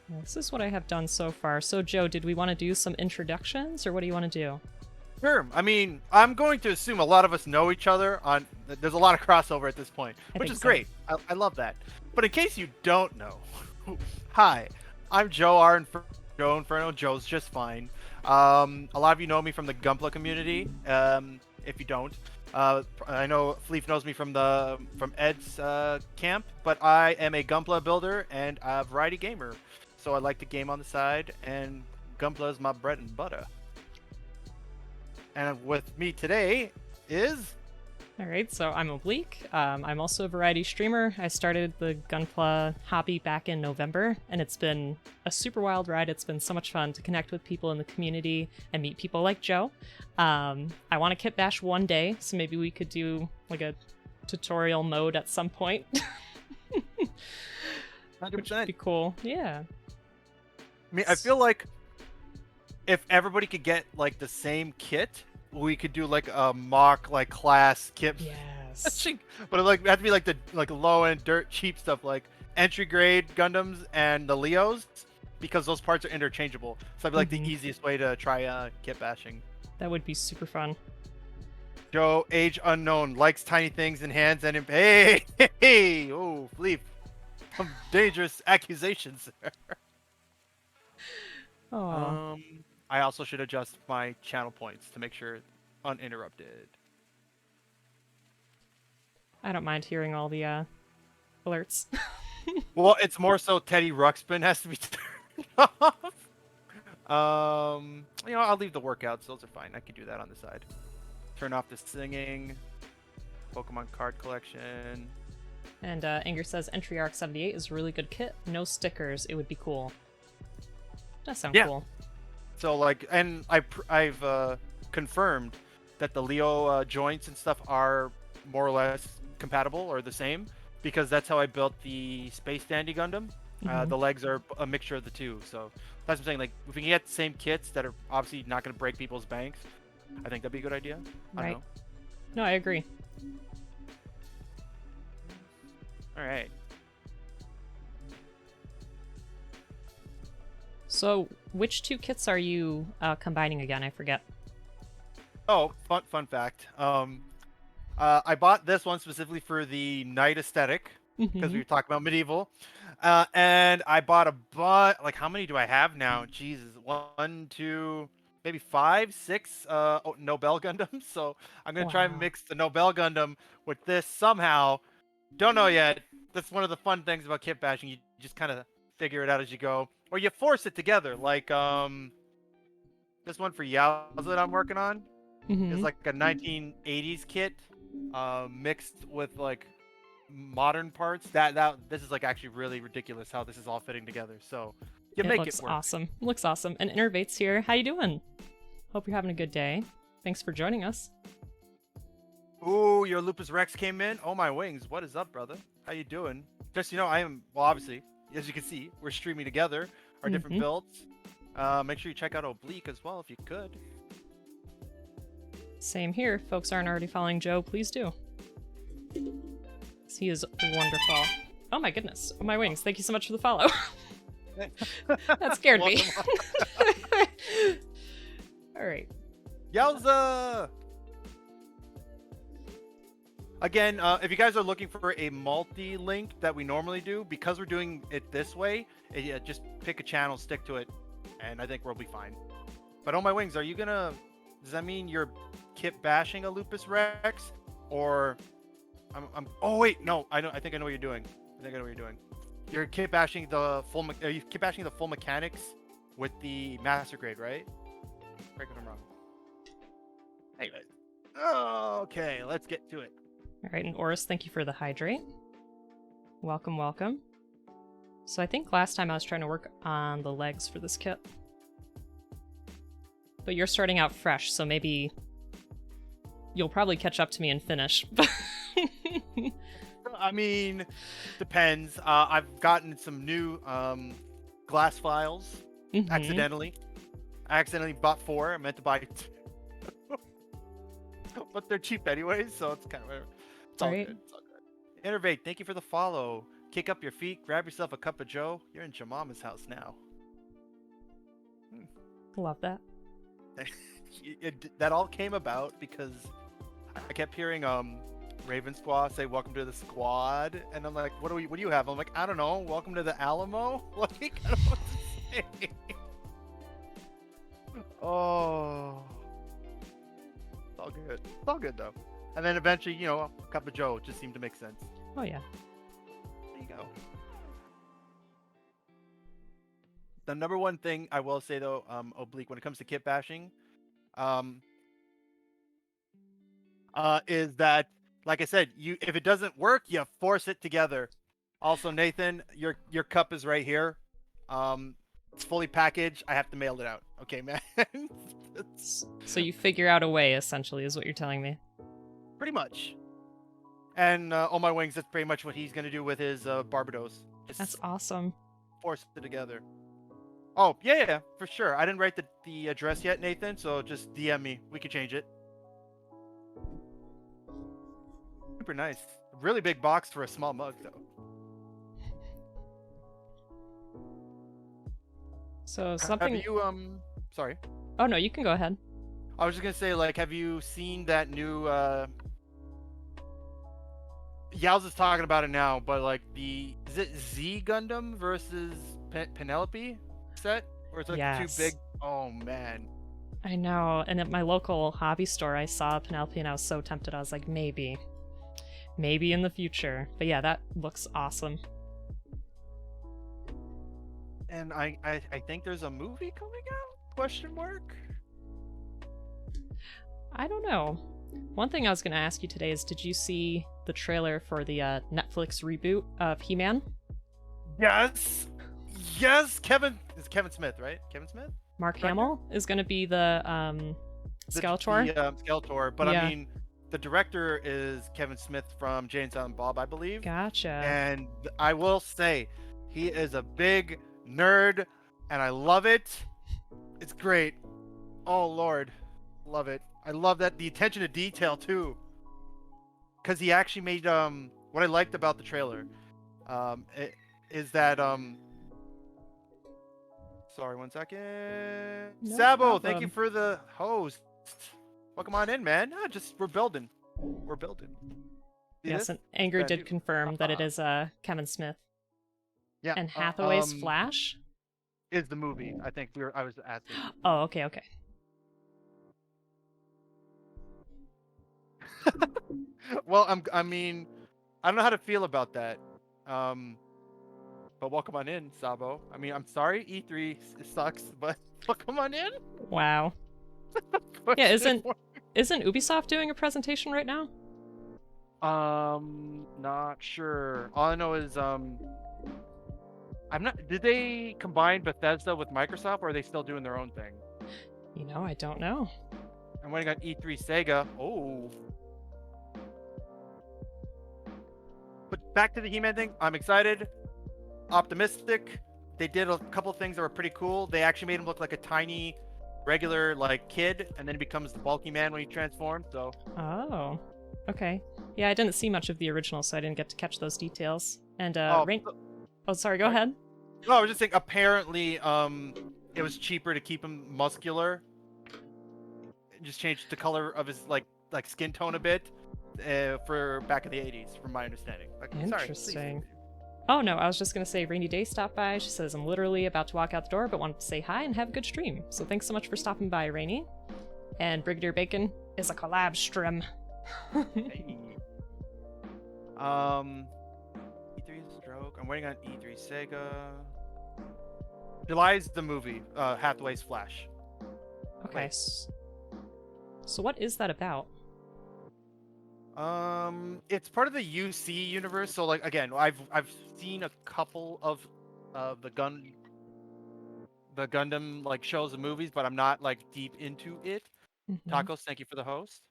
This is what I have done so far. So, Joe, did we want to do some introductions, or what do you want to do? Sure. I mean, I'm going to assume a lot of us know each other. There's a lot of crossover at this point, I which think is so. great. I love that. But in case you don't know, hi, I'm Joerinferno. Joe's just fine. A lot of you know me from the Gunpla community. If you don't, I know Fleef knows me from Ed's camp, but I am a Gunpla builder and a variety gamer. So I like to game on the side, and Gunpla is my bread and butter. And with me today is All right, so I'm Oblique. I'm also a variety streamer. I started the Gunpla hobby back in November, and it's been a super wild ride. It's been so much fun to connect with people in the community and meet people like Joe. I want to kit bash one day, so maybe we could do like a tutorial mode at some point, which would 100%. be cool. Yeah. I mean, I feel like if everybody could get like the same kit, we could do like a mock like class kit Yes. matching. But it had to be like the low end dirt cheap stuff like entry grade Gundams and the Leos because those parts are interchangeable. So that'd be like the easiest way to try kit bashing. That would be super fun. Joe, age unknown, likes tiny things in hands and hey, oh, Fleep. Some dangerous accusations there. Oh. I also should adjust my channel points to make sure uninterrupted. I don't mind hearing all the alerts. Well, it's more so Teddy Ruxpin has to be turned off. I'll leave the workouts. Those are fine. I can do that on the side. Turn off the singing. Pokemon card collection. And Anger says Entry Arc 78 is a really good kit. No stickers. It would be cool. That sounds cool. So and I've confirmed that the Leo joints and stuff are more or less compatible or the same because that's how I built the Space Dandy Gundam. The legs are a mixture of the two. So that's what I'm saying. Like if we can get the same kits that are obviously not going to break people's banks, I think that'd be a good idea. I don't know. No, I agree. All right. So, which two kits are you combining again? I forget. Oh, fun fact. I bought this one specifically for the night aesthetic because we were talking about medieval, and I bought a like how many do I have now? Jesus, 1, 2, maybe 5, 6 Nobel Gundams. So I'm gonna try and mix the Nobel Gundam with this somehow. Don't know yet. That's one of the fun things about kit bashing. You just kind of figure it out as you go, or you force it together. Like this one for Yao that I'm working on is like a 1980s kit mixed with like modern parts. This is like actually really ridiculous how this is all fitting together. So you make it work. Awesome. Looks awesome. And Innervate's here. How you doing? Hope you're having a good day. Thanks for joining us. Ooh, your Lupus Rex came in. Oh my wings. What is up, brother? How you doing? Just I am obviously, as you can see, we're streaming together our different builds. Make sure you check out Oblique as well if you could. Same here. If folks aren't already following Joe, please do. He is wonderful. Oh my goodness. Oh my wings. Thank you so much for the follow. That scared me. Alright. Yowza! Again, if you guys are looking for a multi-link that we normally do, because we're doing it this way, just pick a channel, stick to it, and I think we'll be fine. But oh my wings, are you gonna... Does that mean you're kit bashing a Lupus Rex? Or... Oh wait, no, I think I know what you're doing. You're kit bashing the full... Are you kit bashing the full mechanics with the Master Grade, right? Correct me if I'm wrong. Anyway. Okay, let's get to it. Alright, and Oris, thank you for the hydrate. Welcome, welcome. So I think last time I was trying to work on the legs for this kit. But you're starting out fresh, so maybe you'll probably catch up to me and finish. I mean, depends. I've gotten some new glass files accidentally. I accidentally bought 4. I meant to buy 2. But they're cheap anyways, so it's kind of... It's all good. It's all good. Innervate, thank you for the follow. kick up your feet, grab yourself a cup of joe. You're in your mama's house now. Love that. That all came about because I kept hearing Raven Squaw say welcome to the squad, and I'm like, what do you have? I'm like, I don't know, welcome to the Alamo. Like, I don't know what to say. Oh, it's all good. It's all good though. And then eventually, you know, a cup of joe just seemed to make sense. Oh yeah. There you go. The number one thing I will say though, Oblique, when it comes to kit bashing, is that, like I said, if it doesn't work, you force it together. Also, Nathan, your cup is right here. It's fully packaged. I have to mail it out. Okay, man. So you figure out a way, essentially, is what you're telling me. Pretty much. And on my wings, that's pretty much what he's gonna do with his Barbados. That's awesome. Force it together. Oh yeah, for sure. I didn't write the address yet, Nathan. So just DM me. We can change it. Super nice. Really big box for a small mug, though. So something. Have you Sorry. Oh no, you can go ahead. I was just gonna say, like, have you seen that new Yow's is talking about it now, but like is it Z Gundam versus Penelope set? Or it's like Yes. too big? Oh man. I know. And at my local hobby store, I saw Penelope and I was so tempted. I was like, maybe in the future. But yeah, that looks awesome. And I think there's a movie coming out? Question mark? I don't know. One thing I was going to ask you today is, did you see the trailer for the Netflix reboot of He-Man? Yes. Yes, it's Kevin Smith, right? Kevin Smith? Mark Hamill is going to be the Skeletor. Skeletor, but Yeah. I mean, the director is Kevin Smith from Jane Silent Bob, I believe. Gotcha. And I will say, he is a big nerd, and I love it. It's great. Oh Lord, love it. I love that, the attention to detail too. Because he actually made what I liked about the trailer, is that Sorry, one second. No Sabo, problem. thank you for the host. Welcome on in, man. We're building. We're building. See Yes, this? and Anger Brand did new. confirm that it is Kevin Smith. Yeah. And Hathaway's Flash? Is the movie. I think I was asking. Oh, okay. Well, I mean, I don't know how to feel about that. But welcome on in, Sabo. I mean, I'm sorry, E3 sucks, but welcome on in. Wow. Yeah, isn't Ubisoft doing a presentation right now? Not sure. All I know is I'm not. Did they combine Bethesda with Microsoft, or are they still doing their own thing? You know, I don't know. I'm waiting on E3 Sega. Oh. But back to the He-Man thing. I'm excited, optimistic. They did a couple things that were pretty cool. They actually made him look like a tiny, regular like kid, and then he becomes the bulky man when he transforms. So. Oh. Okay. Yeah, I didn't see much of the original, so I didn't get to catch those details. And Oh, Oh, sorry. Go ahead. No, I was just saying. Apparently, it was cheaper to keep him muscular. Just changed the color of his like skin tone a bit, for back in the '80s, from my understanding. Like, Interesting. Oh no, I was just gonna say Rainy Day stopped by. She says I'm literally about to walk out the door, but wanted to say hi and have a good stream. So thanks so much for stopping by, Rainy. And Brigadier Bacon is a collab stream. Hey. E3 Stroke. I'm waiting on E3 Sega. July's the movie. Hathaway's Flash. Okay. Wait. So what is that about? It's part of the UC universe. So like again, I've seen a couple of the Gundam like shows and movies, but I'm not like deep into it. Mhm. Tacos, thank you for the host.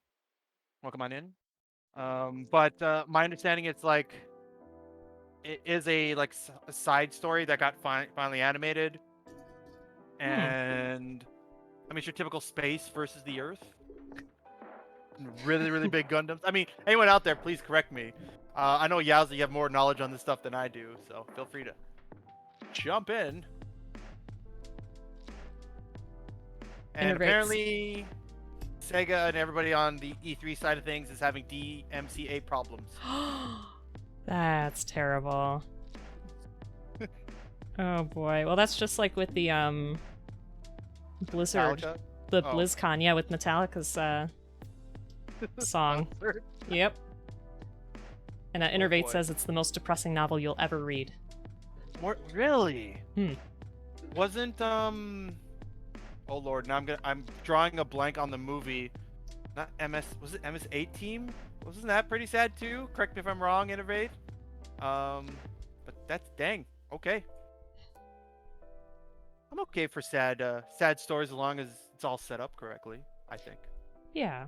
Welcome on in. But my understanding, it's like it is a a side story that got finally animated, and I mean, it's your typical space versus the Earth. Really, really big Gundams. I mean, anyone out there, please correct me. I know Yowza, you have more knowledge on this stuff than I do, so feel free to jump in. And Innervates. apparently, Sega and everybody on the E3 side of things is having DMCA problems. That's terrible. Oh boy. Well, that's just like with the Blizzard, Metallica? the Oh. BlizzCon, yeah, with Metallica's song. Yep. And Innervate boy. says it's the most depressing novel you'll ever read. Really? Hmm. Wasn't Oh lord, now I'm drawing a blank on the movie. Not was it MS8 Team? Wasn't that pretty sad too? Correct me if I'm wrong, Innovate. But that's dang. Okay. I'm okay for sad stories as long as it's all set up correctly, I think. Yeah.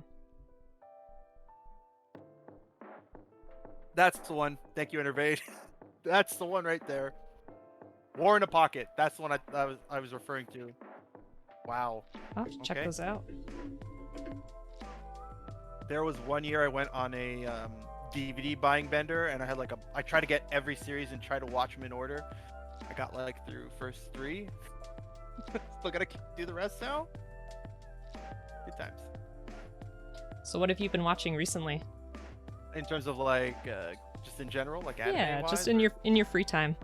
That's the one. Thank you, Innovate. That's the one right there. War in a Pocket. That's the one I was referring to. Wow. I'll have to check Okay. those out. There was one year I went on a DVD buying bender, and I had like I tried to get every series and try to watch them in order. I got like through first 3. Still gotta do the rest now. Good times. So what have you been watching recently? In terms of like just in general, like anime. Yeah, just in your free time.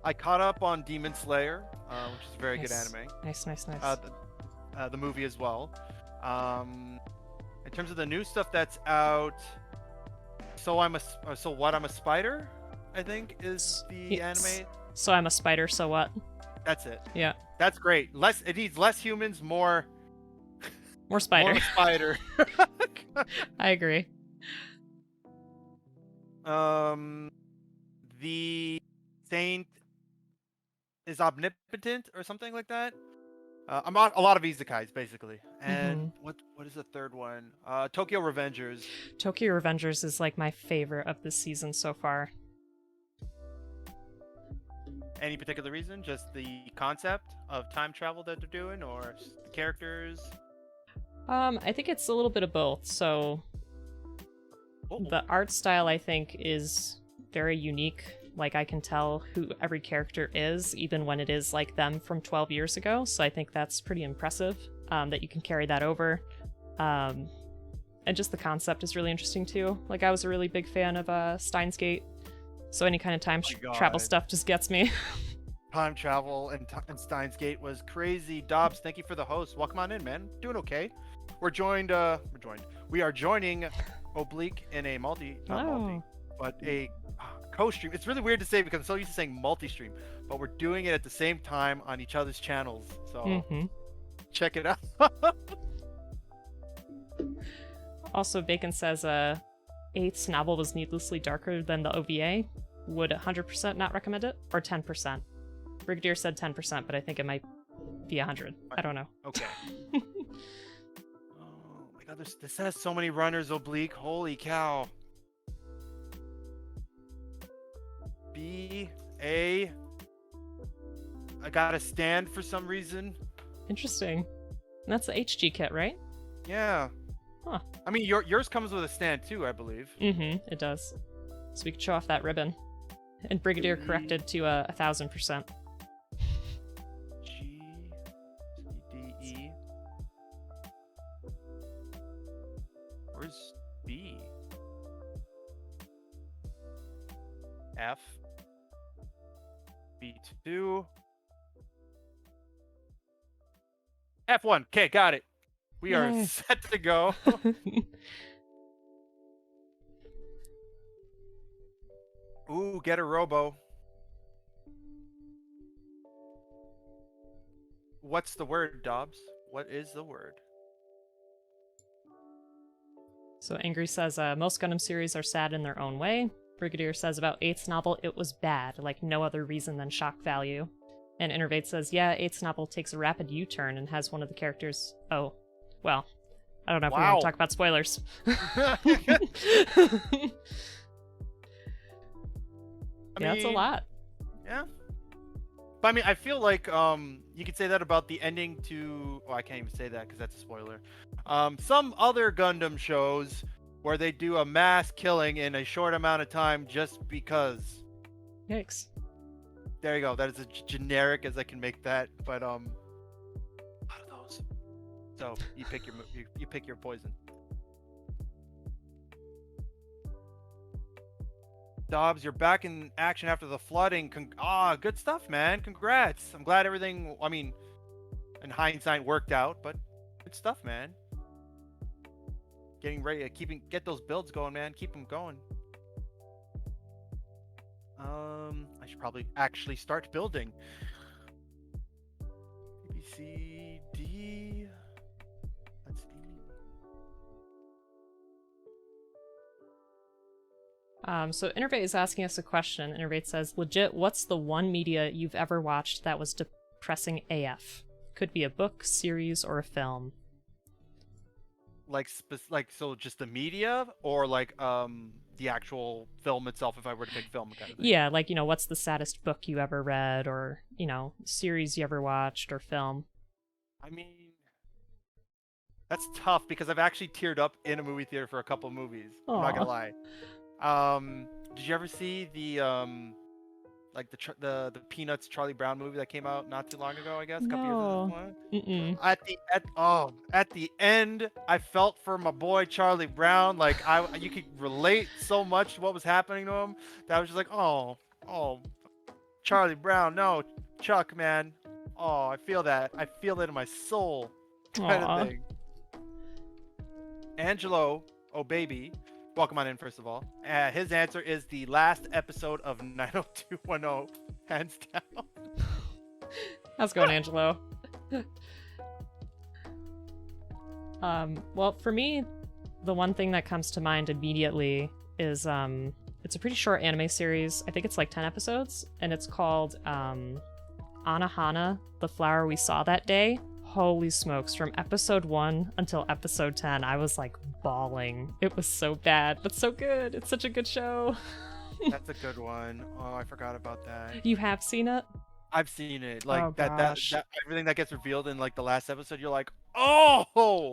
I caught up on Demon Slayer, which is a very good Nice. anime. Nice. The movie as well. In terms of the new stuff that's out, so I'm a spider, I think is the Yes. anime. So I'm a spider, so what? That's it. Yeah. That's great. It needs less humans, more Spider. more spider. I agree. The saint is omnipotent or something like that. I'm on a lot of isekais basically. And what is the third one? Tokyo Revengers. Tokyo Revengers is like my favorite of this season so far. Any particular reason? Just the concept of time travel that they're doing, or the characters? I think it's a little bit of both. So the art style, I think, is very unique. Like, I can tell who every character is, even when it is like them from 12 years ago. So I think that's pretty impressive that you can carry that over. And just the concept is really interesting too. Like, I was a really big fan of Steins Gate. So any kind of time travel stuff just gets me. Time travel and Steins Gate was crazy. Dobbs, thank you for the host. Welcome on in, man. Doing okay. We are joining Oblique in a a co-stream. It's really weird to say because I'm so used to saying multi-stream, but we're doing it at the same time on each other's channels. So check it out. Also, Bacon says 8th's novel was needlessly darker than the OVA. Would 100% not recommend it? Or 10%? Brigadier said 10%, but I think it might be 100. I don't know. Okay. Oh my god, this has so many runners, Oblique. Holy cow. I got a stand for some reason. Interesting. And that's the HG kit, right? Yeah. Huh. I mean, yours comes with a stand too, I believe. It does. So we could show off that ribbon. And Brigadier corrected to 1,000%. GDE. Where's B? F. B2. F1. Okay, got it. We are Yay. set to go. Ooh, get a robo. What's the word, Dobbs? What is the word? So Angry says most Gundam series are sad in their own way. Brigadier says about 8th's novel, it was bad, like no other reason than shock value. And Innervate says, yeah, 8th's novel takes a rapid U-turn and has one of the characters... Oh, well, I don't know if we want to talk about spoilers. That's a lot. Yeah. But I mean, I feel like you could say that about the ending to... Oh, I can't even say that because that's a spoiler. Some other Gundam shows where they do a mass killing in a short amount of time just because. Yikes. There you go. That is as generic as I can make that. But a lot of those. So you pick your poison. Dobbs, you're back in action after the flooding. Good stuff, man. Congrats. I'm glad everything, I mean, in hindsight worked out, but good stuff, man. Getting ready to get those builds going, man. Keep them going. I should probably actually start building. A, B, C, D. That's D. So Innervate is asking us a question. Innervate says, legit, what's the one media you've ever watched that was depressing AF? Could be a book, series, or a film. Like so just the media or like the actual film itself if I were to pick film kind of thing. Yeah, like, what's the saddest book you ever read, or, series you ever watched, or film. I mean, that's tough because I've actually teared up in a movie theater for a couple of movies. Aww. I'm not gonna lie. Did you ever see the like the Peanuts Charlie Brown movie that came out not too long ago? I guess a couple years ago. At the end, I felt for my boy Charlie Brown. Like you could relate so much to what was happening to him. That I was just like, oh, Charlie Brown, no, Chuck, man. Oh, I feel that. I feel it in my soul. Kind of thing. Angelo, oh baby. Welcome on in, first of all. His answer is the last episode of 90210, hands down. How's it going, Angelo? Well, for me, the one thing that comes to mind immediately is it's a pretty short anime series. I think it's like 10 episodes, and it's called Anohana, the Flower We Saw That Day. Holy smokes, from episode 1 until episode 10, I was like bawling. It was so bad, but so good. It's such a good show. That's a good one. Oh, I forgot about that. You have seen it? I've seen it. Like oh, that everything that gets revealed in like the last episode, you're like, oh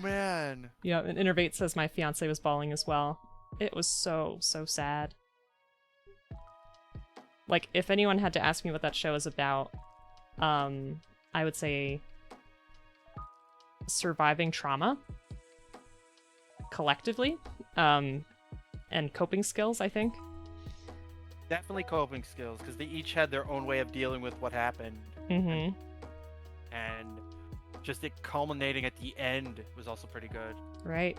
man. Yeah, and Innervate says my fiance was bawling as well. It was so sad. Like, if anyone had to ask me what that show is about, I would say surviving trauma collectively, and coping skills, I think. Definitely coping skills, because they each had their own way of dealing with what happened. Mm-hmm. And just it culminating at the end was also pretty good. Right.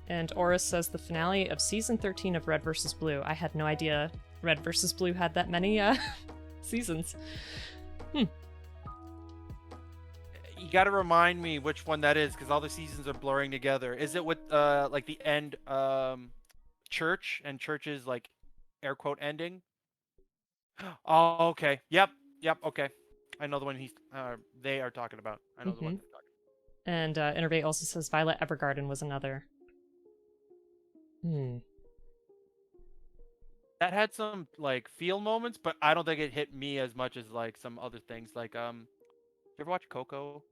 And Oris says the finale of season 13 of Red vs. Blue. I had no idea Red vs. Blue had that many seasons. You got to remind me which one that is, because all the seasons are blurring together. Is it with like the end church and church's like air quote ending? Oh, okay. Yep. Okay. I know the one they are talking about. I know the one they're talking about. And Innervate also says Violet Evergarden was another. That had some like feel moments, but I don't think it hit me as much as like some other things. Like you ever watch Coco?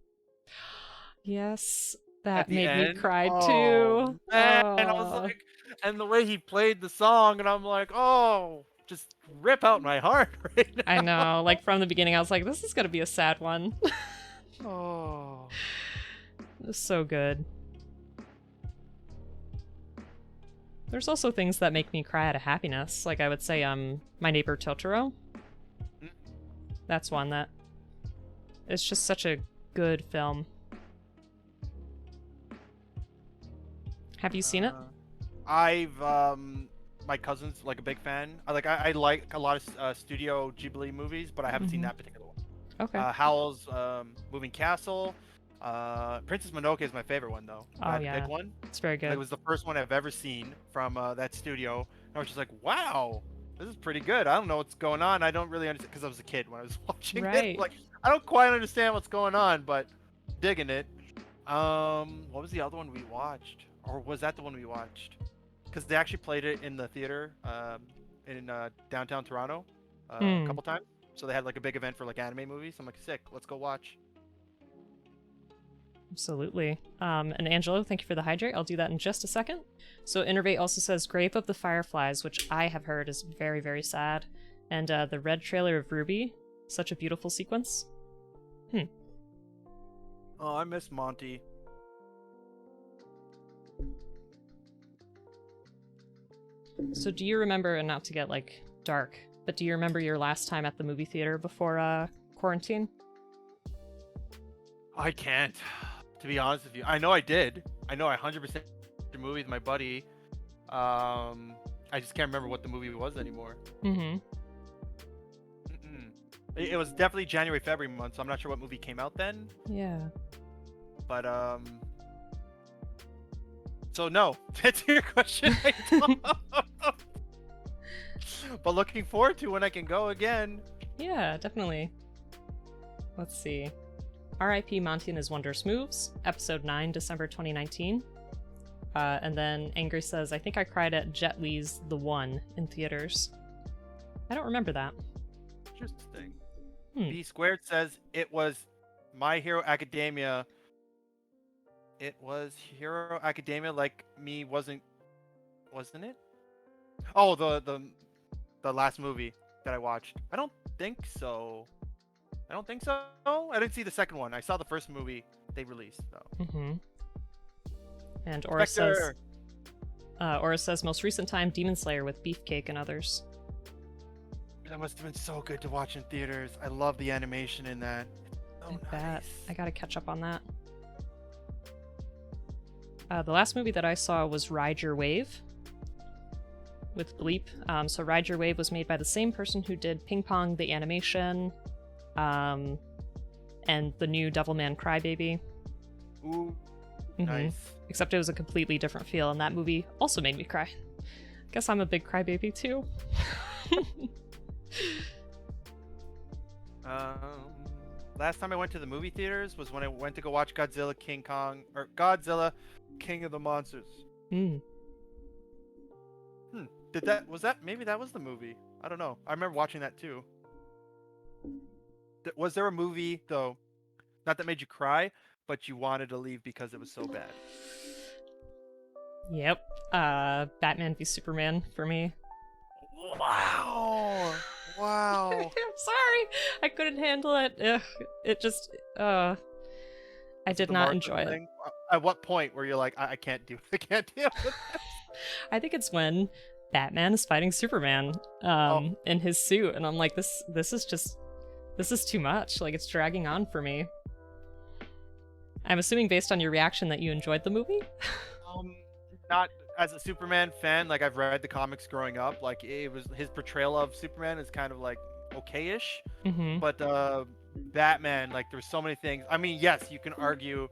Yes, that made me cry too. Man, I was like, and the way he played the song, and I'm like, oh, just rip out my heart right now. I know, like from the beginning, I was like, this is gonna be a sad one. Oh, it was so good. There's also things that make me cry out of happiness. Like I would say, My Neighbor Totoro. That's one that it's just such a good film. Have you seen it? I've my cousin's like a big fan. I like a lot of Studio Ghibli movies, but I haven't seen that particular one. Okay. Howl's Moving Castle. Princess Mononoke is my favorite one though. Oh yeah, big one. It's very good. It was the first one I've ever seen from that studio. And I was just like, wow, this is pretty good. I don't know what's going on. I don't really understand because I was a kid when I was watching it. Like, I don't quite understand what's going on, but digging it. What was the other one we watched? Or was that the one we watched? Because they actually played it in the theater in downtown Toronto a couple times. So they had like a big event for like anime movies. I'm like, sick, let's go watch. Absolutely. And Angelo, thank you for the hydrate. I'll do that in just a second. So Innervate also says Grave of the Fireflies, which I have heard is very, very sad. And the red trailer of Ruby, such a beautiful sequence. Oh, I miss Monty. So do you remember, and not to get like dark, but do you remember your last time at the movie theater before quarantine? I can't, to be honest with you. I know I did. I know I 100% the movie with my buddy. I just can't remember what the movie was anymore. Mm-hmm. It was definitely January, February month, so I'm not sure what movie came out then. Yeah. But so no, to answer your question, I don't know. But looking forward to when I can go again. Yeah, definitely. Let's see. R.I.P. Monty and His Wondrous Moves, Episode 9, December 2019. And then Angry says, I think I cried at Jet Li's The One in theaters. I don't remember that. Interesting. B Squared says it was My Hero Academia. It was Hero Academia like me wasn't it? Oh, the last movie that I watched. I don't think so. I didn't see the second one. I saw the first movie they released though. Mm-hmm. And Aura says most recent time Demon Slayer with Beefcake and others. That must have been so good to watch in theaters. I love the animation in that. Oh, I bet. nice. I gotta catch up on that. The last movie that I saw was Ride Your Wave with Bleep. So Ride Your Wave was made by the same person who did Ping Pong, the animation, and the new Devilman Crybaby. Ooh, nice. Except it was a completely different feel, and that movie also made me cry. Guess I'm a big crybaby too. Last time I went to the movie theaters was when I went to go watch Godzilla King of the Monsters. Maybe that was the movie? I don't know. I remember watching that too. Was there a movie though, not that made you cry, but you wanted to leave because it was so bad? Yep. Batman v Superman for me. Wow. I'm sorry. I couldn't handle it. Ugh. It just I did not enjoy it. At what point were you like, I can't deal with this? I think it's when Batman is fighting Superman in his suit, and I'm like, this is too much. Like, it's dragging on for me. I'm assuming based on your reaction that you enjoyed the movie? Not as a Superman fan. Like, I've read the comics growing up. Like, it was his portrayal of Superman is kind of like okay-ish. But Batman, like, there's so many things. I mean, yes, you can argue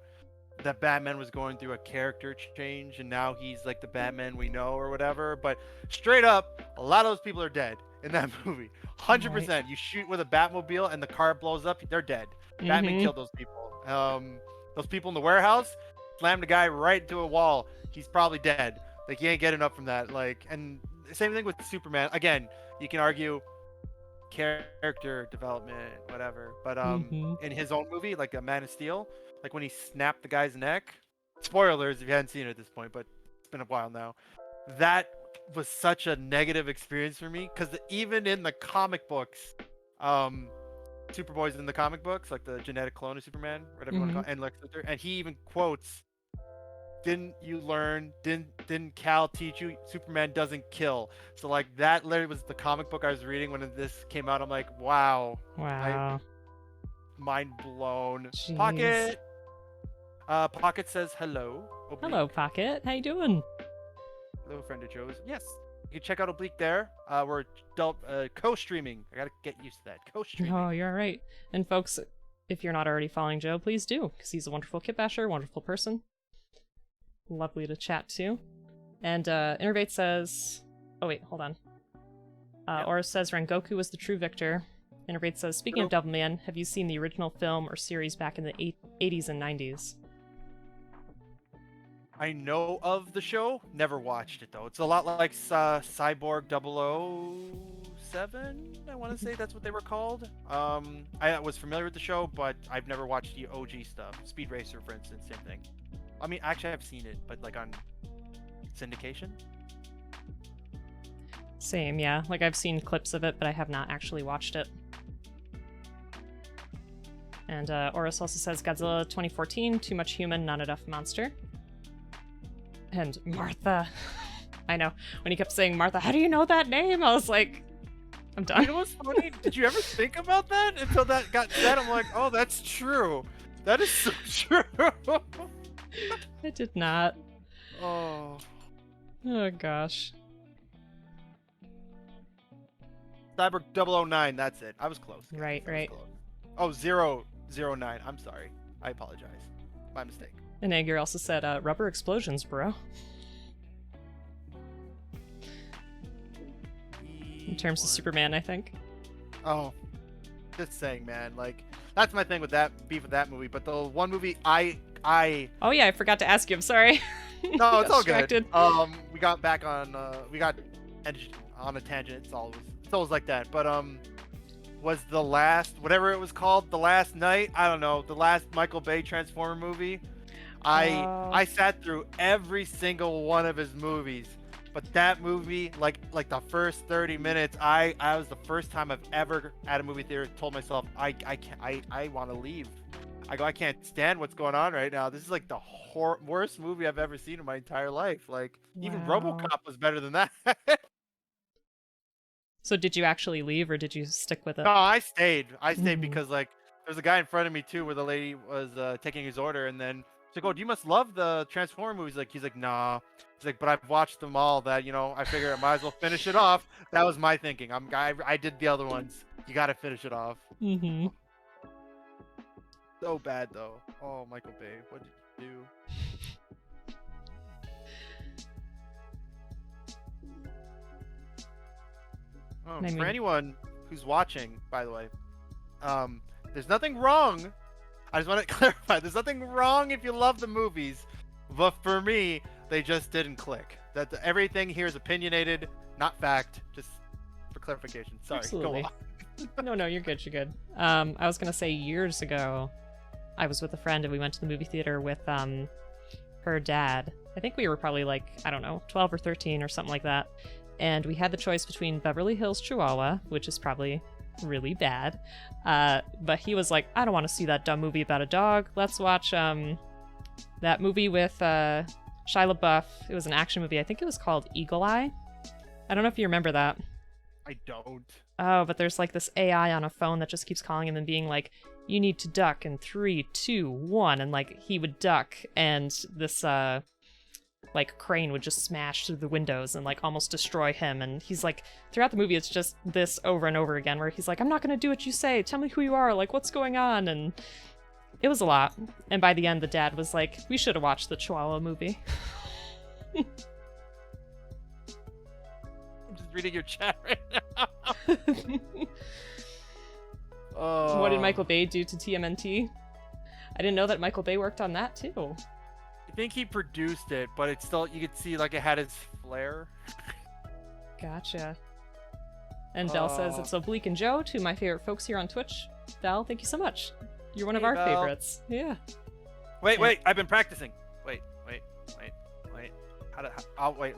that Batman was going through a character change and now he's like the Batman we know or whatever, but straight up, a lot of those people are dead in that movie. 100%. Right. You shoot with a Batmobile and the car blows up, they're dead. Batman killed those people. Those people in the warehouse slammed a guy right into a wall. He's probably dead. Like, you ain't getting up from that. Like, and same thing with Superman. Again, you can argue character development, whatever, but in his own movie, like a Man of Steel, like when he snapped the guy's neck, spoilers if you hadn't seen it at this point, but it's been a while now, that was such a negative experience for me, because even in the comic books, Superboy's in the comic books, like the genetic clone of Superman, whatever you want to call it, and Lex Luthor, and he even quotes, didn't Cal teach you Superman doesn't kill? So like, that literally was the comic book I was reading when this came out. I'm like, wow. Mind blown. Jeez. Pocket says hello. Oblique. Hello, Pocket. How you doing? Hello, friend of Joe's. Yes, you can check out Oblique there. We're co-streaming. I gotta get used to that. Co-streaming. Oh, you're all right. And folks, if you're not already following Joe, please do, because he's a wonderful kit basher, wonderful person. Lovely to chat to. And Innervate says... Oh, wait, hold on. Aura says Rengoku was the true victor. Innervate says, speaking of Devilman, have you seen the original film or series back in the 80s and 90s? I know of the show, never watched it though. It's a lot like Cyborg 007. I want to say that's what they were called. I was familiar with the show, but I've never watched the OG stuff. Speed Racer, for instance, same thing. I mean, actually, I've seen it, but like on syndication. Same, yeah. Like I've seen clips of it, but I have not actually watched it. And Oris also says Godzilla 2014, too much human, not enough monster. And Martha. I know. When he kept saying Martha, how do you know that name? I was like, I'm done. You know what's funny? Did you ever think about that until that got said? I'm like, oh, that's true. That is so true. I did not. Oh. Oh gosh. Cyber 009, that's it. I was close. Guys. Right, I was right. close. Oh, 009. I'm sorry. I apologize. My mistake. And Agur also said, rubber explosions, bro. In terms of Superman, I think. Oh, just saying, man. Like, that's my thing with that beef with that movie. But the one movie I Oh yeah, I forgot to ask you. I'm sorry. No, it's all distracted. good. We got back on. We got on a tangent. It's always like that. But was the last, whatever it was called, The Last Night? I don't know. The last Michael Bay Transformer movie. I sat through every single one of his movies. But that movie, like the first 30 minutes, I was the first time I've ever at a movie theater told myself I can't, I want to leave. I can't stand what's going on right now. This is like the worst movie I've ever seen in my entire life. Like even RoboCop was better than that. So did you actually leave or did you stick with it? No, I stayed. Because like there's a guy in front of me too, where the lady was taking his order, and then she's like, "Oh, do you must love the Transformer movies?" He's like, "Nah." He's like, "But I've watched them all. That I figure I might as well finish it off." That was my thinking. I did the other ones. You got to finish it off. Mm-hmm. So bad though. Oh, Michael Bay, what did you do? Oh, for anyone who's watching, by the way, there's nothing wrong. I just want to clarify. There's nothing wrong if you love the movies, but for me, they just didn't click. Everything here is opinionated, not fact. Just for clarification. Sorry. Absolutely. Go No, on. you're good. You're good. I was gonna say years ago, I was with a friend and we went to the movie theater with her dad. I think we were probably like, I don't know, 12 or 13 or something like that. And we had the choice between Beverly Hills Chihuahua, which is probably really bad. But he was like, I don't want to see that dumb movie about a dog. Let's watch that movie with Shia LaBeouf. It was an action movie. I think it was called Eagle Eye. I don't know if you remember that. I don't. Oh, but there's like this AI on a phone that just keeps calling him and being like, you need to duck in 3, 2, 1. And like he would duck and this like crane would just smash through the windows and like almost destroy him. And he's like, throughout the movie, it's just this over and over again where he's like, I'm not gonna do what you say. Tell me who you are. Like, what's going on? And it was a lot. And by the end, the dad was like, we should have watched the Chihuahua movie. I'm just reading your chat right now. What did Michael Bay do to TMNT? I didn't know that Michael Bay worked on that too. I think he produced it, but it's still, you could see like it had its flair. Gotcha. And Belle says it's Oblique and Joe, two of my favorite folks here on Twitch. Belle, thank you so much. You're one of our favorites. Yeah. Wait, I've been practicing. Wait. Wait,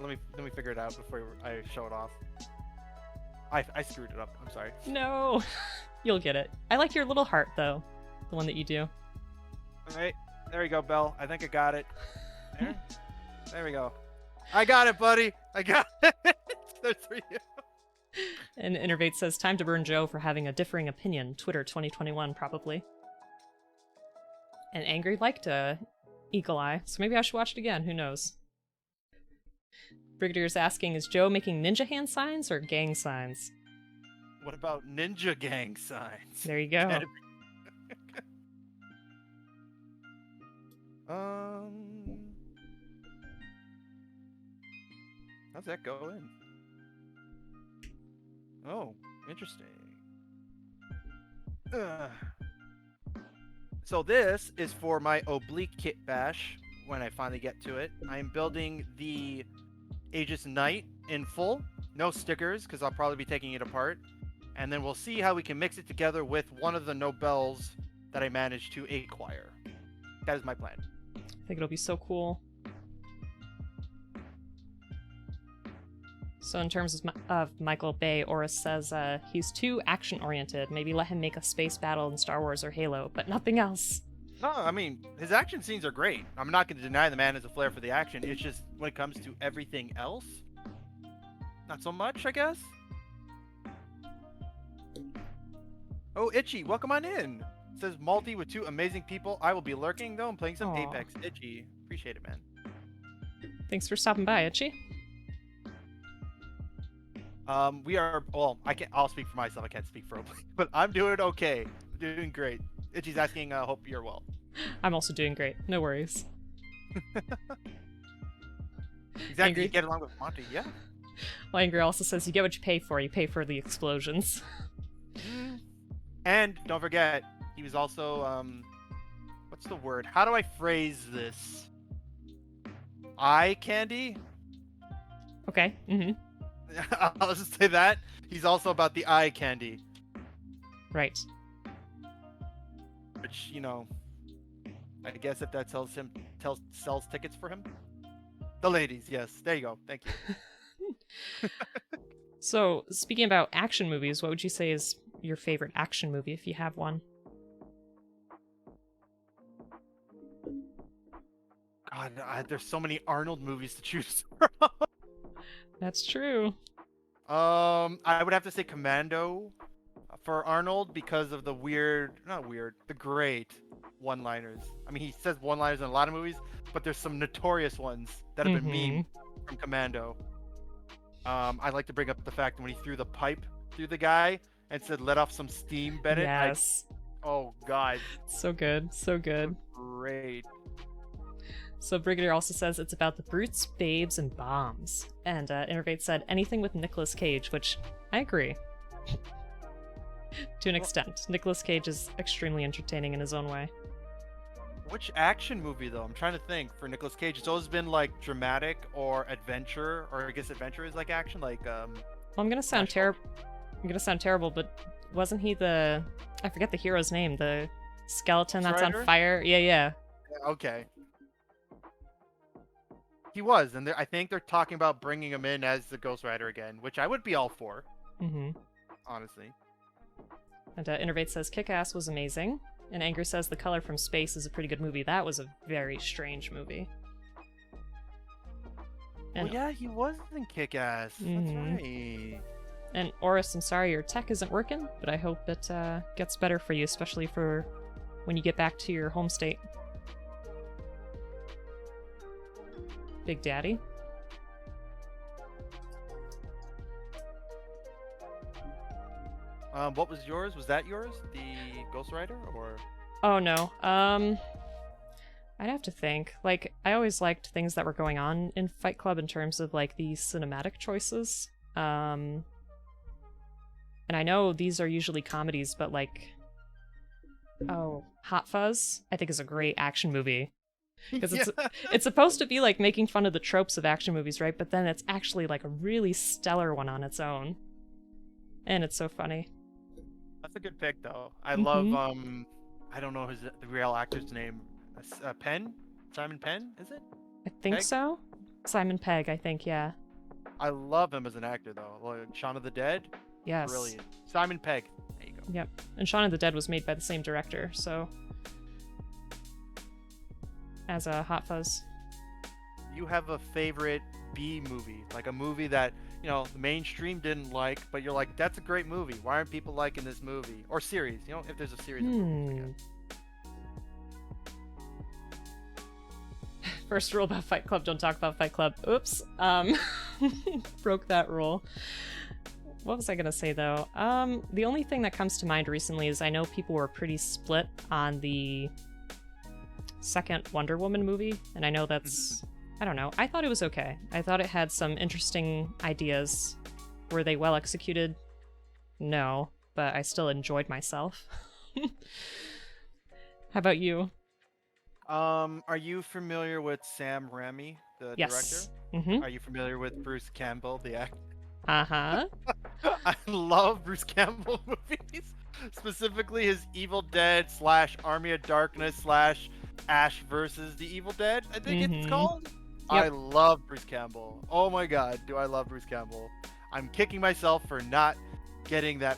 let me figure it out before I show it off. I screwed it up. I'm sorry. No. You'll get it. I like your little heart though. The one that you do. All right. There we go, Belle. I think I got it. There we go. I got it, buddy. I got it. There's for you. And Innervate says, time to burn Joe for having a differing opinion. Twitter 2021, probably. And Angry liked Eagle Eye, so maybe I should watch it again. Who knows? Brigadier's asking, is Joe making ninja hand signs or gang signs? What about ninja gang signs? There you go. How's that going? Oh, interesting. So this is for my oblique kit bash, when I finally get to it. I am building the Aegis Knight in full, no stickers, because I'll probably be taking it apart. And then we'll see how we can mix it together with one of the Nobels that I managed to acquire. That is my plan. I think it'll be so cool. So in terms of Michael Bay, Oris says he's too action-oriented. Maybe let him make a space battle in Star Wars or Halo, but nothing else. No, I mean, his action scenes are great. I'm not going to deny the man has a flair for the action. It's just when it comes to everything else, not so much, I guess. Oh, Itchy, welcome on in. It says multi with two amazing people. I will be lurking, though, and playing some Aww. Apex. Itchy, appreciate it, man. Thanks for stopping by, Itchy. We are, well, I'll speak for myself. I can't speak for Oblique, but I'm doing okay. Doing great. Itchy's asking, hope you're well. I'm also doing great. No worries. Exactly. Angry. You get along with Monty, yeah. Well, Angry also says you get what you pay for. You pay for the explosions. And don't forget, he was also, what's the word? How do I phrase this? Eye candy? Okay. Mm-hmm. I'll just say that. He's also about the eye candy. Right. Which, you know, I guess if that sells tickets for him. The ladies, yes. There you go. Thank you. So, speaking about action movies, what would you say is your favorite action movie, if you have one? God, there's so many Arnold movies to choose from. That's true. I would have to say Commando for Arnold because of the the great one-liners. I mean, he says one-liners in a lot of movies, but there's some notorious ones that have been memed from Commando. I like to bring up the fact when he threw the pipe through the guy and said, "Let off some steam, Bennett." Yes. Oh God. So good. So good. Great. So Brigadier also says it's about the brutes, babes, and bombs. And Innervate said anything with Nicolas Cage, which I agree. To an extent. Nicolas Cage is extremely entertaining in his own way. Which action movie though? I'm trying to think. For Nicolas Cage, it's always been like dramatic or adventure, or I guess adventure is like action, like Well, I'm gonna sound terrible, but wasn't he I forget the hero's name, the skeleton that's on fire? Yeah. Okay. He was, and I think they're talking about bringing him in as the Ghost Rider again, which I would be all for. Honestly. And Innervate says Kick-Ass was amazing. And Anger says The Color from Space is a pretty good movie. That was a very strange movie. And, well, yeah, he was in Kick-Ass. That's right. And Oris, I'm sorry your tech isn't working, but I hope it gets better for you, especially for when you get back to your home state. Big Daddy. What was yours? Was that yours? The Ghost Rider, or? Oh no. I'd have to think. Like, I always liked things that were going on in Fight Club in terms of like the cinematic choices. And I know these are usually comedies, but like, Hot Fuzz, I think is a great action movie. Because it's supposed to be like making fun of the tropes of action movies, right? But then it's actually like a really stellar one on its own. And it's so funny. That's a good pick, though. I love, I don't know the real actor's name. Penn? Simon Penn, is it? I think Pegg? so. Simon Pegg, I think, yeah. I love him as an actor, though. Like Shaun of the Dead? Yes. Brilliant. Simon Pegg. There you go. Yep. And Shaun of the Dead was made by the same director, so... as a Hot Fuzz. You have a favorite B movie? Like a movie that, you know, the mainstream didn't like, but you're like, that's a great movie. Why aren't people liking this movie? Or series, you know, if there's a series of movies, I guess. First rule about Fight Club, don't talk about Fight Club. Oops. Broke that rule. What was I gonna say, though? The only thing that comes to mind recently is I know people were pretty split on the second Wonder Woman movie, and I know that's... I don't know. I thought it was okay. I thought it had some interesting ideas. Were they well executed? No, but I still enjoyed myself. How about you? Are you familiar with Sam Raimi, the director? Yes. Mm-hmm. Are you familiar with Bruce Campbell, the actor? Uh-huh. I love Bruce Campbell movies, specifically his Evil Dead slash Army of Darkness slash Ash versus the Evil Dead, I think it's Mm-hmm. called. I Yep. love Bruce Campbell. Oh my god, do I love Bruce Campbell. I'm kicking myself for not getting that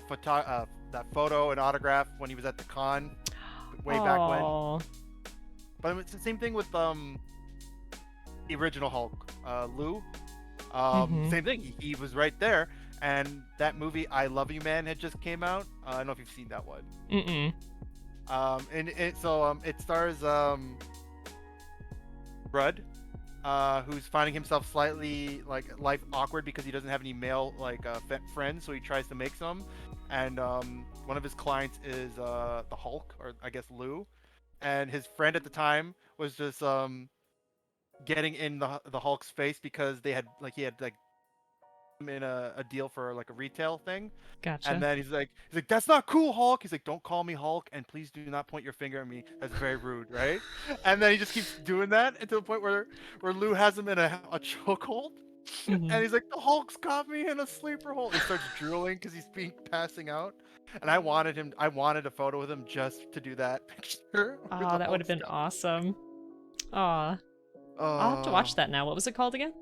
photo and autograph when he was at the con way back when. Oh. But it's the same thing with the original Hulk, Lou. Mm-hmm. Same thing. He was right there, and that movie "I Love You, Man" had just came out. I don't know if you've seen that one. Mm-mm. It stars Rudd, who's finding himself slightly like life awkward because he doesn't have any male like friends, so he tries to make some. And one of his clients is the Hulk, or I guess Lou, and his friend at the time was just getting in the Hulk's face because he had like him in a deal for like a retail thing. And Gotcha. then he's like, that's not cool, Hulk. He's like, don't call me Hulk, and please do not point your finger at me. That's very rude, right? And then he just keeps doing that until the point where Lou has him in a chokehold, Mm-hmm. and he's like, the Hulk's got me in a sleeper hold. He starts drooling because he's passing out. And I wanted a photo with him just to do that picture where Oh, the that would have Hulk's been got. awesome. Aw. I'll have to watch Oh, that now. What was it called again?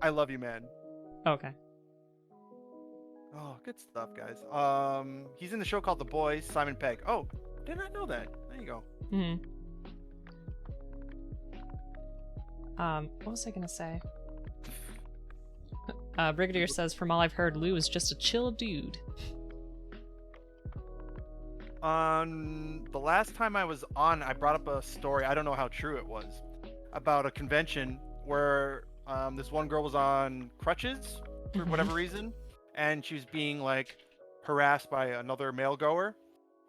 I love you, man. Okay. Oh, good stuff, guys. He's in the show called The Boys. Simon Pegg. Oh, did not know that. There you go. Mm-hmm. What was I gonna say? Brigadier says, from all I've heard, Lou is just a chill dude. The last time I was on, I brought up a story. I don't know how true it was about a convention where this one girl was on crutches for Mm-hmm. whatever reason, and she was being like harassed by another male goer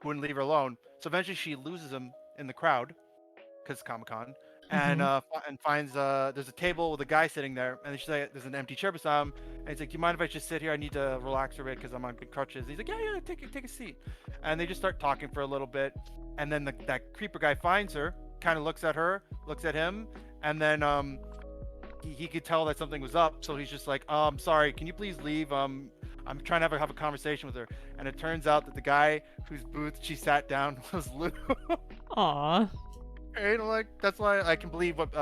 who wouldn't leave her alone. So eventually, she loses him in the crowd because Comic Con, and Mm-hmm. and finds there's a table with a guy sitting there, and she's like, there's an empty chair beside him, and he's like, do you mind if I just sit here? I need to relax a bit because I'm on big crutches. He's like, yeah, take a seat, and they just start talking for a little bit, and then that creeper guy finds her, kind of looks at her, looks at him, and then he could tell that something was up, so he's just like, sorry, can you please leave? I'm trying to have a conversation with her, and it turns out that the guy whose booth she sat down was Lou. Aw. Right? I'm like, that's why I can believe what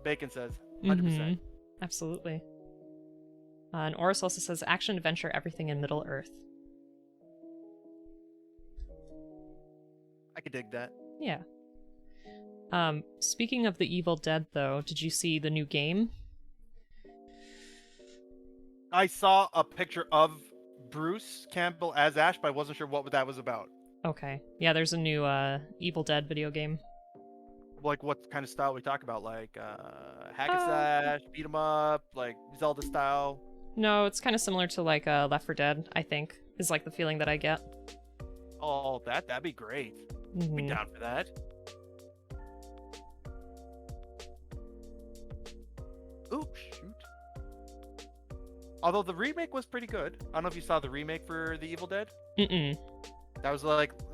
Bacon says. 100%. Mm-hmm. Absolutely. And Oris also says, action, adventure, everything in Middle Earth. I could dig that. Yeah. Speaking of the Evil Dead, though, did you see the new game? I saw a picture of Bruce Campbell as Ash, but I wasn't sure what that was about. Okay. Yeah, there's a new Evil Dead video game. Like, what kind of style we talk about? Like, hack and slash, beat 'em up, like Zelda style. No, it's kind of similar to like Left 4 Dead, I think, is like the feeling that I get. Oh, that'd be great. I'd be Mhm. down for that. Ooh, shoot. Although the remake was pretty good. I don't know if you saw the remake for The Evil Dead. Mm-mm. That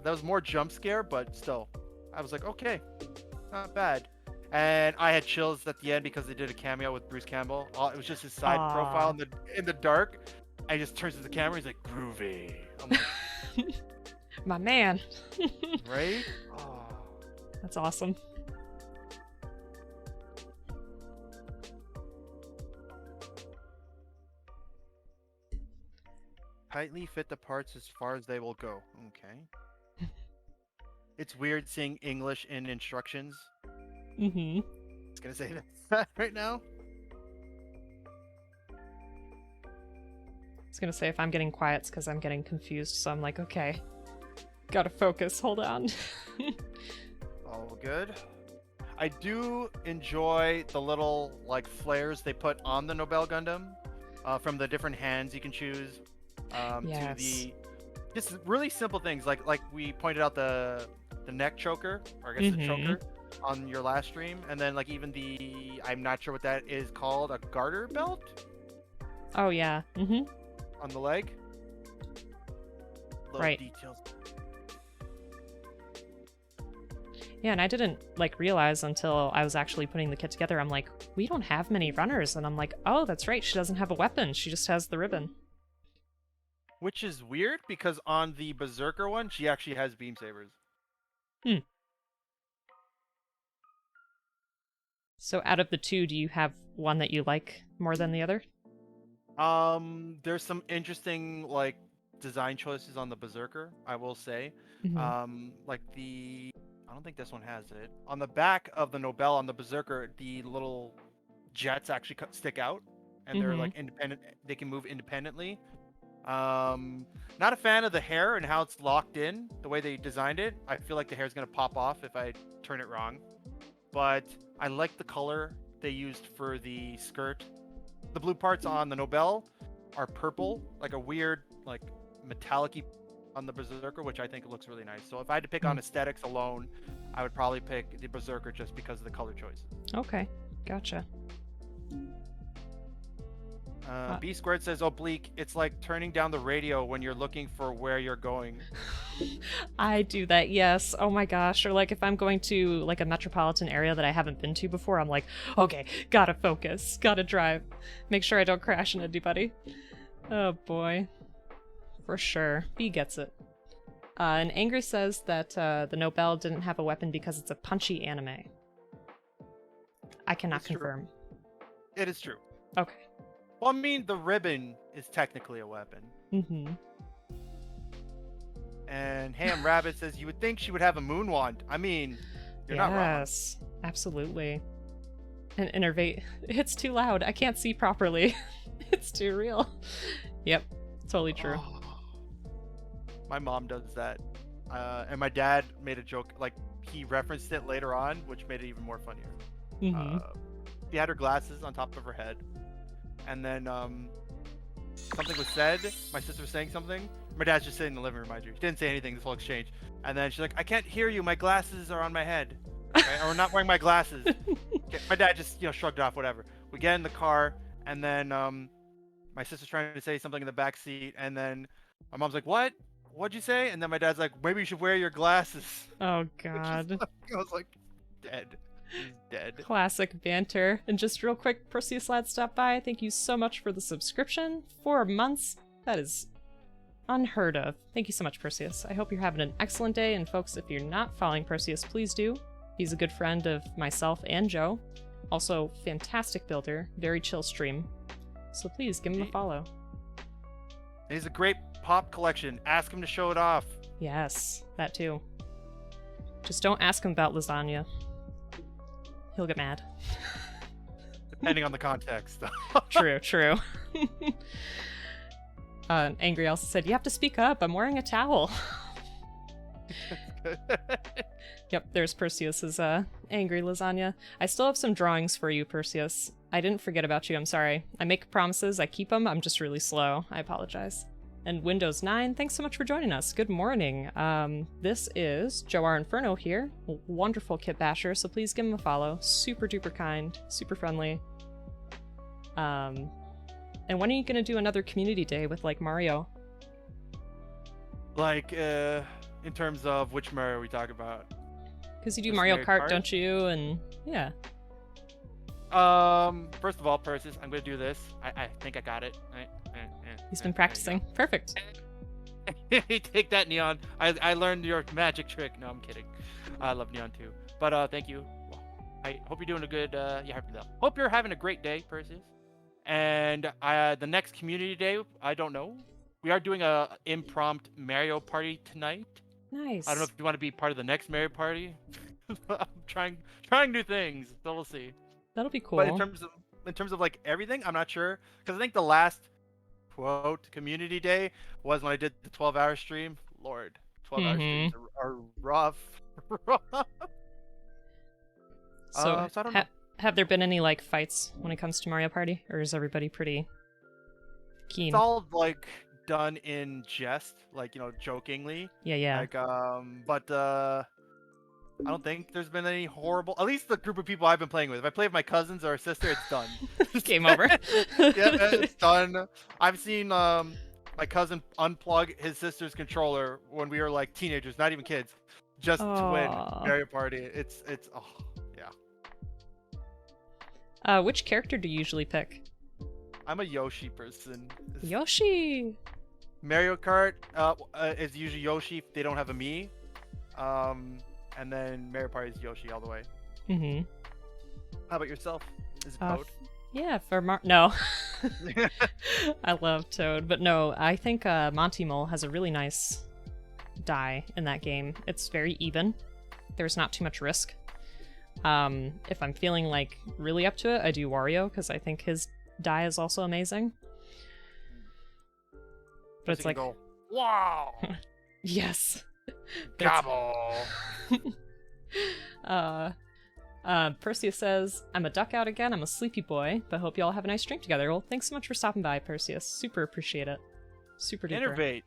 was more jump scare, but still, I was like, okay, not bad. And I had chills at the end because they did a cameo with Bruce Campbell. It was just his side profile in the dark. And he just turns to the camera. He's like, groovy. I'm like, My man. right? Oh. That's awesome. Tightly fit the parts as far as they will go. Okay. It's weird seeing English in instructions. Mm-hmm. I was gonna say that right now. I was gonna say if I'm getting quiet, it's because I'm getting confused, so I'm like, okay. Gotta focus, hold on. All good. I do enjoy the little like flares they put on the Nobel Gundam, from the different hands you can choose, Yes. to the just really simple things like we pointed out the neck choker, or I guess the choker on your last stream, and then like even the, I'm not sure what that is called, a garter belt Oh, yeah. Mm-hmm. on the leg. Little Right. details. Yeah, and I didn't like realize until I was actually putting the kit together. I'm like, we don't have many runners, and I'm like, oh, that's right. She doesn't have a weapon. She just has the ribbon. Which is weird because on the Berserker one, she actually has beam sabers. Hmm. So out of the two, do you have one that you like more than the other? There's some interesting like design choices on the Berserker, I will say. Mm-hmm. Like I don't think this one has it. On the back of the Nobel on the Berserker, the little jets actually stick out, and they're Mm-hmm. like independent. They can move independently. Not a fan of the hair and how it's locked in, the way they designed it. I feel like the hair's gonna pop off if I turn it wrong. But I like the color they used for the skirt. The blue parts on the Nobel are purple, like a weird, like metallic-y on the Berserker, which I think looks really nice. So if I had to pick on aesthetics alone, I would probably pick the Berserker just because of the color choice. Okay, gotcha. B squared says oblique. It's like turning down the radio when you're looking for where you're going. I do that, yes. Oh my gosh. Or like if I'm going to like a metropolitan area that I haven't been to before, I'm like, okay, gotta focus, gotta drive. Make sure I don't crash into anybody. Oh boy. For sure. B gets it. And Angry says that the Nobel didn't have a weapon because it's a punchy anime. I cannot It's true. confirm. It is true. Okay. Well, I mean, the ribbon is technically a weapon. Mm-hmm. And Ham Rabbit says you would think she would have a moon wand. I mean, you're not wrong. Yes, absolutely. And innervate. It's too loud. I can't see properly. It's too real. Yep, totally true. Oh. My mom does that. And my dad made a joke, like, he referenced it later on, which made it even more funnier. Mm-hmm. She had her glasses on top of her head. And then something was said. My sister was saying something. My dad's just sitting in the living room, mind you. He didn't say anything this whole exchange. And then she's like, I can't hear you. My glasses are on my head. Okay? Or not wearing my glasses. Okay. My dad just, shrugged it off, whatever. We get in the car, and then my sister's trying to say something in the back seat. And then my mom's like, what? What'd you say? And then my dad's like, maybe you should wear your glasses. Oh, God. I was like, dead. He's dead. Classic banter. And just real quick, Perseus Lad stopped by. Thank you so much for the subscription. 4 months. That is unheard of. Thank you so much, Perseus. I hope you're having an excellent day. And folks, if you're not following Perseus, please do. He's a good friend of myself and Joe. Also, fantastic builder. Very chill stream. So please give him a follow. He's a great pop collection. Ask him to show it off. Yes, that too. Just don't ask him about lasagna. He'll get mad. Depending on the context. True. Angry also said, you have to speak up. I'm wearing a towel. Yep, there's Perseus's angry lasagna. I still have some drawings for you, Perseus. I didn't forget about you, I'm sorry. I make promises, I keep them, I'm just really slow. I apologize. And Windows 9, thanks so much for joining us. Good morning. This is Joerinferno here. Wonderful kit basher, so please give him a follow. Super duper kind, super friendly. And when are you gonna do another community day with like Mario? Like, in terms of which Mario we talk about? Because you do Just Mario Mario Kart, Kart? don't you? And yeah. First of all, Perseus, I'm gonna do this. I think I got it. He's been practicing. Perfect. Take that, Neon. I learned your magic trick. No, I'm kidding. I love Neon too. But thank you. I hope you're doing a good. Hope you're having a great day, Perseus. And the next community day, I don't know. We are doing a impromptu Mario party tonight. Nice. I don't know if you want to be part of the next Mario party. I'm trying new things, so we'll see. That'll be cool. But in terms of like everything, I'm not sure because I think the last quote community day was when I did the 12-hour stream. Lord, 12-hour streams are rough. So, I don't know. have there been any like fights when it comes to Mario Party, or is everybody pretty keen? It's all like done in jest, like jokingly. Yeah. Like but I don't think there's been any horrible. At least the group of people I've been playing with. If I play with my cousins or a sister, it's done. Game over. Yeah, it's done. I've seen my cousin unplug his sister's controller when we were like teenagers, not even kids. just to win Oh. Mario Party. It's oh yeah. Which character do you usually pick? I'm a Yoshi person. Yoshi. Mario Kart is usually Yoshi if they don't have a Mii. And then Mario Party is Yoshi all the way. Mm-hmm. How about yourself? Is it Toad? Yeah, for no. I love Toad, but no, I think Monty Mole has a really nice die in that game. It's very even. There's not too much risk. If I'm feeling like really up to it, I do Wario because I think his die is also amazing. But it's like, go, wow, yes. gobble. Perseus says, I'm a duck out again. I'm a sleepy boy, but hope you all have a nice drink together. Well, thanks so much for stopping by, Perseus. Super appreciate it. Super duper. Innovate.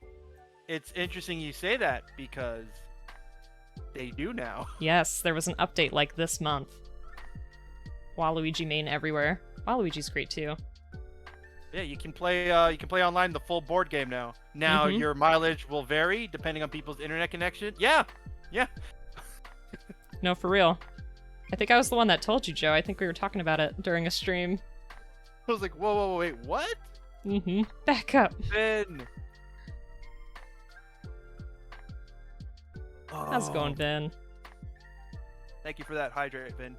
It's interesting you say that because they do now. Yes, there was an update like this month. Waluigi main everywhere. Waluigi's great too. Yeah, you can play online the full board game now. Now your mileage will vary depending on people's internet connection. Yeah. No, for real. I think I was the one that told you, Joe. I think we were talking about it during a stream. I was like, whoa, wait, what? Mm-hmm. Back up. Ben. How's it going, Ben? Thank you for that hydrate, Ben.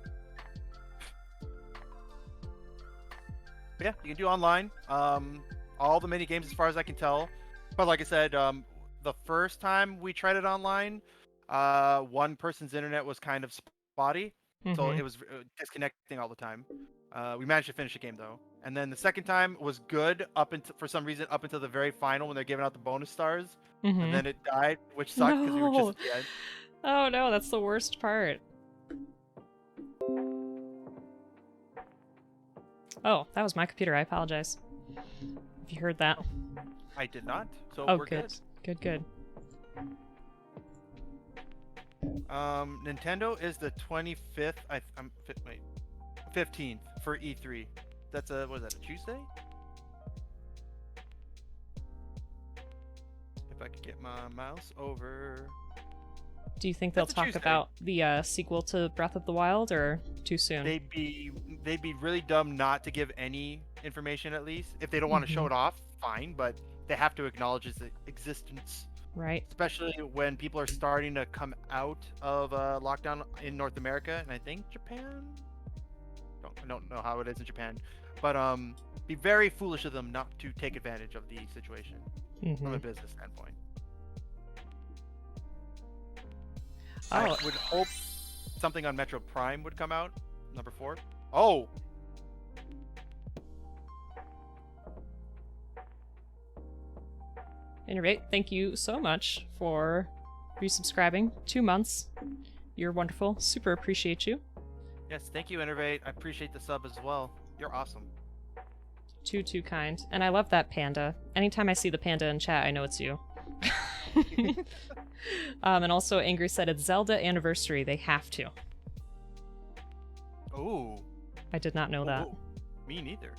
But yeah, you can do online. All the mini games as far as I can tell. But like I said, the first time we tried it online, one person's internet was kind of spotty, so it was disconnecting all the time. We managed to finish the game though, and then the second time was good up until for some reason up until the very final when they're giving out the bonus stars, and then it died, which sucked because we were just at the end. Oh no, that's the worst part. Oh, that was my computer. I apologize if you heard that. I did not, so oh, we're good. Good. Nintendo is the 25th. I'm 15th for E3. That's what is that, a Tuesday? If I could get my mouse over. Do you think they'll talk about the sequel to Breath of the Wild, or too soon? They'd be really dumb not to give any information at least. If they don't want to show it off, fine, but they have to acknowledge its existence. Right. Especially when people are starting to come out of lockdown in North America and I think Japan. I don't know how it is in Japan, but be very foolish of them not to take advantage of the situation from a business standpoint. I would hope something on Metro Prime would come out. Number 4. Oh! Innovate, thank you so much for resubscribing. 2 months. You're wonderful. Super appreciate you. Yes, thank you, Innovate. I appreciate the sub as well. You're awesome. Too kind. And I love that panda. Anytime I see the panda in chat, I know it's you. And also, Angry said it's Zelda anniversary. They have to. Ooh. I did not know that. Me neither.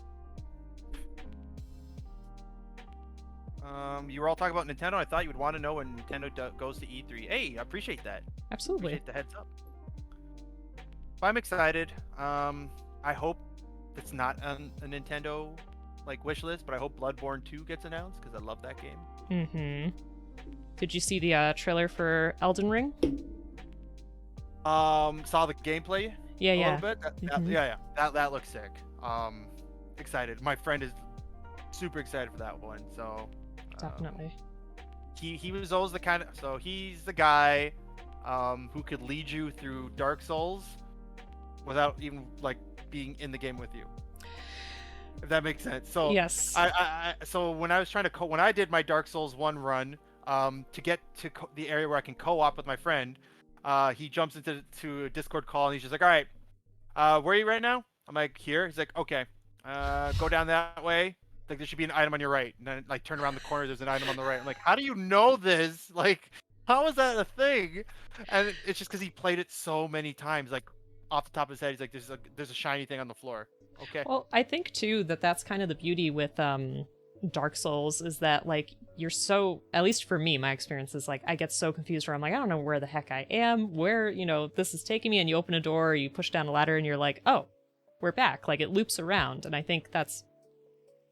You were all talking about Nintendo. I thought you would want to know when Nintendo goes to E3. Hey, I appreciate that. Absolutely. Appreciate the heads up. But I'm excited. I hope it's not on a Nintendo wish list, but I hope Bloodborne 2 gets announced because I love that game. Did you see the trailer for Elden Ring? Saw the gameplay. Yeah. A little bit. That looks sick. Excited. My friend is super excited for that one. So definitely. He was always the kind of he's the guy who could lead you through Dark Souls without even being in the game with you. If that makes sense. So yes. So when I was trying to when I did my Dark Souls 1 run to get to the area where I can co-op with my friend, he jumps into a Discord call and he's just like, all right, where are you right now? I'm like, here. He's like, okay, go down that way. There should be an item on your right. And then turn around the corner, there's an item on the right. I'm like, how do you know this? How is that a thing? And it's just because he played it so many times. Off the top of his head, he's like, there's a shiny thing on the floor. Okay. Well, I think too that's kind of the beauty with Dark Souls is that like you're so, at least for me, my experience is like I get so confused where I'm like, I don't know where the heck I am, where, this is taking me, and you open a door or you push down a ladder and you're like, oh, we're back. Like it loops around. And I think that's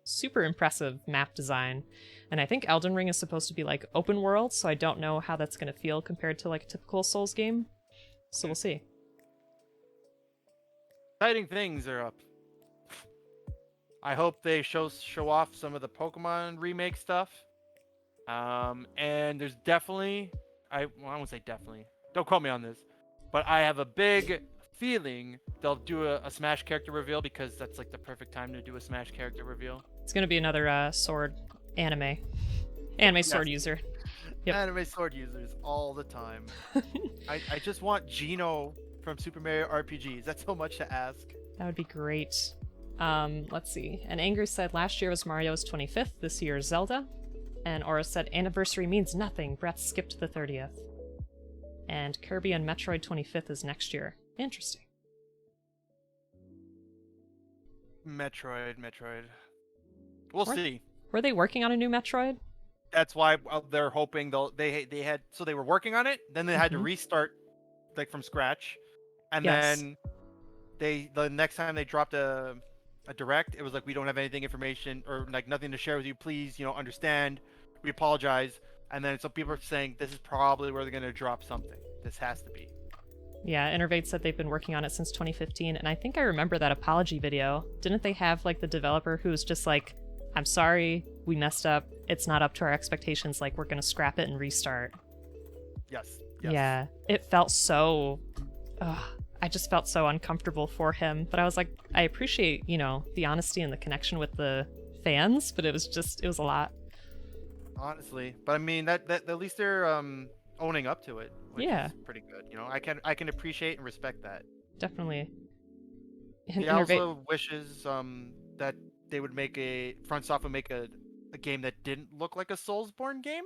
super impressive map design. And I think Elden Ring is supposed to be like open world, so I don't know how that's going to feel compared to like a typical Souls game. So we'll see. Exciting things are up. I hope they show off some of the Pokemon remake stuff. And there's definitely, I won't say definitely. Don't quote me on this, but I have a big feeling they'll do a Smash character reveal, because that's like the perfect time to do a Smash character reveal. It's going to be another sword anime sword user. Yep. Anime sword users all the time. I just want Gino from Super Mario RPGs. That's so much to ask. That would be great. Let's see. And Angry said last year was Mario's 25th, this year is Zelda. And Aura said anniversary means nothing, Breath skipped the 30th. And Kirby and Metroid 25th is next year. Interesting. Metroid. We'll see. Were they working on a new Metroid? That's why they're hoping they had, so they were working on it, then they had to restart like from scratch, and then the next time they dropped a direct, it was like, we don't have anything information or like nothing to share with you, please understand, we apologize. And then some people are saying this is probably where they're going to drop something. This has to be. Yeah, Innervate said they've been working on it since 2015, and I think I remember that apology video. Didn't they have like the developer who was just like, I'm sorry, we messed up, it's not up to our expectations, like we're gonna scrap it and restart? Yes. Yeah, it felt so, I just felt so uncomfortable for him, but I was like, I appreciate, the honesty and the connection with the fans, but it was a lot. Honestly, but I mean that at least they're owning up to it, which is pretty good. I can appreciate and respect that. Definitely. He also wishes that they would make FromSoft would make a game that didn't look like a Soulsborne game.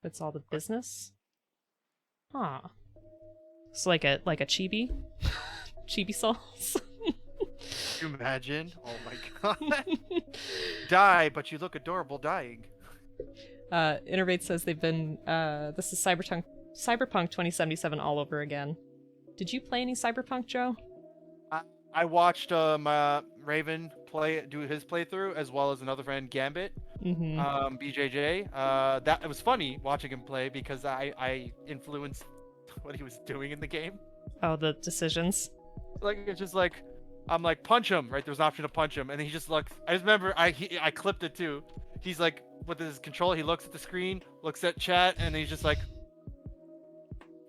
It's all the business. Huh. It's like a chibi, chibi Souls. Can you imagine? Oh my god. Die, but you look adorable dying. Innervate says they've been, this is Cyberpunk 2077 all over again. Did you play any Cyberpunk, Joe? I watched Raven do his playthrough, as well as another friend, Gambit, BJJ. It was funny watching him play, because I influenced what he was doing in the game. Oh, the decisions. Like, it's just like, I'm like, punch him, right? There was an option to punch him, and he just looks. I just remember I clipped it too. He's like, with his controller, he looks at the screen, looks at chat, and he's just like,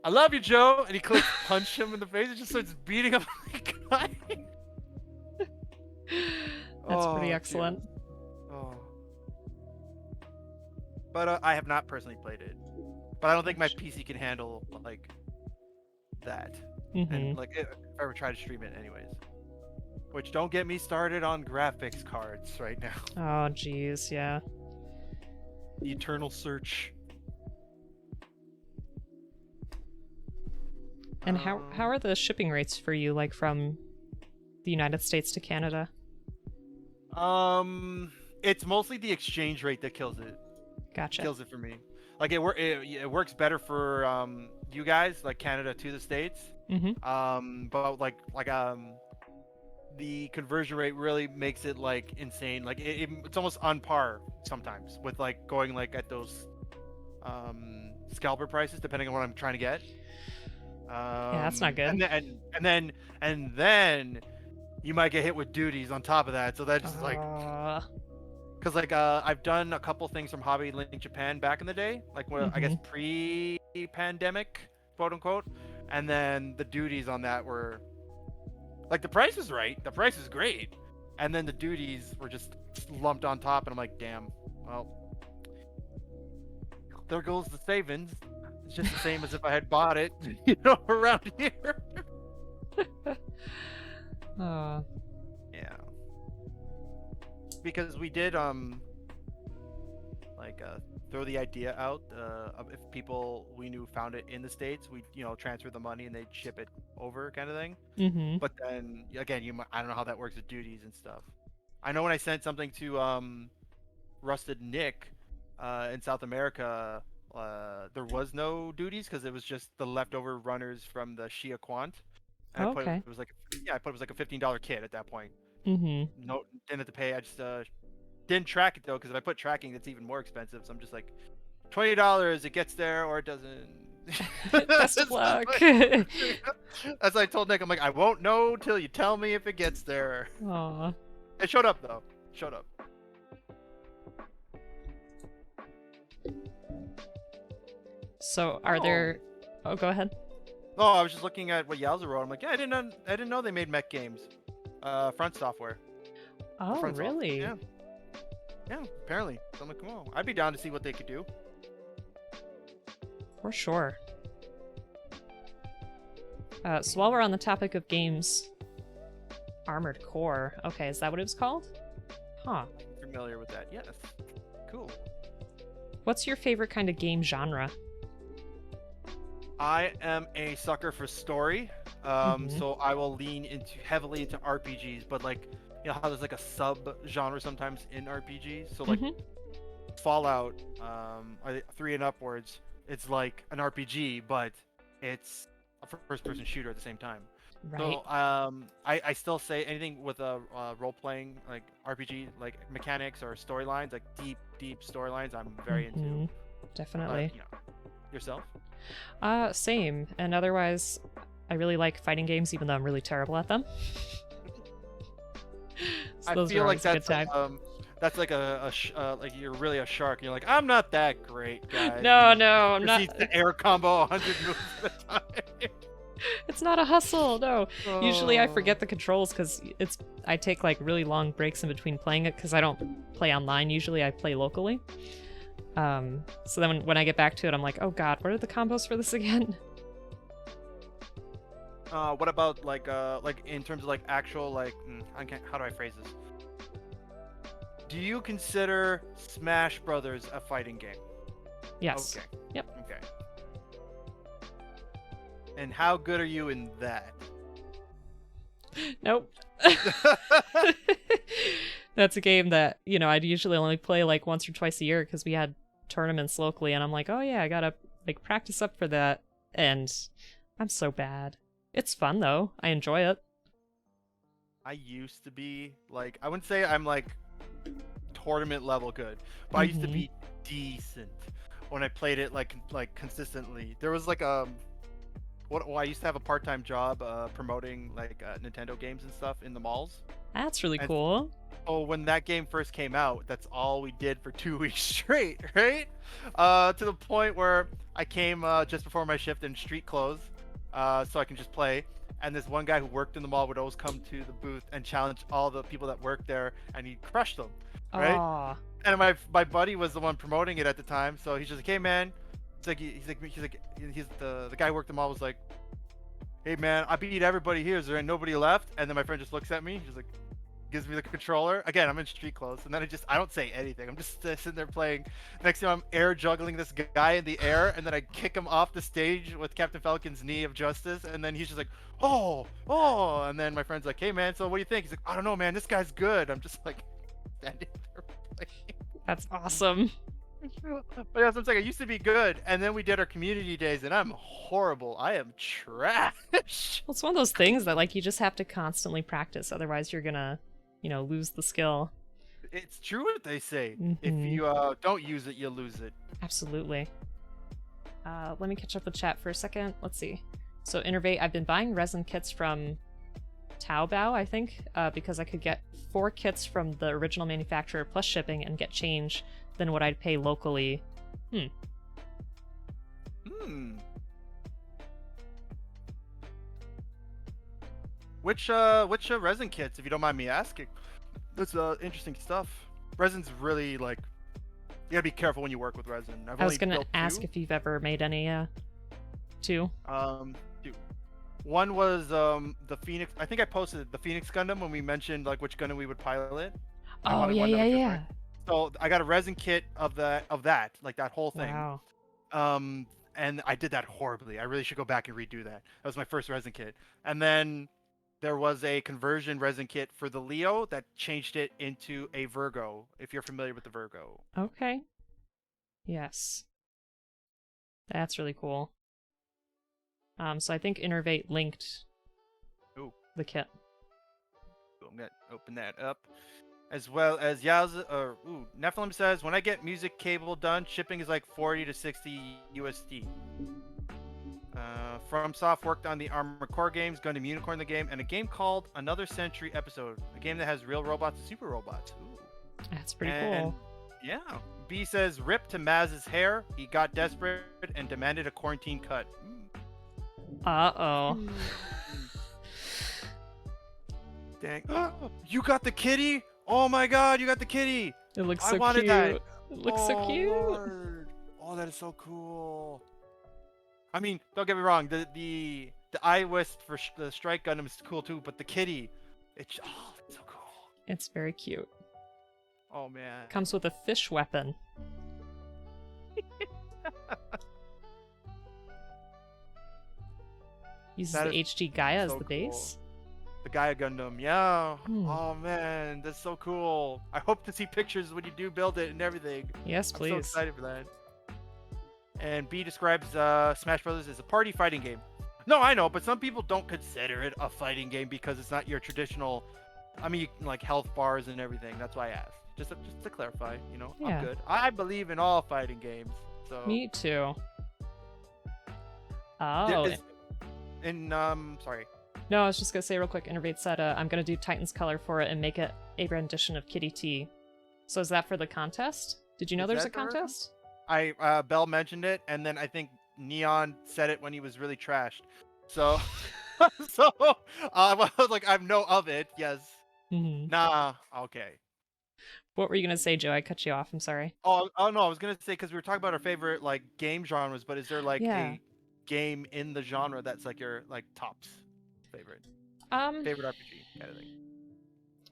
I love you, Joe, and he clicks punch him in the face and just starts beating up the guy. That's pretty excellent. Oh. But I have not personally played it. But I don't think my PC can handle like that. And like if I ever try to stream it anyways. Which, don't get me started on graphics cards right now. Oh jeez, yeah. The eternal search. And how are the shipping rates for you, like from the United States to Canada? It's mostly the exchange rate that kills it. Gotcha. Kills it for me. Like it works better for you guys, like Canada to the States. But the conversion rate really makes it like insane. Like it's almost on par sometimes with like going like at those scalper prices, depending on what I'm trying to get. Yeah, that's not good. And then you might get hit with duties on top of that. So that's just like, because like I've done a couple things from Hobby Link Japan back in the day, like I guess pre-pandemic, quote unquote, and then the duties on that were like, the price is right, the price is great, and then the duties were just lumped on top, and I'm like, damn, well, there goes the savings. It's just the same as if I had bought it, around here. Yeah. Because we did throw the idea out of if people we knew found it in the States, we transfer the money and they'd ship it over, kind of thing. But then again, I don't know how that works with duties and stuff. I know when I sent something to Rusted Nick in South America, there was no duties because it was just the leftover runners from the Shia Quant, and I Oh, put okay. it was like yeah, I put it was like a $15 kit at that point. Mm-hmm. No, didn't have to pay. I just didn't track it though because if I put tracking, it's even more expensive. So I'm just like $20. It gets there or it doesn't. Best of luck. As I told Nick, I'm like, I won't know till you tell me if it gets there. Aw. It showed up though. Showed up. So are Oh. there... Oh, go ahead. Oh, I was just looking at what Yowza wrote. I'm like, yeah, I didn't know they made mech games. Front software. Oh, Front soft. really? Yeah. Yeah, apparently. So I'm like, oh, I'd be down to see what they could do. For sure. So while we're on the topic of games, Armored Core. Okay, is that what it was called? Huh. Familiar with that? Yes. Cool. What's your favorite kind of game genre? I am a sucker for story, so I will lean heavily into RPGs. But like, you know how there's like a sub genre sometimes in RPGs. So like Fallout, 3 and upwards, it's like an RPG, but it's a first-person shooter at the same time. Right. So I still say anything with a role-playing like RPG, like mechanics or storylines, like deep storylines, I'm very into. Definitely. You know, yourself? Same. And otherwise, I really like fighting games, even though I'm really terrible at them. So I those feel are like always a good time. that's like like you're really a shark. And you're like, I'm not that great, guys. No, no, I'm not. Proceeds to air combo 100 moves at a time. It's not a hustle. No. Usually I Oh. forget the controls because I take like really long breaks in between playing it because I don't play online. Usually I play locally. So then when I get back to it, I'm like, oh god, what are the combos for this again? What about like in terms of like actual like how do I phrase this? Do you consider Smash Brothers a fighting game? Yes. Okay. Yep. Okay. And how good are you in that? Nope. That's a game that, I'd usually only play like once or twice a year because we had tournaments locally, and I'm like, oh yeah, I gotta like practice up for that, and I'm so bad. It's fun though. I enjoy it. I used to be like, I wouldn't say I'm like tournament level good, but I used to be decent when I played it like consistently. There was like I used to have a part-time job promoting like Nintendo games and stuff in the malls. That's really cool. Oh, when that game first came out, that's all we did for 2 weeks straight, right? To the point where I came just before my shift in street clothes, so I can just play. And this one guy who worked in the mall would always come to the booth and challenge all the people that worked there, and he'd crush them, right? Aww. And my buddy was the one promoting it at the time, so he's just like, hey man, he's the guy who worked the mall was like, hey man, I beat everybody here. Is there nobody left? And then my friend just looks at me. He's like, gives me the controller. Again, I'm in street clothes, and then I don't say anything. I'm just sitting there playing. Next thing I'm air juggling this guy in the air, and then I kick him off the stage with Captain Falcon's knee of justice, and then he's just like, oh, and then my friend's like, hey man, so what do you think? He's like, I don't know, man, this guy's good. I'm just like standing there playing. That's awesome. But yeah, so I'm saying I used to be good, and then we did our community days, and I'm horrible. I am trash. Well, it's one of those things that like you just have to constantly practice, otherwise you're gonna lose the skill. It's true what they say. If you don't use it, you lose it. Absolutely. Let me catch up with chat for a second. Let's see. So Innervate, I've been buying resin kits from Taobao, I think, because I could get 4 kits from the original manufacturer plus shipping and get change than what I'd pay locally. Which resin kits, if you don't mind me asking? That's interesting stuff. Resin's really like, you gotta be careful when you work with resin. I was gonna ask if you've ever made any, two. Two. One was the Phoenix. I think I posted the Phoenix Gundam when we mentioned like which Gundam we would pilot. Oh yeah. So I got a resin kit of that, like that whole thing. Wow. And I did that horribly. I really should go back and redo that. That was my first resin kit. And then there was a conversion resin kit for the Leo that changed it into a Virgo, if you're familiar with the Virgo. Okay. Yes. That's really cool. So I think Innervate linked Ooh. the kit. I'm gonna open that up. As well as Nephilim says, when I get music cable done, shipping is like 40 to 60 USD. FromSoft worked on the Armored Core games, Gundam Unicorn the game, and a game called Another Century Episode, a game that has real robots and super robots. Ooh. That's pretty cool. Yeah. B says, rip to Maz's hair. He got desperate and demanded a quarantine cut. Uh-oh. Dang. You got the kitty? Oh my god, you got the kitty! It looks I so wanted cute. that. It looks so cute. Lord. Oh, that is so cool. I mean, don't get me wrong. The eye wisp for the Strike Gundam is cool too, but the kitty, it's so cool. It's very cute. Oh man. Comes with a fish weapon. Uses the HG Gaia as the base. The Gaia Gundam, yeah. Oh man, that's so cool. I hope to see pictures when you do build it and everything. Yes, please. I'm so excited for that. And B describes Smash Brothers as a party fighting game. No, I know, but some people don't consider it a fighting game because it's not your traditional. I mean, like health bars and everything. That's why I asked. Just to clarify, you know, Yeah. I'm good. I believe in all fighting games. So. Me too. Oh. Sorry. No, I was just gonna say real quick. Innervate said, "I'm gonna do Titan's color for it and make it a rendition of Kitty T." So is that for the contest? Did you know there's a contest? Bell mentioned it, and then I think Neon said it when he was really trashed. So, I was like, I know of it. Yes. Mm-hmm. Nah. Okay. What were you gonna say, Joe? I cut you off. I'm sorry. Oh no, I was gonna say because we were talking about our favorite like game genres, but is there like a game in the genre that's like your like tops favorite? Favorite RPG kind of thing.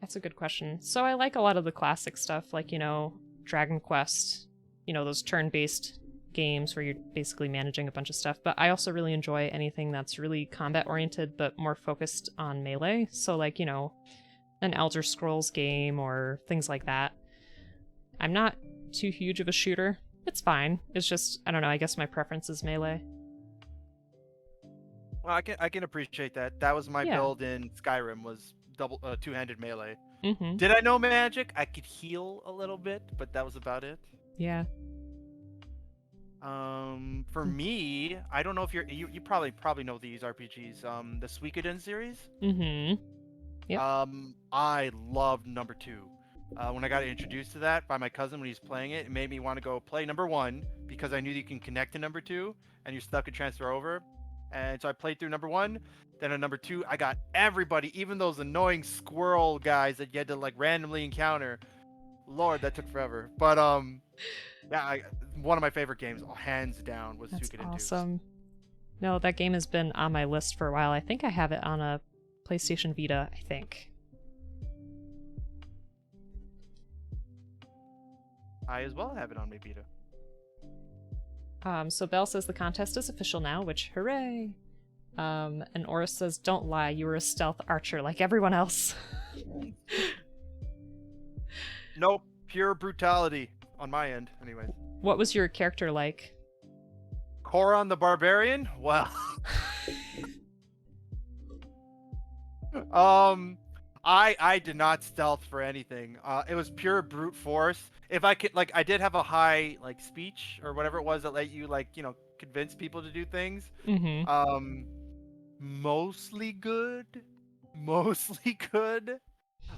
That's a good question. So I like a lot of the classic stuff, like, you know, Dragon Quest, you know, those turn-based games where you're basically managing a bunch of stuff, but I also really enjoy anything that's really combat-oriented but more focused on melee. So like, you know, an Elder Scrolls game or things like that. I'm not too huge of a shooter. It's fine. It's just, I don't know, I guess my preference is melee. Well, I can appreciate that. That was my build in Skyrim, was two-handed melee. Mm-hmm. Did I know magic? I could heal a little bit, but that was about it. Yeah. For me, I don't know if you probably know these RPGs. The Suikoden series. Mm-hmm. Yep. I loved number 2. When I got introduced to that by my cousin when he was playing it, it made me want to go play number 1 because I knew that you can connect to number 2 and your stuff could transfer over. And so I played through number 1. Then on number 2, I got everybody, even those annoying squirrel guys that you had to like randomly encounter. Lord, that took forever. But yeah, one of my favorite games, hands down, was Suikoden 2. That's awesome. No, that game has been on my list for a while. I think I have it on a PlayStation Vita, I think. I as well have it on my Vita. So Belle says the contest is official now, which hooray! And Oris says, don't lie, you were a stealth archer like everyone else. Nope, pure brutality on my end, anyways. What was your character like? Koron the Barbarian? Well, I did not stealth for anything. It was pure brute force. If I could, like, I did have a high like speech or whatever it was that let you like, you know, convince people to do things. Mm-hmm. Mostly good.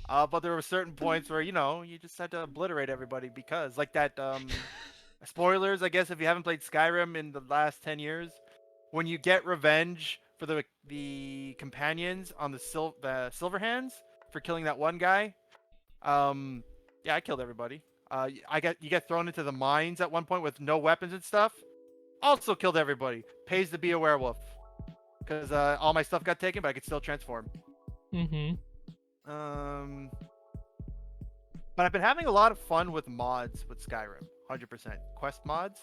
But there were certain points where, you know, you just had to obliterate everybody because, like that. Spoilers, I guess, if you haven't played Skyrim in the last 10 years, when you get revenge for the companions on the Silver Hands for killing that one guy, yeah, I killed everybody. You get thrown into the mines at one point with no weapons and stuff. Also killed everybody. Pays to be a werewolf because all my stuff got taken, but I could still transform. Mm-hmm. But I've been having a lot of fun with mods with Skyrim. 100%. Quest mods.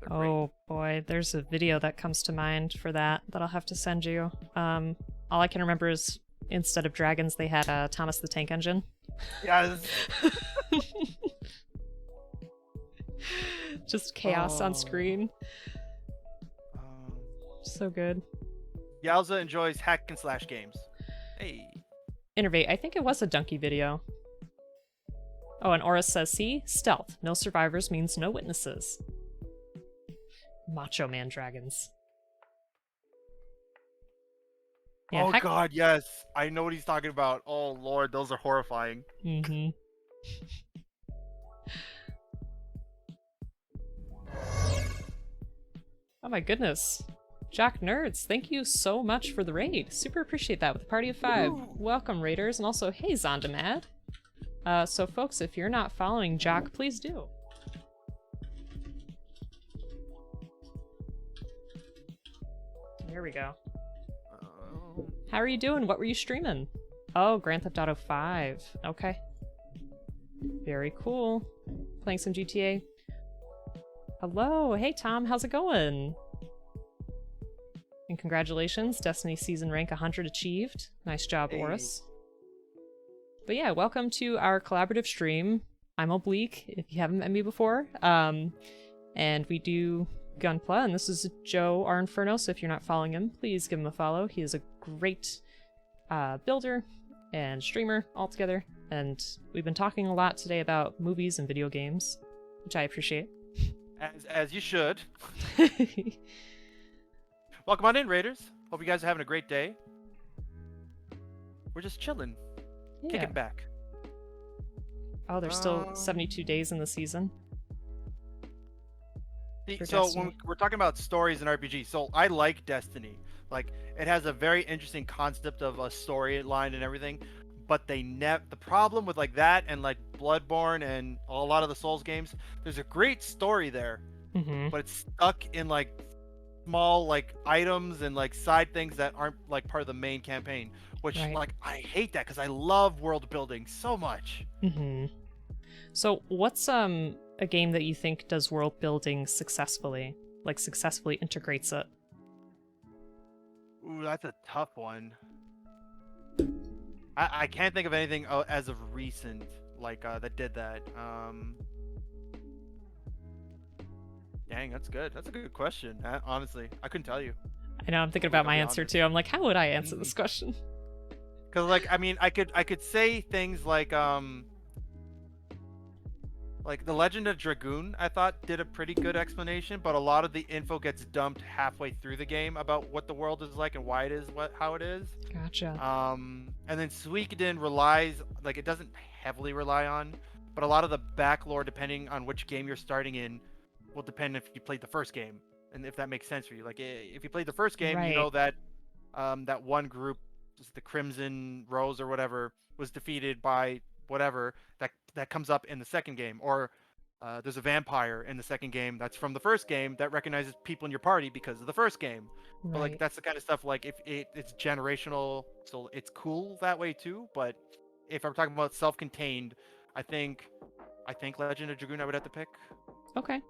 Oh boy, there's a video that comes to mind for that I'll have to send you. All I can remember is instead of dragons, they had Thomas the Tank Engine. Yes. Just chaos on screen. So good. Yowza enjoys hack and slash games. Hey. Innervate, I think it was a donkey video. Oh, and Oris says, see? Stealth. No survivors means no witnesses. Macho Man dragons. Yeah, oh god, yes. I know what he's talking about. Oh lord, those are horrifying. Mm-hmm. Oh my goodness. Jack Nerds, thank you so much for the raid. Super appreciate that with a party of 5. Ooh. Welcome, raiders. And also, hey, Zondamad. So folks, if you're not following Jack, please do. There we go. How are you doing? What were you streaming? Oh, Grand Theft Auto 5. Okay. Very cool. Playing some GTA. Hello. Hey, Tom. How's it going? And congratulations. Destiny Season Rank 100 achieved. Nice job, hey. Oris. But yeah, welcome to our collaborative stream. I'm Oblique, if you haven't met me before. And we do Gunpla, and this is Joerinferno, so if you're not following him, please give him a follow. He is a great builder and streamer altogether, and we've been talking a lot today about movies and video games, which I appreciate. As you should. Welcome on in, Raiders. Hope you guys are having a great day. We're just chilling. Yeah. Kicking back. Oh, there's still 72 days in the season. So when we're talking about stories in RPG, so I like Destiny. Like, it has a very interesting concept of a storyline and everything, but the problem with like that and like Bloodborne and a lot of the Souls games, there's a great story there, but it's stuck in like small like items and like side things that aren't like part of the main campaign, which like I hate that because I love world building so much. So what's a game that you think does world building successfully, like successfully integrates it? Ooh, that's a tough one. I can't think of anything as of recent like that did that. Dang, that's good. That's a good question. Honestly, I couldn't tell you. I know. I'm thinking about my answer too. I'm like, how would I answer this question? Because like, I mean, I could say things like The Legend of Dragoon, I thought did a pretty good explanation, but a lot of the info gets dumped halfway through the game about what the world is like and why it is how it is. Gotcha. And then Suikoden relies, like, it doesn't heavily rely on, but a lot of the back lore, depending on which game you're starting in, will depend if you played the first game, and if that makes sense for you. Like, if you played the first game, you know that that one group, the Crimson Rose or whatever, was defeated by whatever that comes up in the second game, or there's a vampire in the second game that's from the first game that recognizes people in your party because of the first game. But like, that's the kind of stuff, like, if it's generational, so it's cool that way too. But if I'm talking about self-contained, I think Legend of Dragoon I would have to pick. Okay.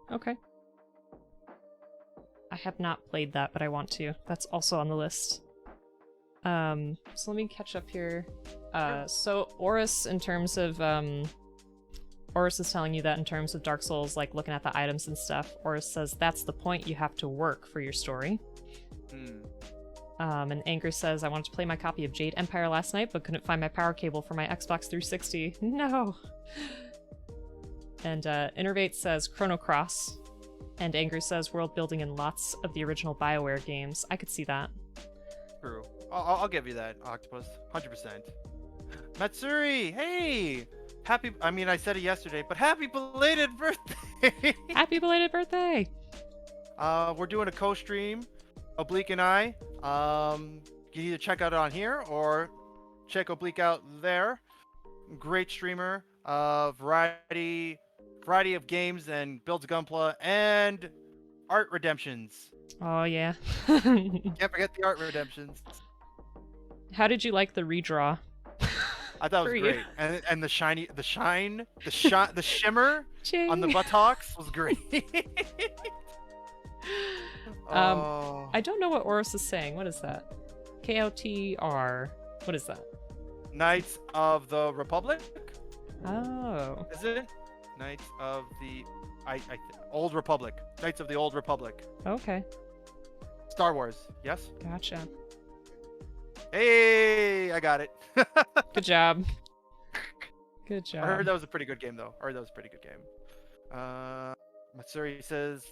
I have not played that, but I want to. That's also on the list. So let me catch up here. So Oris, in terms of Oris is telling you that in terms of Dark Souls, like looking at the items and stuff, Oris says that's the point, you have to work for your story. And Anger says, I wanted to play my copy of Jade Empire last night, but couldn't find my power cable for my Xbox 360. No! And Innervate says Chrono Cross. And Anger says world building in lots of the original BioWare games. I could see that. True. I'll give you that, Octopus. 100%. Matsuri, hey! I said it yesterday, but happy belated birthday! Happy belated birthday! We're doing a co-stream, Oblique and I. You can either check out it on here or check Oblique out there. Great streamer, variety of games and builds Gunpla and art redemptions. Oh yeah. Can't forget the art redemptions. How did you like the redraw? I thought it was great, and the shimmer on the buttocks was great. I don't know what Oris is saying. What is that? KOTR. What is that? Knights of the Republic. Oh. Is it? Knights of the Old Republic. Knights of the Old Republic. Okay. Star Wars. Yes. Gotcha. Hey, I got it. Good job. Good job. I heard that was a pretty good game, though. Matsuri says,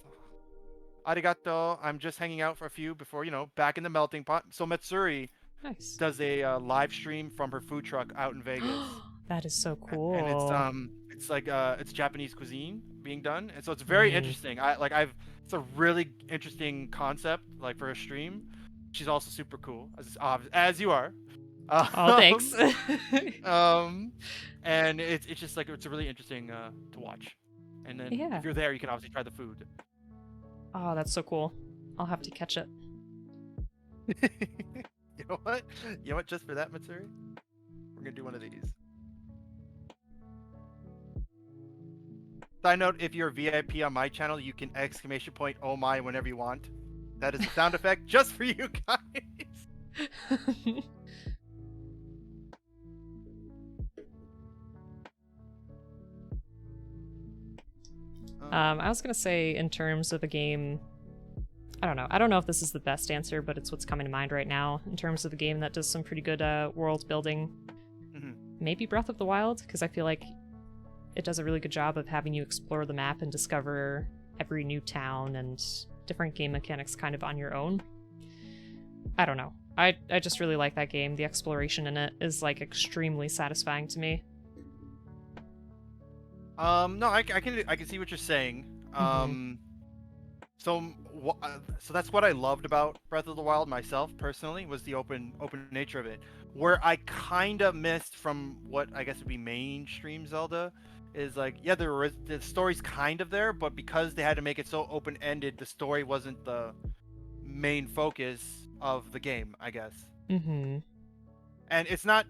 "Arigato. I'm just hanging out for a few before, back in the melting pot." So Matsuri Nice. does a live stream from her food truck out in Vegas. That is so cool. And it's like it's Japanese cuisine being done, and so it's very interesting. It's a really interesting concept, like for a stream. She's also super cool, as you are. Oh, thanks. And it's just like it's really interesting to watch. And then if you're there, you can obviously try the food. Oh, that's so cool. I'll have to catch it. You know what? Just for that, Matsuri, we're gonna do one of these. Side note: if you're a VIP on my channel, you can ! Oh my whenever you want. That is a sound effect just for you guys. I was gonna say, in terms of a game, I don't know. I don't know if this is the best answer, but it's what's coming to mind right now. In terms of a game that does some pretty good world building, maybe Breath of the Wild, because I feel like it does a really good job of having you explore the map and discover every new town and different game mechanics kind of on your own. I don't know. I just really like that game. The exploration in it is like extremely satisfying to me. No, I can see what you're saying. So that's what I loved about Breath of the Wild myself personally, was the open nature of it. Where I kind of missed from what I guess would be mainstream Zelda is like, yeah, the story's kind of there, but because they had to make it so open-ended, the story wasn't the main focus of the game, I guess. And it's not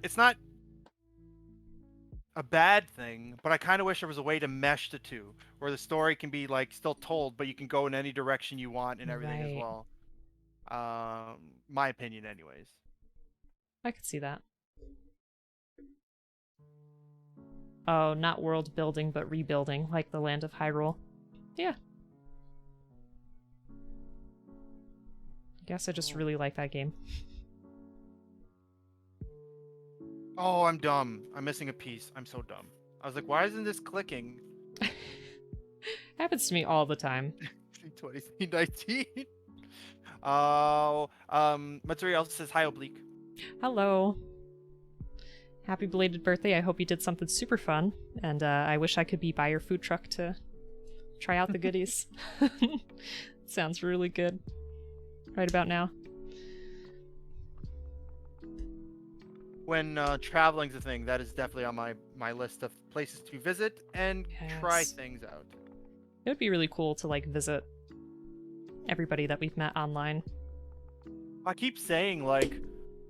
a bad thing, but I kind of wish there was a way to mesh the two, where the story can be like still told, but you can go in any direction you want and everything as well. My opinion, anyways. I could see that. Oh, not world building, but rebuilding, like the Land of Hyrule. Yeah. Guess I just really like that game. Oh, I'm dumb. I'm missing a piece. I'm so dumb. I was like, why isn't this clicking? Happens to me all the time. 2019. Oh, Matsuri also says hi, Oblique. Hello. Happy belated birthday. I hope you did something super fun, and I wish I could be by your food truck to try out the goodies. Sounds really good. Right about now. When traveling's a thing, that is definitely on my list of places to visit and try things out. It would be really cool to like visit everybody that we've met online. I keep saying, like,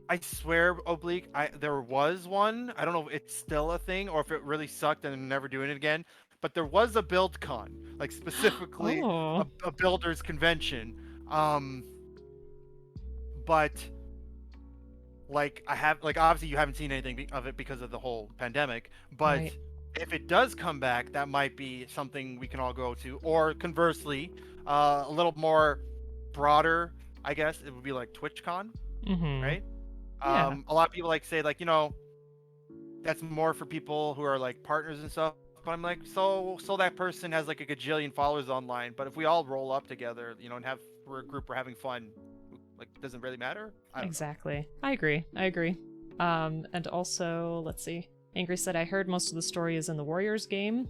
I swear, Oblique, there was one. I don't know if it's still a thing or if it really sucked and they're never doing it again. But there was a build con, like specifically a builders convention. But like obviously you haven't seen anything of it because of the whole pandemic. But if it does come back, that might be something we can all go to. Or conversely, a little more broader, I guess it would be like TwitchCon, right? Yeah. A lot of people say that's more for people who are like partners and stuff. But I'm like, so that person has like a gajillion followers online. But if we all roll up together, and we're a group, we're having fun, like, doesn't really matter. Exactly. I agree. And also, let's see. Angry said, I heard most of the story is in the Warriors game.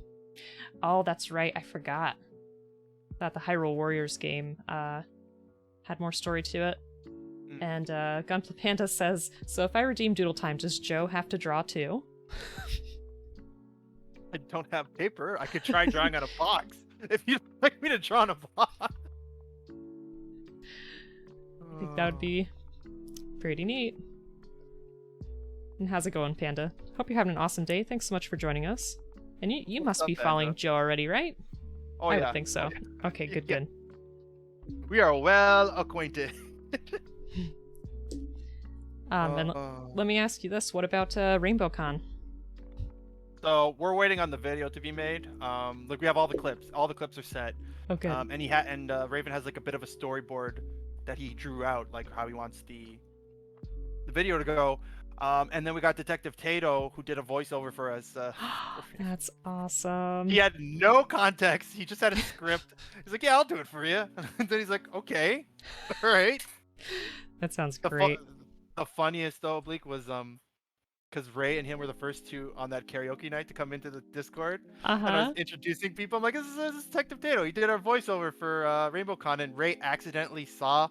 Oh, that's right. I forgot that the Hyrule Warriors game had more story to it. And Gunpla Panda says, so if I redeem Doodle Time, does Joe have to draw too? I don't have paper. I could try drawing on a box. If you'd like me to draw on a box. I think that would be pretty neat. And how's it going, Panda? Hope you're having an awesome day. Thanks so much for joining us. And you must be following Joe already, right? Oh, I yeah. would think so. Okay, good. We are well acquainted. And let me ask you this: what about Rainbow Con? So we're waiting on the video to be made. Like we have all the clips. All the clips are set. Oh, good. And Raven has like a bit of a storyboard that he drew out, like how he wants the video to go. And then we got Detective Tato, who did a voiceover for us. That's awesome. He had no context. He just had a script. He's like, "Yeah, I'll do it for you." And then he's like, "Okay, all right." That sounds great. The funniest though, Oblique, was because Ray and him were the first two on that karaoke night to come into the Discord. And I was introducing people. I'm like, this is Detective Tato. He did our voiceover for Rainbow Con, and Ray accidentally saw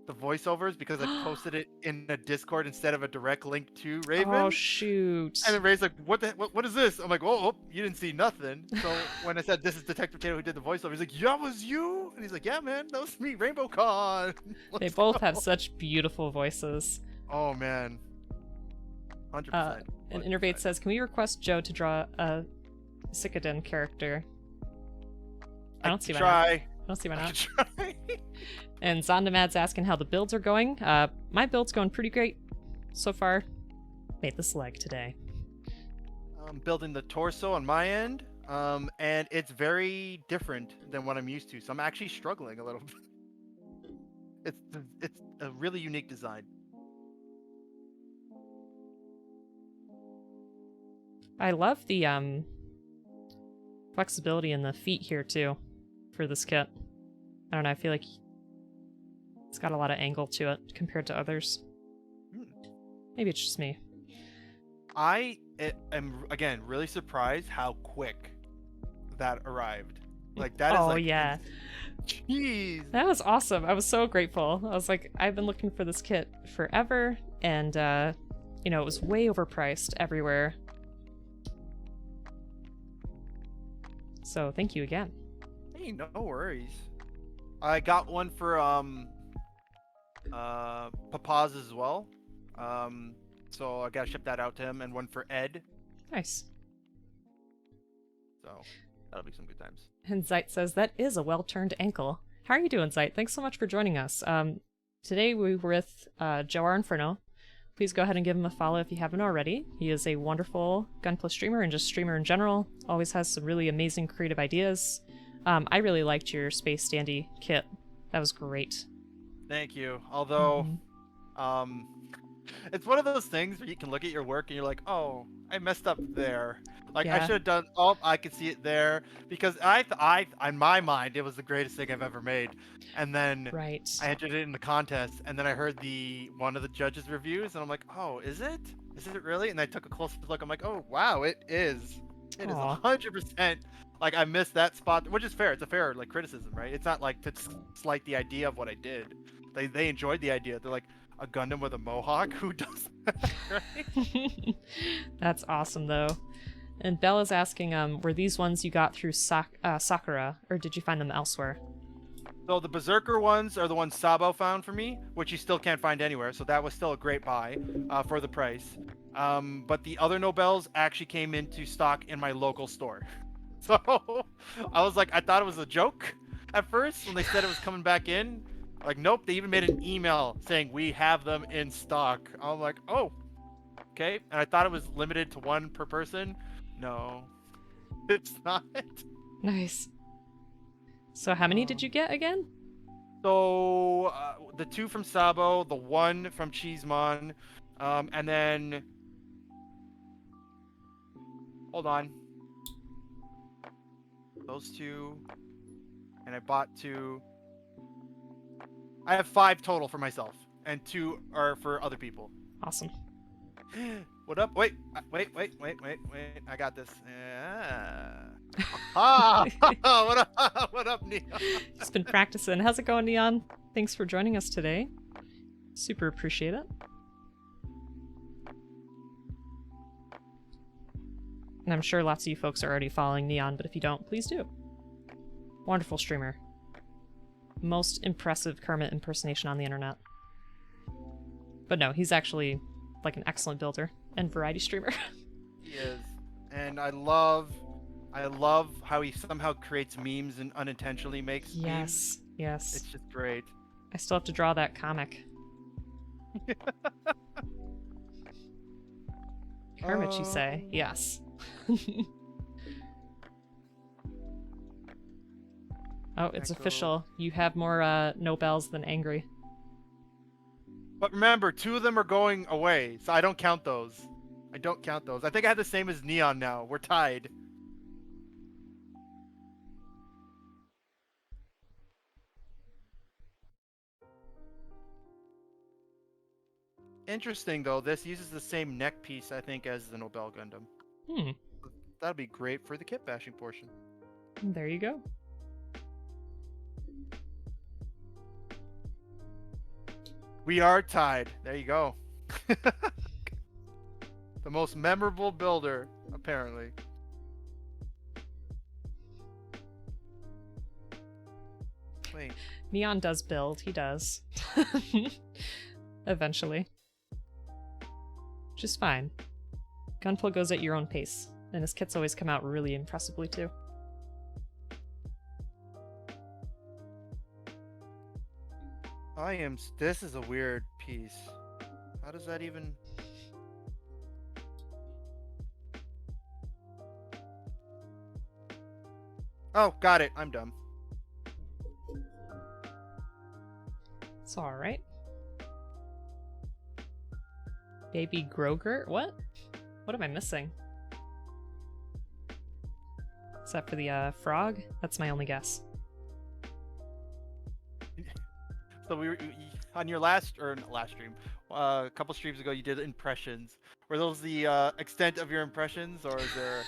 the voiceovers because I posted it in a Discord instead of a direct link to Raven. Oh, shoot. And then Ray's like, what is this? I'm like, oh, you didn't see nothing. So when I said this is Detective Tato who did the voiceover, he's like, yeah, was you? And he's like, yeah, man, that was me, Rainbow Con. They both have such beautiful voices. Oh, man. 100%. And Innervate says, can we request Joe to draw a Cicadin character? I don't see why not. I don't see why not. And Zondamad's asking how the builds are going. My build's going pretty great so far. Made this leg today. I'm building the torso on my end, and it's very different than what I'm used to. So I'm actually struggling a little bit. It's a really unique design. I love the flexibility in the feet here too for this kit. I don't know, I feel like it's got a lot of angle to it compared to others. Maybe it's just me. I am again really surprised how quick that arrived. Like that is oh like, yeah. Jeez. That was awesome. I was so grateful. I was like, I've been looking for this kit forever, and you know, it was way overpriced everywhere. So thank you again. Hey, no worries. I got one for Papa's as well. So I gotta ship that out to him, and one for Ed. Nice. So that'll be some good times. And Zeit says, that is a well-turned ankle. How are you doing, Zeit? Thanks so much for joining us. Today we were with Joerinferno. Please go ahead and give him a follow if you haven't already. He is a wonderful Gunpla streamer and just streamer in general. Always has some really amazing creative ideas. I really liked your Space Standy kit. That was great. Thank you. Although, it's one of those things where you can look at your work and you're like, oh, I messed up there. Like, I should have done, oh, I could see it there. Because I, in my mind, it was the greatest thing I've ever made. And then I entered it in the contest, and then I heard one of the judges' reviews, and I'm like, oh, is it? Is it really? And I took a closer look. I'm like, oh, wow, it is. It is 100%. Like, I missed that spot, which is fair. It's a fair, like, criticism, right? It's not, like, to slight the idea of what I did. They enjoyed the idea. They're like, a Gundam with a mohawk? Who does that, right? That's awesome, though. And Bella's asking, were these ones you got through Sakura, or did you find them elsewhere? So the Berserker ones are the ones Sabo found for me, which you still can't find anywhere, so that was still a great buy for the price. But the other Nobels actually came into stock in my local store. So I was like, I thought it was a joke at first when they said it was coming back in. Like, nope, they even made an email saying we have them in stock. I'm like, oh, okay. And I thought it was limited to one per person. No, it's not. Nice. So how many did you get again? So the 2 from Sabo, the 1 from Cheesemon, and then hold on, those 2, and I bought 2. I have 5 total for myself, and 2 are for other people. Awesome. What up? Wait. I got this. Yeah. What up? What up, Neon? Just been practicing. How's it going, Neon? Thanks for joining us today. Super appreciate it. And I'm sure lots of you folks are already following Neon, but if you don't, please do. Wonderful streamer. Most impressive Kermit impersonation on the internet. But no, he's actually like an excellent builder and variety streamer. He is. And I love how he somehow creates memes and unintentionally makes memes. Yes. It's just great. I still have to draw that comic. Hermit, you say? Yes. Oh, it's official. You have more Nobels than angry. But remember, 2 of them are going away, so I don't count those. I think I have the same as Neon now. We're tied. Interesting, though. This uses the same neck piece, I think, as the Nobel Gundam. Hmm. That'll be great for the kit bashing portion. There you go. We are tied. There you go. The most memorable builder, apparently. Wait. Neon does build. He does. Eventually. Which is fine. Gunpla goes at your own pace, and his kits always come out really impressively too. This is a weird piece. How does that even... Oh, got it. I'm dumb. It's alright. Baby Grogurt? What? What am I missing? Except for the frog? That's my only guess. So we were on your last stream, a couple streams ago. You did impressions. Were those the extent of your impressions, or is there?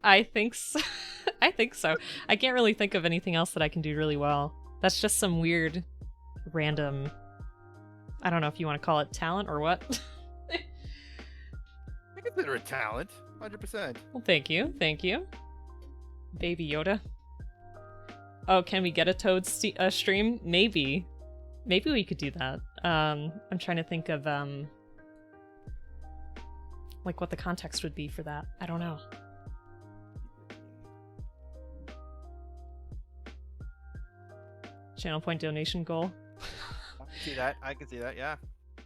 I think so. I think so. I can't really think of anything else that I can do really well. That's just some weird, random. I don't know if you want to call it talent or what. I consider it talent, 100%. Well, thank you, thank you, Baby Yoda. Oh, can we get a Toad stream? Maybe we could do that. I'm trying to think of like what the context would be for that. I don't know. Channel point donation goal. I can see that, yeah.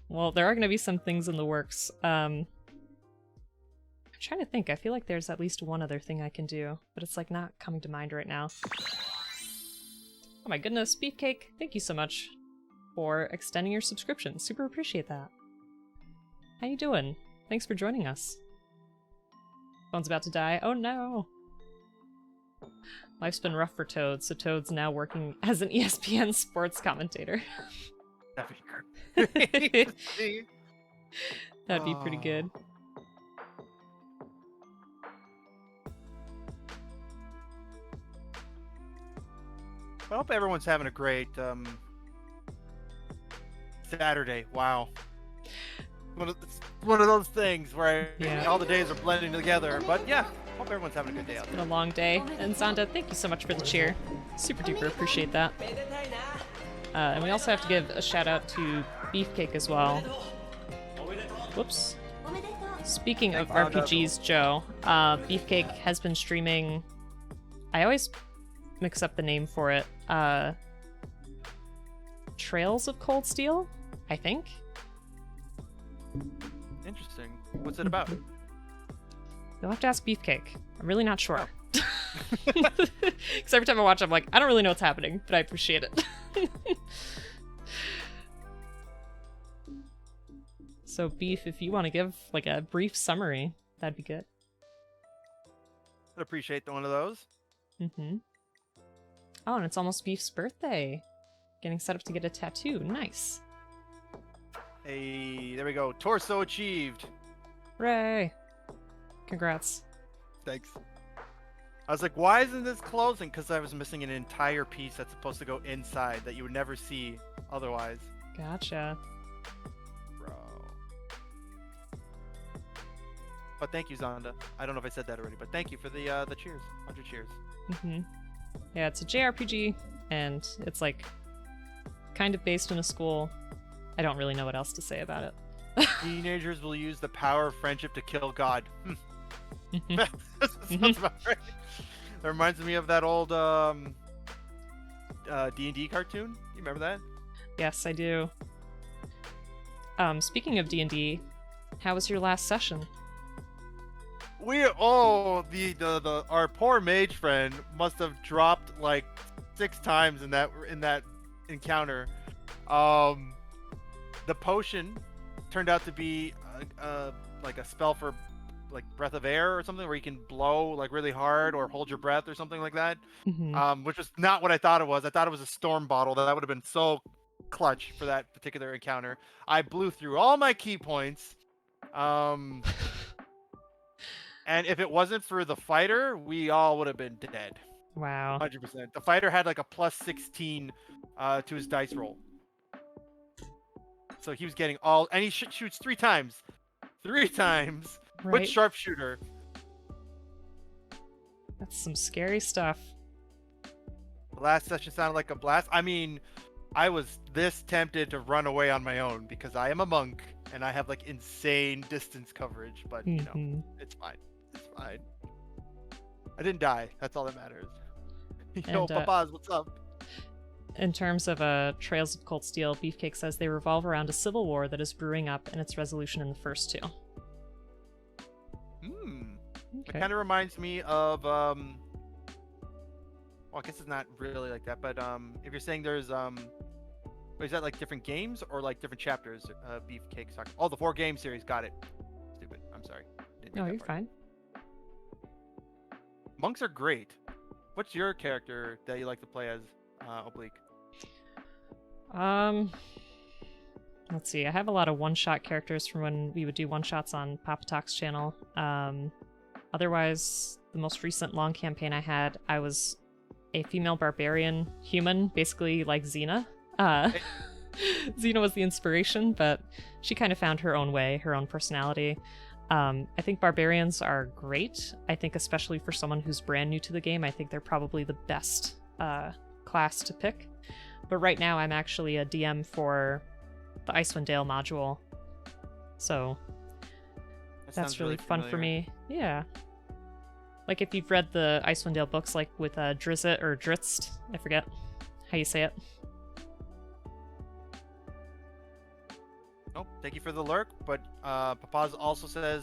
Well, there are going to be some things in the works. I'm trying to think. I feel like there's at least one other thing I can do, but it's like not coming to mind right now. Oh my goodness, Beefcake, thank you so much for extending your subscription. Super appreciate that. How you doing? Thanks for joining us. Phone's about to die. Oh no! Life's been rough for Toad, so Toad's now working as an ESPN sports commentator. That'd be great. That'd be pretty good. I hope everyone's having a great Saturday. Wow. One of those things where all the days are blending together. But yeah, hope everyone's having a good day out there. It's been a long day. And Zonda, thank you so much for the cheer. Super duper appreciate that. And we also have to give a shout out to Beefcake as well. Whoops. Speaking of RPGs, Joe, Beefcake has been streaming. I always mix up the name for it. Trails of Cold Steel, I think. Interesting. What's it about? You'll have to ask Beefcake. I'm really not sure. Because every time I watch, I'm like, I don't really know what's happening, but I appreciate it. So, Beef, if you want to give like a brief summary, that'd be good. I'd appreciate one of those. Mm-hmm. Oh, and it's almost Beef's birthday. Getting set up to get a tattoo. Nice. Hey, there we go. Torso achieved. Hooray. Congrats. Thanks. I was like, why isn't this closing? Because I was missing an entire piece that's supposed to go inside that you would never see otherwise. Gotcha. Bro. But thank you, Zonda. I don't know if I said that already, but thank you for the cheers. 100 cheers. Mm-hmm. Yeah, it's a JRPG, and it's like kind of based in a school. I don't really know what else to say about it. Teenagers will use the power of friendship to kill God. Mm-hmm. Sounds about right. That reminds me of that old D&D cartoon. You remember that? Yes, I do. Speaking of D&D, How was your last session? Our poor mage friend must have dropped like 6 times in that encounter. Um, the potion turned out to be like a spell for like breath of air or something, where you can blow like really hard or hold your breath or something like that. Hmm. Which was not what I thought it was. I thought it was a storm bottle. That would have been so clutch for that particular encounter. I blew through all my key points. Um, and if it wasn't for the fighter, we all would have been dead. Wow. 100%. The fighter had like a plus 16 to his dice roll. So he was getting all, and he shoots 3 times. 3 times with Right. sharpshooter. That's some scary stuff. The last session sounded like a blast. I mean, I was this tempted to run away on my own because I am a monk and I have like insane distance coverage, but you know, Mhm. it's fine. It's fine. I didn't die. That's all that matters. Yo, And papas, what's up? in terms of Trails of Cold Steel, Beefcake says they revolve around a civil war that is brewing up and its resolution in the first two. It Okay. kind of reminds me of well, I guess it's not really like that, but if you're saying there's is that like different games or like different chapters? Beefcake's talking. Oh, the 4 game series. Got it. Stupid. I'm sorry. Didn't No, read that you're part. fine. Monks are great. What's your character that you like to play as, Oblique? Let's see. I have a lot of one-shot characters from when we would do one-shots on Papa Talk's channel. Otherwise, the most recent long campaign I had, I was a female barbarian human, basically like Xena. Xena was the inspiration, but she kind of found her own way, her own personality. I think barbarians are great. I think especially for someone who's brand new to the game, I think they're probably the best class to pick. But right now I'm actually a DM for the Icewind Dale module. So That that's sounds really fun for familiar. me. Yeah. Like if you've read the Icewind Dale books, like with Drizzt or Dritzt, I forget how you say it. Oh, thank you for the lurk. But Papaz also says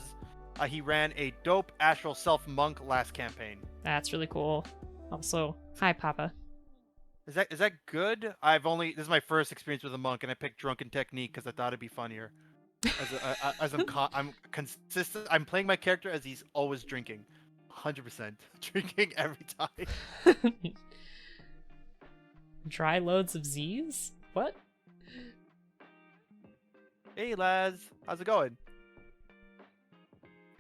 he ran a dope astral self monk last campaign. That's really cool. Also, hi Papa. Is that good? This is my first experience with a monk, and I picked drunken technique because I thought it'd be funnier. I'm consistent. I'm playing my character as he's always drinking, 100% drinking every time. Dry loads of Z's? What? Hey Laz, how's it going?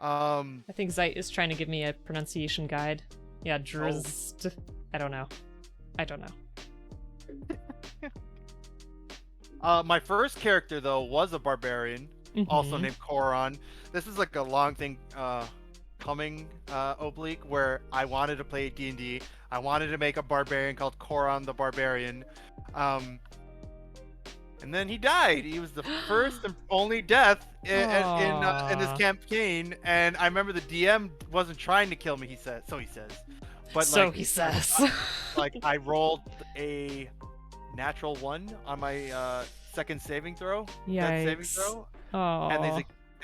I think Zeit is trying to give me a pronunciation guide. Yeah, Drizzt. I don't know. My first character though was a barbarian, also named Koron. This is like a long thing coming, Oblique, where I wanted to play D&D. I wanted to make a barbarian called Koron the Barbarian. And then he died. He was the first and only death in this campaign. And I remember the DM wasn't trying to kill me. He says. But so like, he says. Like I rolled a natural 1 on my second saving throw. Death saving Yikes. throw. Oh. And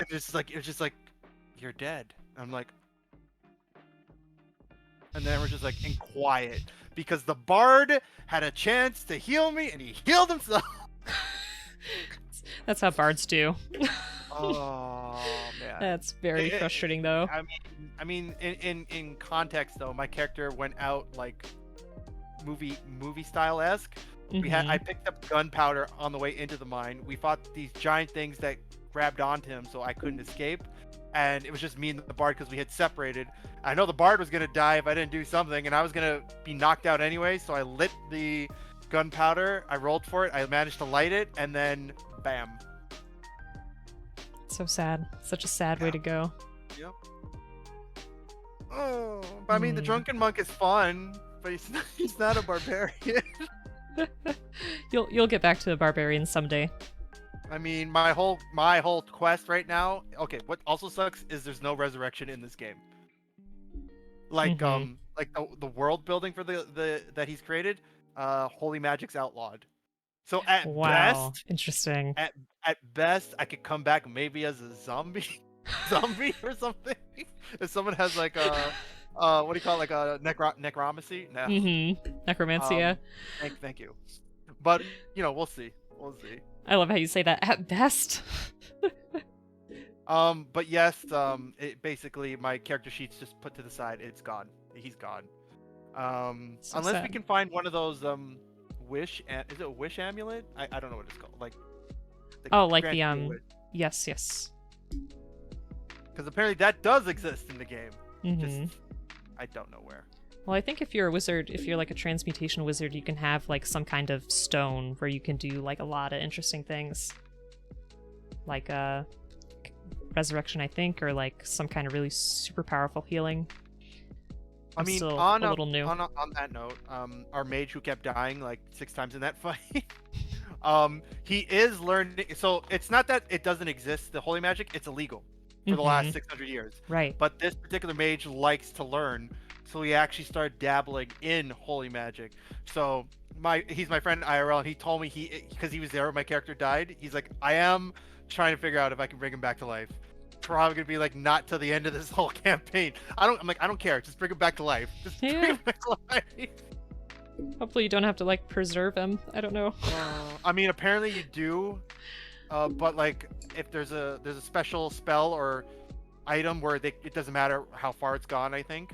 it's just like, you're dead. I'm like, and then we're just like in quiet because the bard had a chance to heal me and he healed himself. That's how bards do. Oh man. That's very frustrating though. I mean, in context though, my character went out like movie style esque. I picked up gunpowder on the way into the mine. We fought these giant things that grabbed onto him, so I couldn't escape. And it was just me and the bard because we had separated. I know the bard was gonna die if I didn't do something, and I was gonna be knocked out anyway. So I lit the gunpowder. I rolled for it. I managed to light it, and then bam. So sad. Such a sad way to go. Yep. Oh, but I mean, the drunken monk is fun, but he's not a barbarian. You'll get back to the barbarian someday. I mean, my whole quest right now. Okay, what also sucks is there's no resurrection in this game. Like like the world building for the that he's created, holy magic's outlawed. So at Wow, best, interesting. at at best, I could come back maybe as a zombie, zombie or something. If someone has like a, what do you call it, like a necromancy? No. Necromancia. Um, thank you. But we'll see. We'll see. I love how you say that. At best. But yes, it basically my character sheet's just put to the side. It's gone. He's gone. So Unless we sad. can find one of those is it a wish amulet? I don't know what it's called. Like the Oh, like grant the you a wish. yes, yes. Because apparently that does exist in the game. Just Mm-hmm. I don't know where. Well, I think if you're a wizard, if you're like a transmutation wizard, you can have like some kind of stone where you can do like a lot of interesting things. Like resurrection, I think, or like some kind of really super powerful healing. I mean, still on a little new. on that note, our mage who kept dying like 6 times in that fight, he is learning. So it's not that it doesn't exist. The holy magic, it's illegal for the last 600 years. Right. But this particular mage likes to learn, so he actually started dabbling in holy magic. So he's my friend IRL, and he told me because he was there when my character died. He's like, I am trying to figure out if I can bring him back to life. Probably gonna be like not till the end of this whole campaign. I'm like, I don't care. Just bring him back to life. Just bring him back to life. Hopefully you don't have to like preserve him. I don't know. I mean, apparently you do, but like if there's a special spell or item where it doesn't matter how far it's gone. I think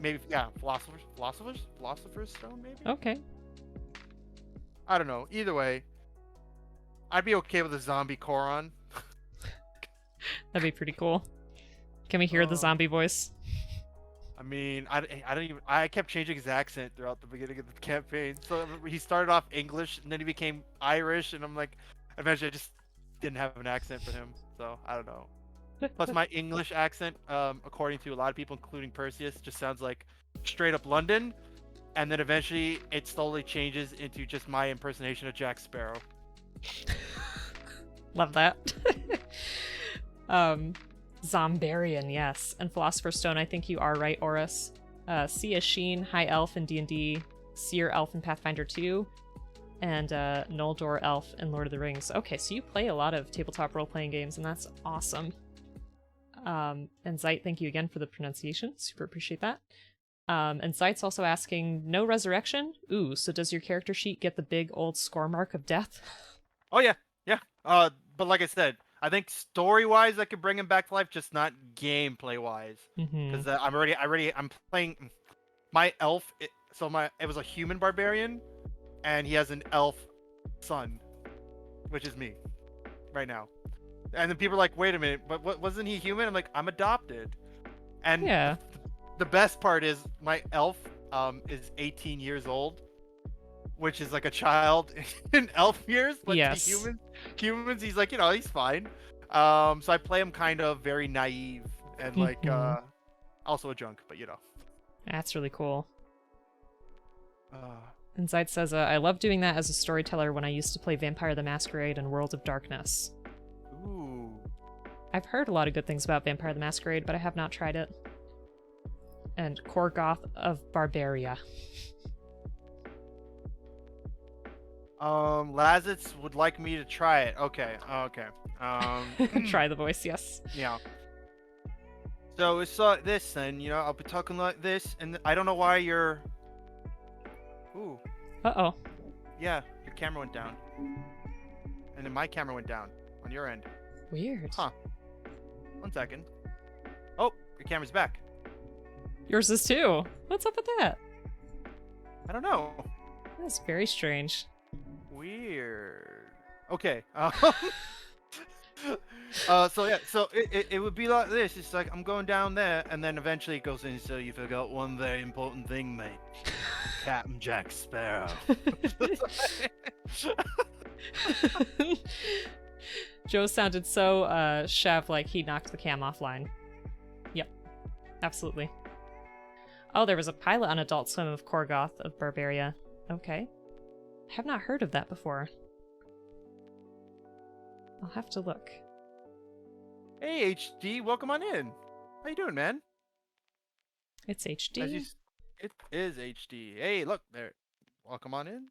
maybe philosopher's stone maybe. Okay. I don't know. Either way, I'd be okay with a zombie Koron. That'd be pretty cool. Can we hear the zombie voice? I mean, I don't even. I kept changing his accent throughout the beginning of the campaign. So he started off English, and then he became Irish, and I'm like, eventually I just didn't have an accent for him. So I don't know. Plus, my English accent, according to a lot of people, including Perseus, just sounds like straight up London, and then eventually it slowly changes into just my impersonation of Jack Sparrow. Love that. Zombarian, yes. And Philosopher's Stone, I think you are right, Oris. Sia Sheen, High Elf in D&D, Seer Elf in Pathfinder 2, and Noldor Elf in Lord of the Rings. Okay, so you play a lot of tabletop role-playing games, and that's awesome. And Zeit, thank you again for the pronunciation. Super appreciate that. And Zeit's also asking, no resurrection? Ooh, so does your character sheet get the big old score mark of death? Oh yeah. But like I said, I think story-wise I could bring him back to life, just not gameplay-wise. Because I'm playing my elf. It was a human barbarian, and he has an elf son, which is me, right now. And then people are like, "Wait a minute, but wasn't he human?" I'm like, "I'm adopted." And Yeah. the best part is my elf is 18 years old, which is like a child in elf years, but Yes. to humans, he's like, he's fine. So I play him kind of very naive and like also a junk, but That's really cool. Uh, And Zeit says, I love doing that as a storyteller when I used to play Vampire the Masquerade and World of Darkness. ooh. I've heard a lot of good things about Vampire the Masquerade, but I have not tried it. And Korgoth of Barbaria. Lazitz would like me to try it. Okay. Try the voice, yes. Yeah. So it's this, and I'll be talking like this, and I don't know why you're. Ooh. Uh-oh. Yeah, your camera went down, and then my camera went down on your end. Weird. Huh. 1 second. Oh, your camera's back. Yours is too. What's up with that? I don't know. That's very strange. Weird. Okay. So yeah, so it would be like this. It's like I'm going down there, and then eventually it goes in. So you forgot one very important thing, mate. Captain Jack Sparrow. Joe sounded so Chev like he knocked the cam offline. Yep, absolutely. Oh, there was a pilot on Adult Swim of Korgoth of Barbaria. Okay. I have not heard of that before. I'll have to look. Hey HD, welcome on in. How you doing, man? It's HD. It is HD. Hey, look there. Welcome on in.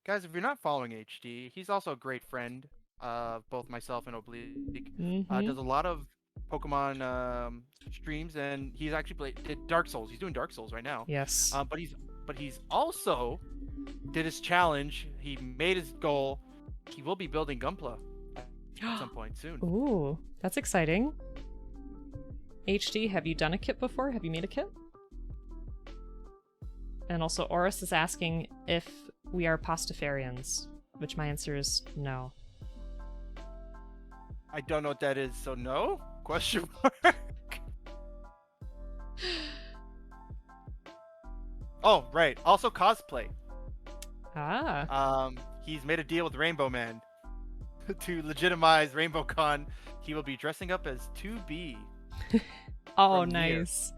guys, if you're not following HD, he's also a great friend of both myself and Oblique. Mm-hmm. Does a lot of Pokemon streams, and he's actually did Dark Souls. He's doing Dark Souls right now. Yes. But he's also did his challenge. He made his goal. He will be building Gunpla at some point soon. Ooh, that's exciting. HD, have you done a kit before? Have you made a kit? And also, Oris is asking if we are pastafarians, which my answer is no. I don't know what that is, so no? Question mark. Oh, right. Also cosplay. Ah. He's made a deal with Rainbow Man to legitimize Rainbow Con. He will be dressing up as 2B. Oh, from Nier. nice.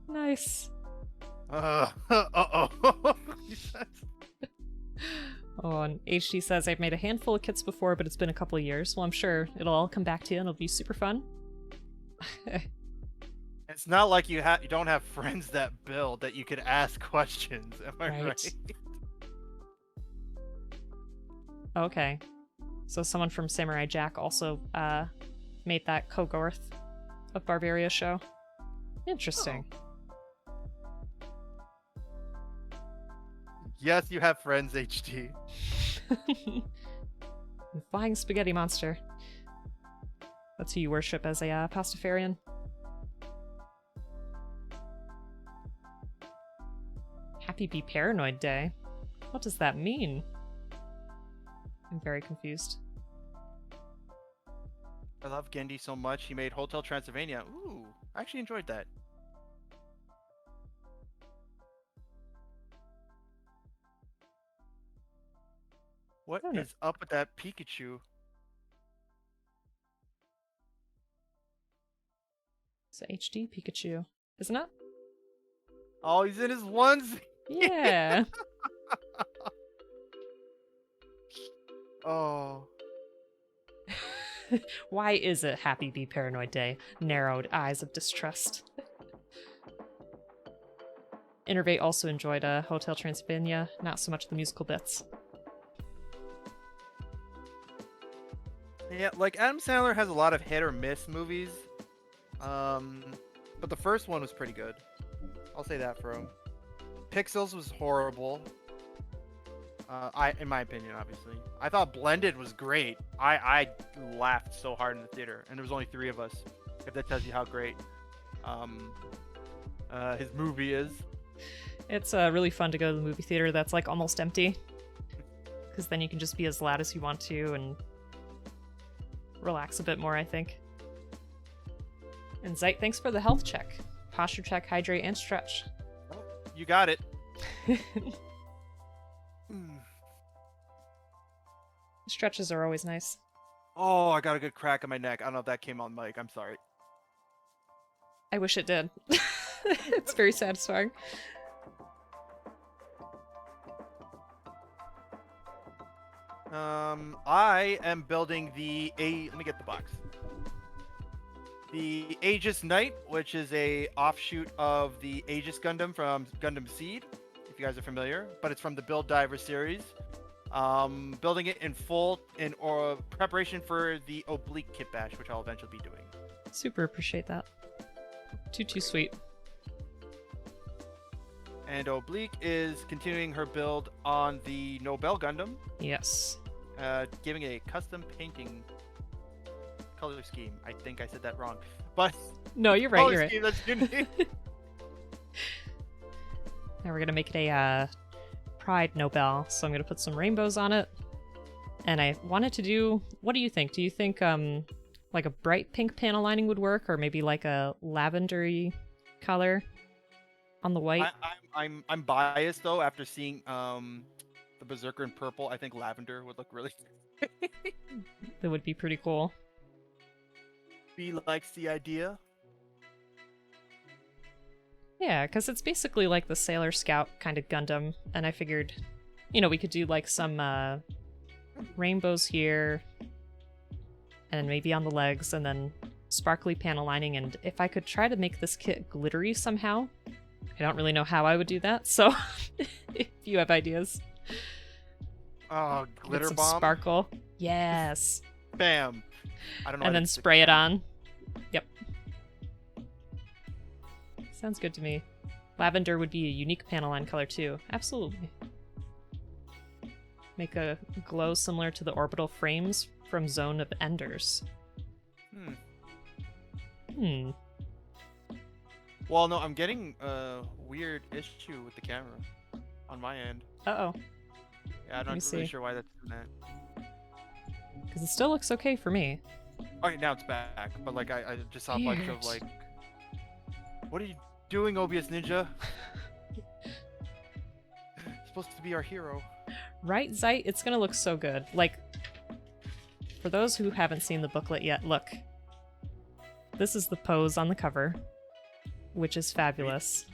Nice. Uh-oh. He says. Oh, and HD says, I've made a handful of kits before, but it's been a couple of years. Well, I'm sure it'll all come back to you and it'll be super fun. It's not like you don't have friends that build that you could ask questions. Am I right? Okay. So someone from Samurai Jack also made that Kogorth of Barbaria show. Interesting. Oh. Yes, you have friends, HD. Flying spaghetti monster. That's who you worship as a pastafarian. Happy Be Paranoid Day. What does that mean? I'm very confused. I love Gendy so much. He made Hotel Transylvania. Ooh, I actually enjoyed that. What is up with that Pikachu? It's HD Pikachu, isn't it? Oh, he's in his onesie. Yeah. Oh. Why is it Happy Be Paranoid Day? Narrowed eyes of distrust. Innervate also enjoyed Hotel Transylvania, not so much the musical bits. Yeah, like Adam Sandler has a lot of hit or miss movies. But the first one was pretty good. I'll say that for him. Pixels was horrible. In my opinion, obviously. I thought Blended was great. I laughed so hard in the theater, and there was only 3 of us. If that tells you how great his movie is. It's really fun to go to the movie theater that's like almost empty, because then you can just be as loud as you want to and relax a bit more, I think. And Zeit, thanks for the health check. Posture check, hydrate, and stretch. You got it. Stretches are always nice. Oh, I got a good crack on my neck. I don't know if that came on mic. I'm sorry. I wish it did. It's very satisfying. I am building let me get the box. The Aegis Knight, which is a offshoot of the Aegis Gundam from Gundam Seed, if you guys are familiar, but it's from the Build Diver series. Building it in full in preparation for the Oblique Kit Bash, which I'll eventually be doing. Super appreciate that. Too sweet. And Oblique is continuing her build on the Nobell Gundam. Yes. Giving a custom painting color scheme. I think I said that wrong, but no, you're right. You're right. That's unique. Now we're gonna make it a Pride Nobel, so I'm gonna put some rainbows on it. And I wanted to do. What do you think? Do you think like a bright pink panel lining would work, or maybe like a lavendery color on the white? I'm biased though. After seeing the Berserker in purple, I think lavender would look really. That would be pretty cool. B likes the idea. Yeah, because it's basically like the Sailor Scout kind of Gundam, and I figured, we could do like some rainbows here, and maybe on the legs, and then sparkly panel lining, and if I could try to make this kit glittery somehow, I don't really know how I would do that, so if you have ideas. Oh, Get glitter some bomb. sparkle. Yes. Bam. I don't know. And then spray it on. Yep. Sounds good to me. Lavender would be a unique panel line color too. Absolutely. Make a glow similar to the orbital frames from Zone of Enders. Well, no, I'm getting a weird issue with the camera on my end. Uh-oh. Yeah, I'm not really sure why that's doing that. Because it still looks okay for me. Okay, now it's back. But like, I just saw a Weird. bunch of like, what are you doing, OBS Ninja? Supposed to be our hero. Right, Zeit? It's gonna look so good. Like, for those who haven't seen the booklet yet, look. This is the pose on the cover, which is fabulous.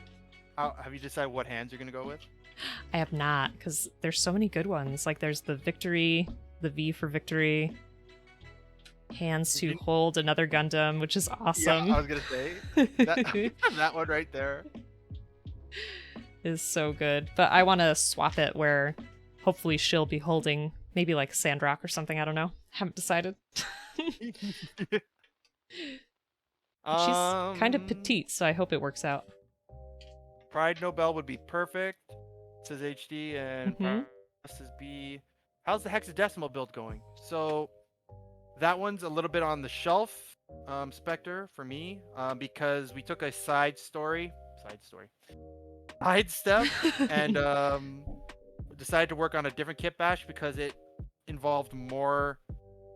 Have you decided what hands you're gonna go with? I have not, because there's so many good ones. Like, there's the victory, the V for victory, hands to hold another Gundam, which is awesome. Yeah, I was gonna say that one right there is so good. But I want to swap it where hopefully she'll be holding maybe like Sandrock or something. I don't know. Haven't decided. She's kind of petite, so I hope it works out. Pride Nobell would be perfect. It says HD and says B. How's the hexadecimal build going? So that one's a little bit on the shelf, Spectre, for me, because we took a sidestep and decided to work on a different kit bash because it involved more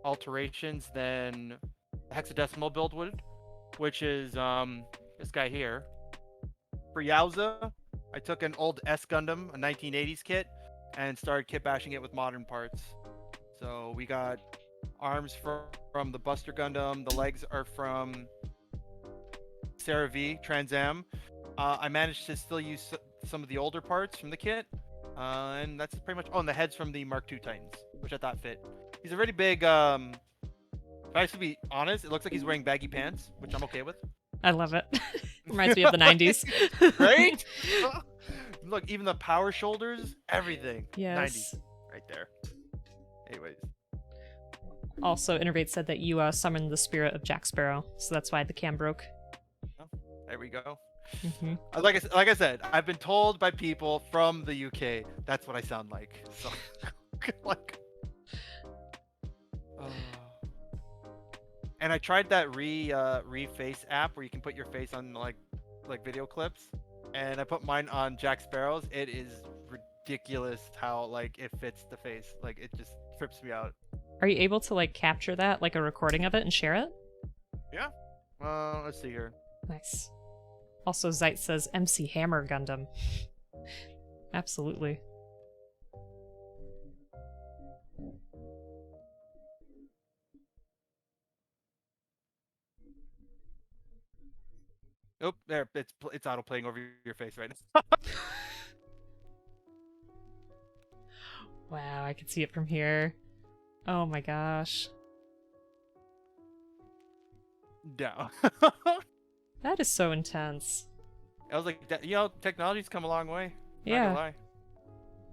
alterations than the hexadecimal build would, which is this guy here. For Yowza, I took an old S Gundam, a 1980s kit, and started kit bashing it with modern parts. So we got arms from the Buster Gundam, the legs are from Sarah V, Trans Am. I managed to still use some of the older parts from the kit, and that's pretty much. Oh, and the heads from the Mark II Titans, which I thought fit. He's a really big. If I have to be honest, it looks like he's wearing baggy pants, which I'm okay with. I love it. Reminds me of the 90s. Right? Look, even the power shoulders, everything. Yes. 90s, right there. Anyways. Also, Innervate said that you summoned the spirit of Jack Sparrow, so that's why the cam broke. Oh, there we go. Like I said, I've been told by people from the UK that's what I sound like. So, like, and I tried that reface app where you can put your face on like video clips, and I put mine on Jack Sparrow's. It is ridiculous how like it fits the face. Like it just trips me out. Are you able to like capture that, like a recording of it, and share it? Yeah. Let's see here. Nice. Also, Zeit says MC Hammer Gundam. Absolutely. Oh, there, it's auto playing over your face right now. Wow, I can see it from here. Oh my gosh. No. That is so intense. I was like, technology's come a long way. Yeah. Not gonna lie.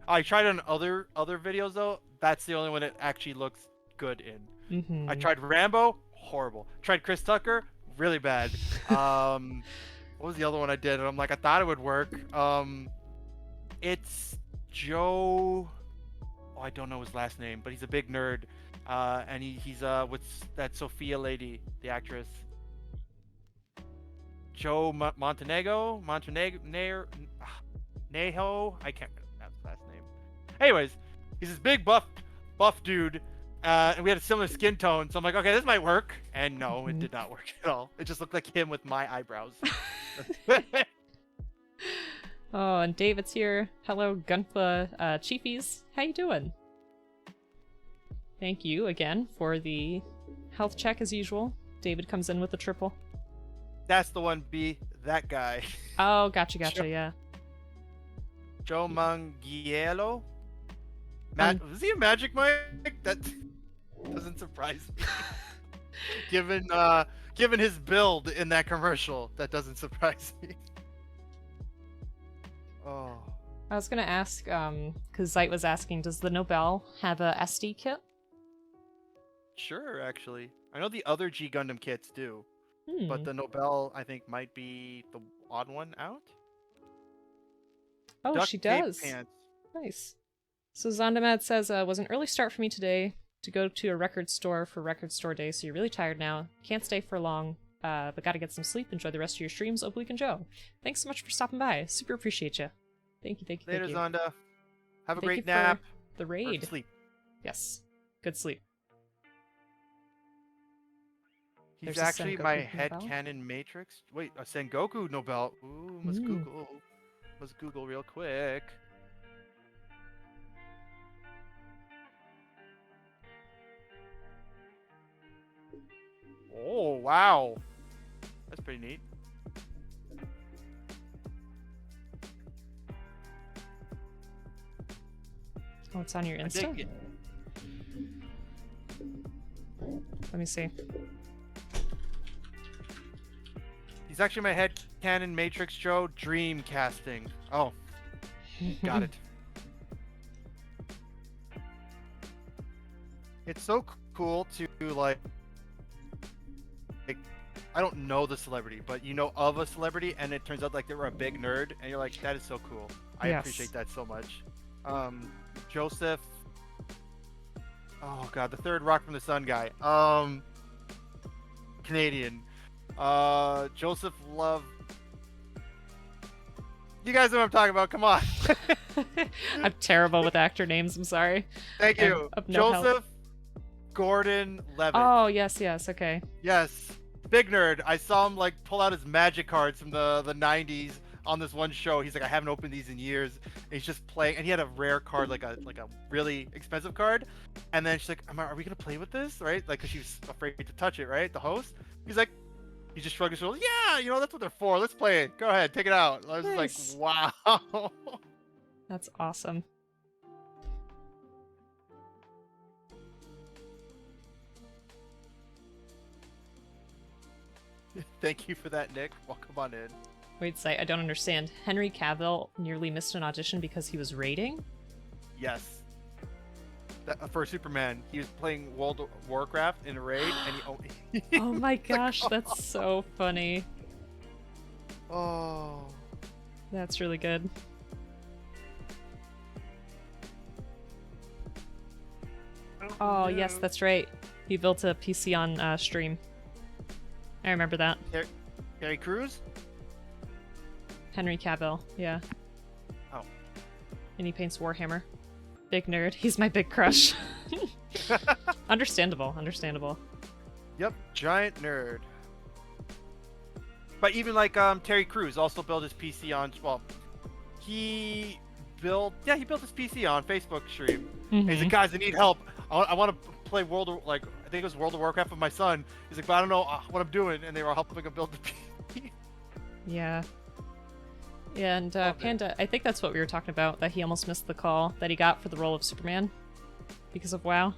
I tried on other videos though. That's the only one that actually looks good in. I tried Rambo, horrible. Tried Chris Tucker, really bad. What was the other one I did? And I'm like, I thought it would work. It's Joe. Oh, I don't know his last name, but he's a big nerd. And he's with that Sophia lady, the actress. Joe Montenegro, Neho. I can't pronounce his last name. Anyways, he's this big buff dude, and we had a similar skin tone. So I'm like, okay, this might work. And no, it did not work at all. It just looked like him with my eyebrows. Oh, and David's here. Hello, Gunpla Chiefies. How you doing? Thank you again for the health check as usual. David comes in with the triple. That's the one, B. That guy. Oh, gotcha, yeah. Joe Mangiello? Was he a Magic Mike? That doesn't surprise me. Given his build in that commercial, that doesn't surprise me. Oh. I was gonna ask, because Zeit was asking, does the Nobel have a SD kit? Sure, actually. I know the other G Gundam kits do, but Hmm. the Nobel I think might be the odd one out. Oh, Duct she tape does. pants. Nice. So Zondamad says, was an early start for me today to go to a record store for record store day, so you're really tired now. Can't stay for long, but gotta get some sleep. Enjoy the rest of your streams, Oblique and Joe. Thanks so much for stopping by. Super appreciate you. Thank you, thank you, Later, thank you. Zonda. Have a Thank you great nap. for the Or raid. sleep. Yes. Good sleep. He's There's a actually my Sengoku Nobel. headcanon matrix. Wait, a Sengoku Nobel. Ooh, must Hmm. Google. Must Google real quick. Oh, wow. That's pretty neat. Oh, it's on your I Insta? dig it. Let me see. He's actually my headcanon matrix Joe dream casting. Oh, got it. It's so cool to like I don't know the celebrity, but you know of a celebrity, and it turns out like they were a big nerd, and you're like, that is so cool. I Yes. appreciate that so much. Joseph. Oh god, the third Rock from the Sun guy. Canadian. Joseph Love. You guys know what I'm talking about. Come on. I'm terrible with actor names, I'm sorry. Thank I'm you. of no help. Joseph Gordon Levitt. Oh, yes, okay. Yes. Big nerd. I saw him like pull out his magic cards from the 90s on this one show. He's like, I haven't opened these in years. And he's just playing, and he had a rare card, like a really expensive card. And then she's like, are we gonna play with this, right? Like, cause she was afraid to touch it, right? The host. He's like, he just shrugged his shoulders. Yeah, you know that's what they're for. Let's play it. Go ahead, take it out. I was Nice. like, wow. That's awesome. Thank you for that, Nick. Welcome on in. Wait, I don't understand. Henry Cavill nearly missed an audition because he was raiding? Yes. For Superman, he was playing World of Warcraft in a raid, and he. Oh my gosh, that's so funny. Oh. That's really good. Oh, yes, that's right. He built a PC on stream. I remember that. Terry Crews? Henry Cavill, yeah. Oh. And he paints Warhammer. Big nerd. He's my big crush. Understandable. Yep, giant nerd. But even like Terry Crews also built his PC on, well, he built his PC on Facebook stream. And he's like, guys, I need help. I want to play I think it was World of Warcraft with my son. He's like, but I don't know what I'm doing, and they were helping him build the PC. Yeah. Yeah, and Panda, I think that's what we were talking about, that he almost missed the call that he got for the role of Superman because of WoW.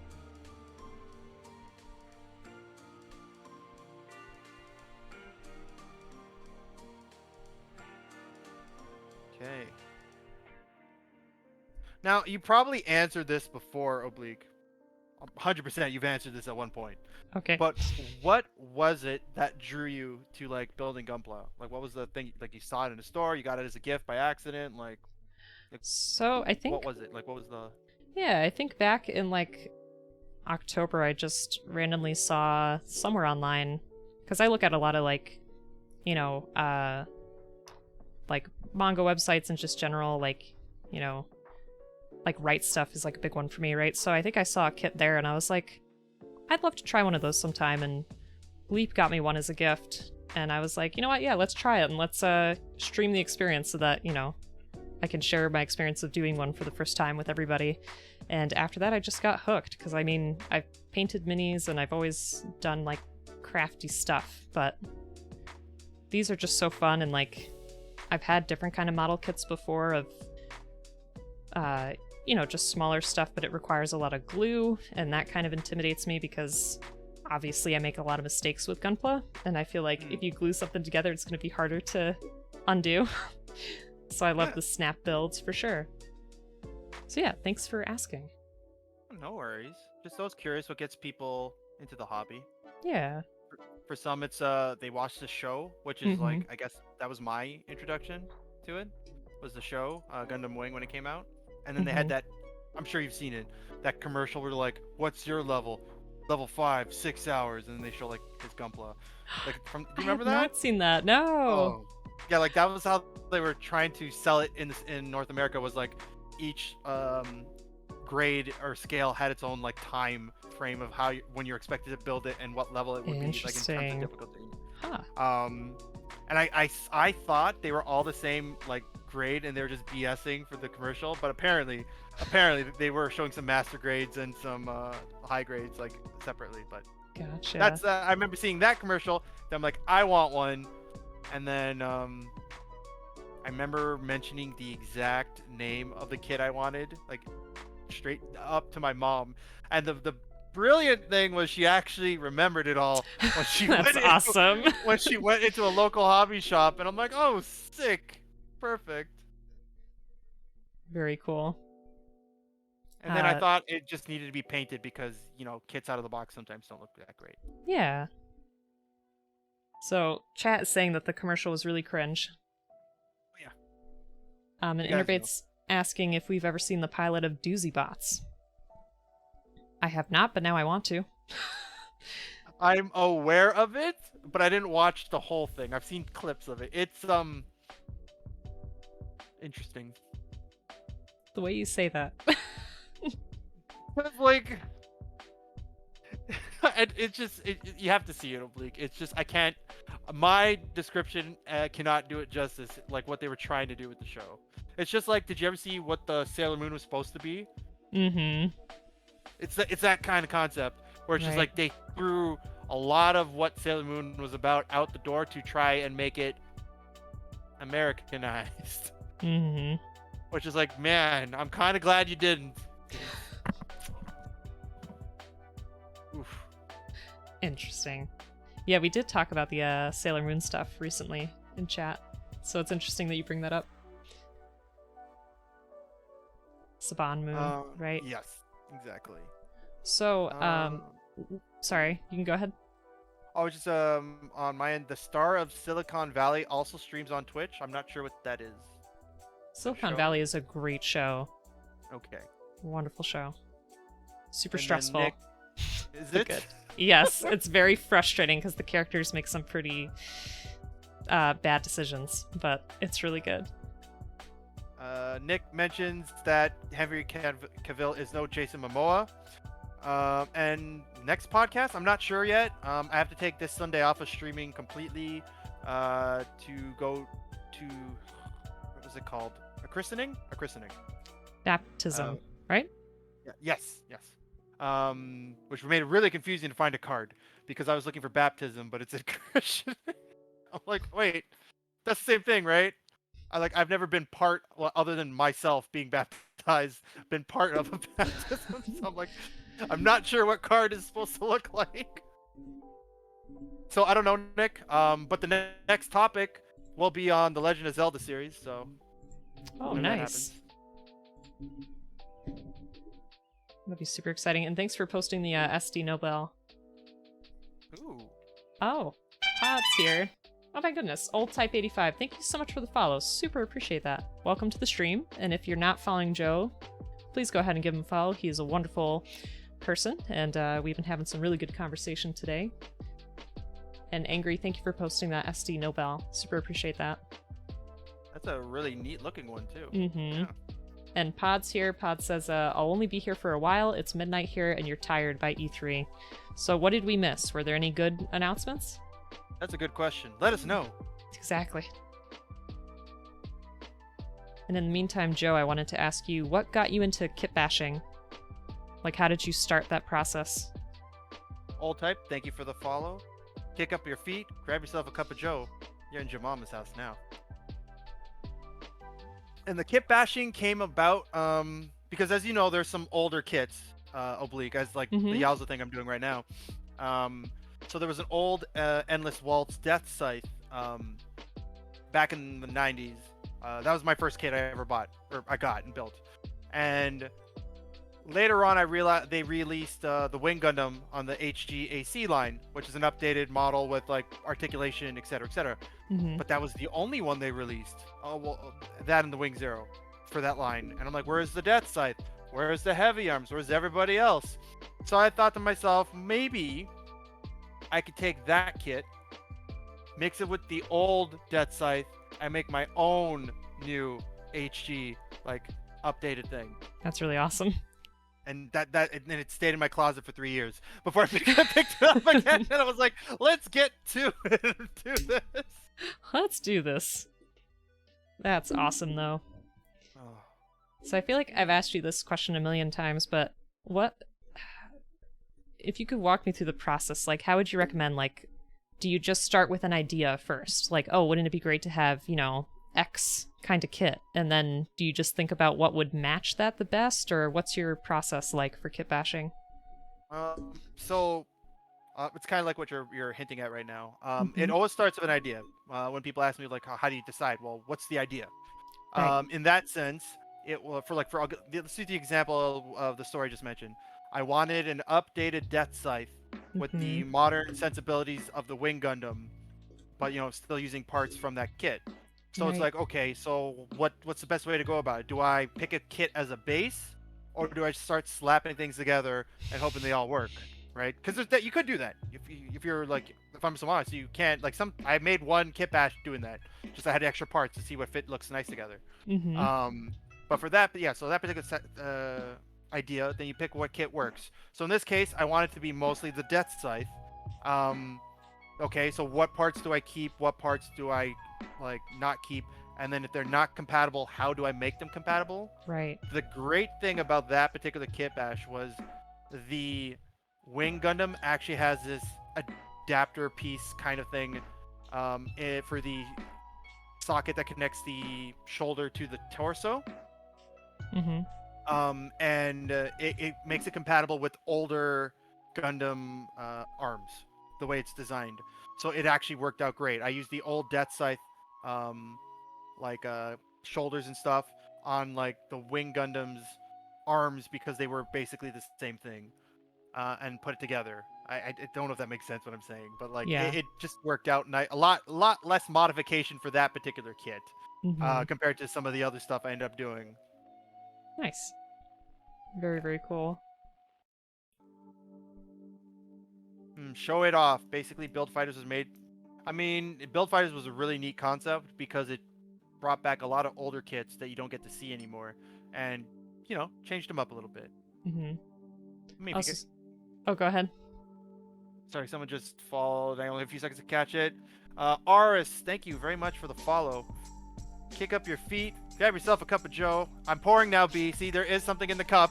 Okay. Now, you probably answered this before, Oblique. 100% you've answered this at one point. Okay. But what was it that drew you to like building Gunpla? Like, what was the thing? Like, you saw it in a store, you got it as a gift by accident. Like So I think. What was it? Like, what was the? Yeah, I think back in like October, I just randomly saw somewhere online, because I look at a lot of like, you know, like manga websites and just general like, you know, like Write stuff is like a big one for me, right? So I think I saw a kit there and I was like, I'd love to try one of those sometime, and Leap got me one as a gift, and I was like, you know what, yeah, let's try it, and let's stream the experience so that, you know, I can share my experience of doing one for the first time with everybody. And after that I just got hooked, because I mean, I've painted minis and I've always done like crafty stuff, but these are just so fun. And like, I've had different kind of model kits before of you know, just smaller stuff, but it requires a lot of glue, and that kind of intimidates me because obviously I make a lot of mistakes with Gunpla, and I feel like if you glue something together, it's going to be harder to undo. So I love the snap builds for sure. So yeah, thanks for asking. No worries. Just I was curious what gets people into the hobby. Yeah. For some, it's they watch the show, which is Mm-hmm. like I guess that was my introduction to it. Was the show Gundam Wing when it came out, and then they had Mm-hmm. that. I'm sure you've seen it. That commercial where they're like, "What's your level? Level 5, 6 hours," and then they show like his Gunpla. Like from, do I you have remember that? not seen that. No. Oh, yeah, like that was how they were trying to sell it in North America. Was like each grade or scale had its own like time frame of how when you're expected to build it and what level it would be like in terms of Interesting. difficulty. Huh. And I thought they were all the same like grade and they were just BSing for the commercial, but apparently they were showing some master grades and some high grades like separately. But Gotcha. that's I remember seeing that commercial. Then I'm like, I want one, and then I remember mentioning the exact name of the kid I wanted, like straight up to my mom, and the brilliant thing was she actually remembered it all when she That's awesome. when she went into a local hobby shop, and I'm like, oh, sick, perfect. Very cool. And then I thought it just needed to be painted because kits out of the box sometimes don't look that great. Yeah. So chat is saying that the commercial was really cringe. Yeah. And Innervate's asking if we've ever seen the pilot of Doozy Bots. I have not, but now I want to. I'm aware of it, but I didn't watch the whole thing. I've seen clips of it. It's interesting. The way you say that. It's like it's just you have to see it, Oblique. It's just I can't. My description cannot do it justice. Like what they were trying to do with the show. It's just like, did you ever see what the Sailor Moon was supposed to be? Mm-hmm. It's that kind of concept where it's just like they threw a lot of what Sailor Moon was about out the door to try and make it Americanized. Mm-hmm. Which is like, man, I'm kind of glad you didn't. Oof. Interesting. Yeah, we did talk about the Sailor Moon stuff recently in chat, so it's interesting that you bring that up. Saban Moon, right? Yes, exactly. So, sorry, you can go ahead. I was just on my end. The Star of Silicon Valley also streams on Twitch. I'm not sure what that is. Silicon Valley is a great show. Okay. Wonderful show. Super stressful. Nick, is it? Good. Yes, it's very frustrating because the characters make some pretty bad decisions, but it's really good. Nick mentions that Henry Cavill is no Jason Momoa. And next podcast, I'm not sure yet. I have to take this Sunday off of streaming completely to go to, what was it called? A christening? A christening. Baptism, right? Yes. Which made it really confusing to find a card because I was looking for baptism, but it said Christian. I'm like, wait, that's the same thing, right? I've never been part, well, other than myself being baptized, been part of a baptism. So I'm like, I'm not sure what card is supposed to look like. So I don't know, Nick. But the next topic will be on the Legend of Zelda series. So. Oh, nice. That'd be super exciting. And thanks for posting the SD Nobel. Ooh. Oh, Pod's here. Oh my goodness, Old Type 85. Thank you so much for the follow. Super appreciate that. Welcome to the stream. And if you're not following Joe, please go ahead and give him a follow. He is a wonderful person, and we've been having some really good conversation today. And Angry, thank you for posting that SD Nobel. Super appreciate that. That's a really neat looking one too. Mm-hmm. Yeah. And Pod's here. Pod says, I'll only be here for a while. It's midnight here, and you're tired by E3. So what did we miss? Were there any good announcements? That's a good question. Let us know. Exactly. And in the meantime, Joe, I wanted to ask you, what got you into kit bashing? Like, how did you start that process? Old Type, thank you for the follow. Kick up your feet, grab yourself a cup of Joe. You're in your mama's house now. And the kit bashing came about because, as you know, there's some older kits, Oblique, as like the Yowza thing I'm doing right now. So there was an old Endless Waltz Death Scythe back in the 90s That was my first kit I ever bought, or I got and built. And later on, I realized they released the Wing Gundam on the HGAC line, which is an updated model with like articulation, etc., etc. Mm-hmm. But that was the only one they released. Oh well, that and the Wing Zero for that line. And I'm like, where's the Death Scythe? Where's the Heavy Arms? Where's everybody else? So I thought to myself, maybe I could take that kit, mix it with the old Death Scythe, and make my own new HG like updated thing. That's really awesome. And and it stayed in my closet for 3 years before I picked it up again. And I was like, let's get to it. Do this. Let's do this. That's awesome, though. Oh. So I feel like I've asked you this question a million times, but what if you could walk me through the process? Like, how would you recommend? Like, do you just start with an idea first? Like, oh, wouldn't it be great to have, X kind of kit? And then do you just think about what would match that the best, or what's your process like for kit bashing? So it's kind of like what you're hinting at right now. It Mhm. always starts with an idea. When people ask me like, how do you decide? Well, what's the idea? Right. In that sense, it will let's use the example of the story I just mentioned. I wanted an updated Death Scythe with the Mhm. modern sensibilities of the Wing Gundam, but still using parts from that kit. So it's Right. like, okay, so what's the best way to go about it? Do I pick a kit as a base, or do I start slapping things together and hoping they all work, right? Because you could do that if you're like, if I'm so honest, you can't like I made one kit bash doing that. Just I had extra parts to see what fit looks nice together. Mhm. But for that, yeah, so that particular idea, then you pick what kit works. So in this case, I want it to be mostly the Death Scythe. Okay, so what parts do I keep? What parts do I like not keep? And then if they're not compatible, how do I make them compatible? Right. The great thing about that particular kit bash was the Wing Gundam actually has this adapter piece kind of thing for the socket that connects the shoulder to the torso. Mhm. And it makes it compatible with older Gundam arms, the way it's designed. So it actually worked out great. I used the old Death Scythe, um, like shoulders and stuff, on like the Wing Gundam's arms because they were basically the same thing, and put it together. I don't know if that makes sense what I'm saying, but like Yeah. it just worked out a lot less modification for that particular kit, Mhm. compared to some of the other stuff I ended up doing. Nice. Very, very cool. Show it off. Basically, Build Fighters was made. I mean, Build Fighters was a really neat concept because it brought back a lot of older kits that you don't get to see anymore, and changed them up a little bit. Mhm. I mean, if you Also, get, oh, go ahead. sorry, someone just followed. I only have a few seconds to catch it. Aris, thank you very much for the follow. Kick up your feet. Grab yourself a cup of Joe. I'm pouring now, B. See, there is something in the cup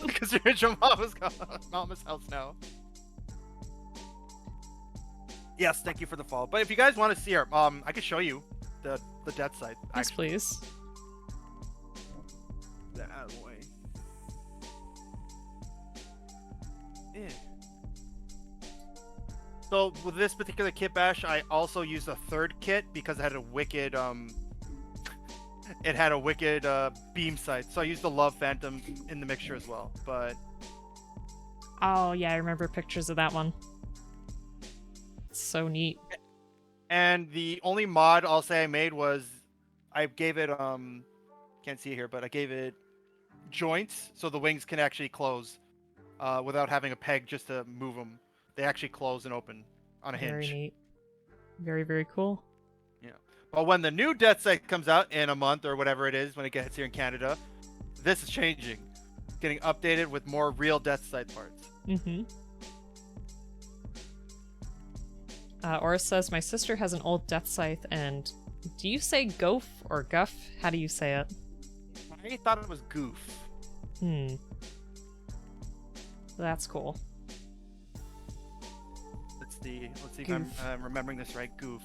because you're at your mama's house now. Yes, thank you for the follow. But if you guys want to see her, I can show you the Death Scythe. Yes, Actually, please. that out of the way. Yeah. So with this particular kit bash, I also used a third kit because it had a wicked beam sight. So I used the Love Phantom in the mixture as well. But Oh, yeah, I remember pictures of that one. It's so neat. and the only mod I'll say I made was I gave it can't see it here, but I gave it joints so the wings can actually close without having a peg just to move them. They actually close and open on a Very hinge. neat. Very, very cool. Yeah. But when the new Death Scythe comes out in a month or whatever it is when it gets here in Canada, this is changing. Getting updated with more real Death Scythe parts. Mm-hmm. Oris says, my sister has an old Death Scythe, and do you say Gof or Guff? How do you say it? I thought it was Goof. That's cool. Let's see if Goof. I'm remembering this right. Goof.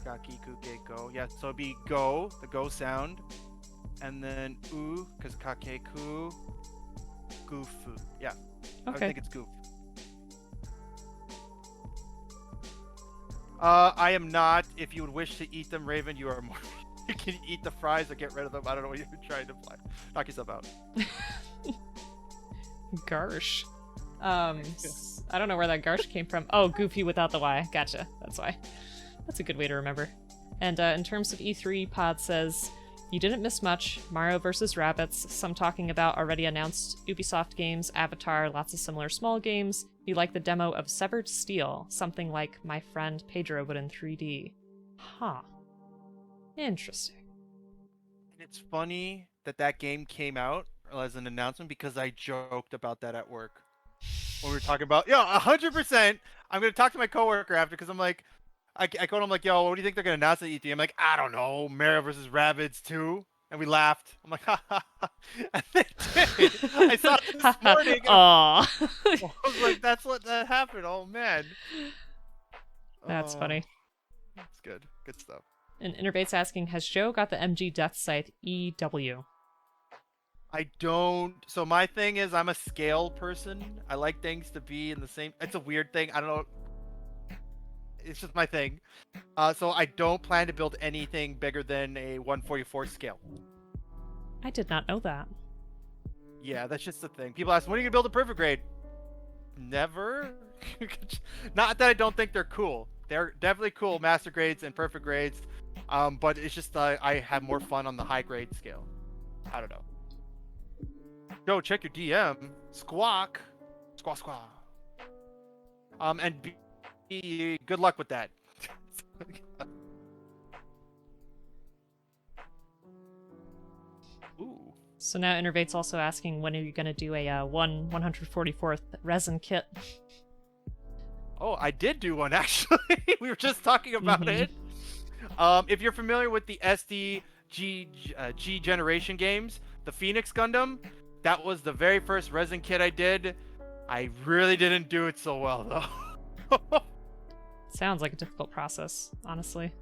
Gaki, Kuke, Go. Yeah, so it'd be Go, the Go sound. And then U, because Kake, Ku. Goofu. Yeah. I Okay. think it's Goof. I am not. If you would wish to eat them, Raven, you are more can you eat the fries or get rid of them? I don't know what you're trying to imply. Knock yourself out. Garsh. I don't know where that Garsh came from. Oh, Goofy without the Y. Gotcha. That's why. That's a good way to remember. And in terms of E3, Pod says, you didn't miss much. Mario vs. Rabbids, some talking about already announced Ubisoft games, Avatar, lots of similar small games. You like the demo of Severed Steel, something like My Friend Pedro but in 3D. Huh. Interesting. And it's funny that that game came out as an announcement because I joked about that at work. When we were talking about, 100%. I'm going to talk to my coworker after because I'm like, I called him like, yo, what do you think they're going to announce at E3? I'm like, I don't know, Mario vs. Rabbids 2. And we laughed. I'm like, ha ha ha. And they did. I saw it this morning. Aww. I was like, that's what that happened. Oh, man. That's funny. That's good. Good stuff. And Innervate's asking, has Joe got the MG Death Scythe EW? I don't. So my thing is I'm a scale person. I like things to be in the same. It's a weird thing. I don't know. It's just my thing. So I don't plan to build anything bigger than a 1/44 scale. I did not know that. Yeah, that's just the thing. People ask, when are you going to build a perfect grade? Never. Not that I don't think they're cool. They're definitely cool, master grades and perfect grades. But it's just I have more fun on the high grade scale. I don't know. Go check your DM. Squawk. Squawk squawk. And good luck with that. Ooh. So now Innervate's also asking, when are you going to do a 144th resin kit? Oh, I did do one actually. We were just talking about it. If you're familiar with the G generation games, the Phoenix Gundam, that was the very first resin kit I did. I really didn't do it so well though. Sounds like a difficult process, honestly.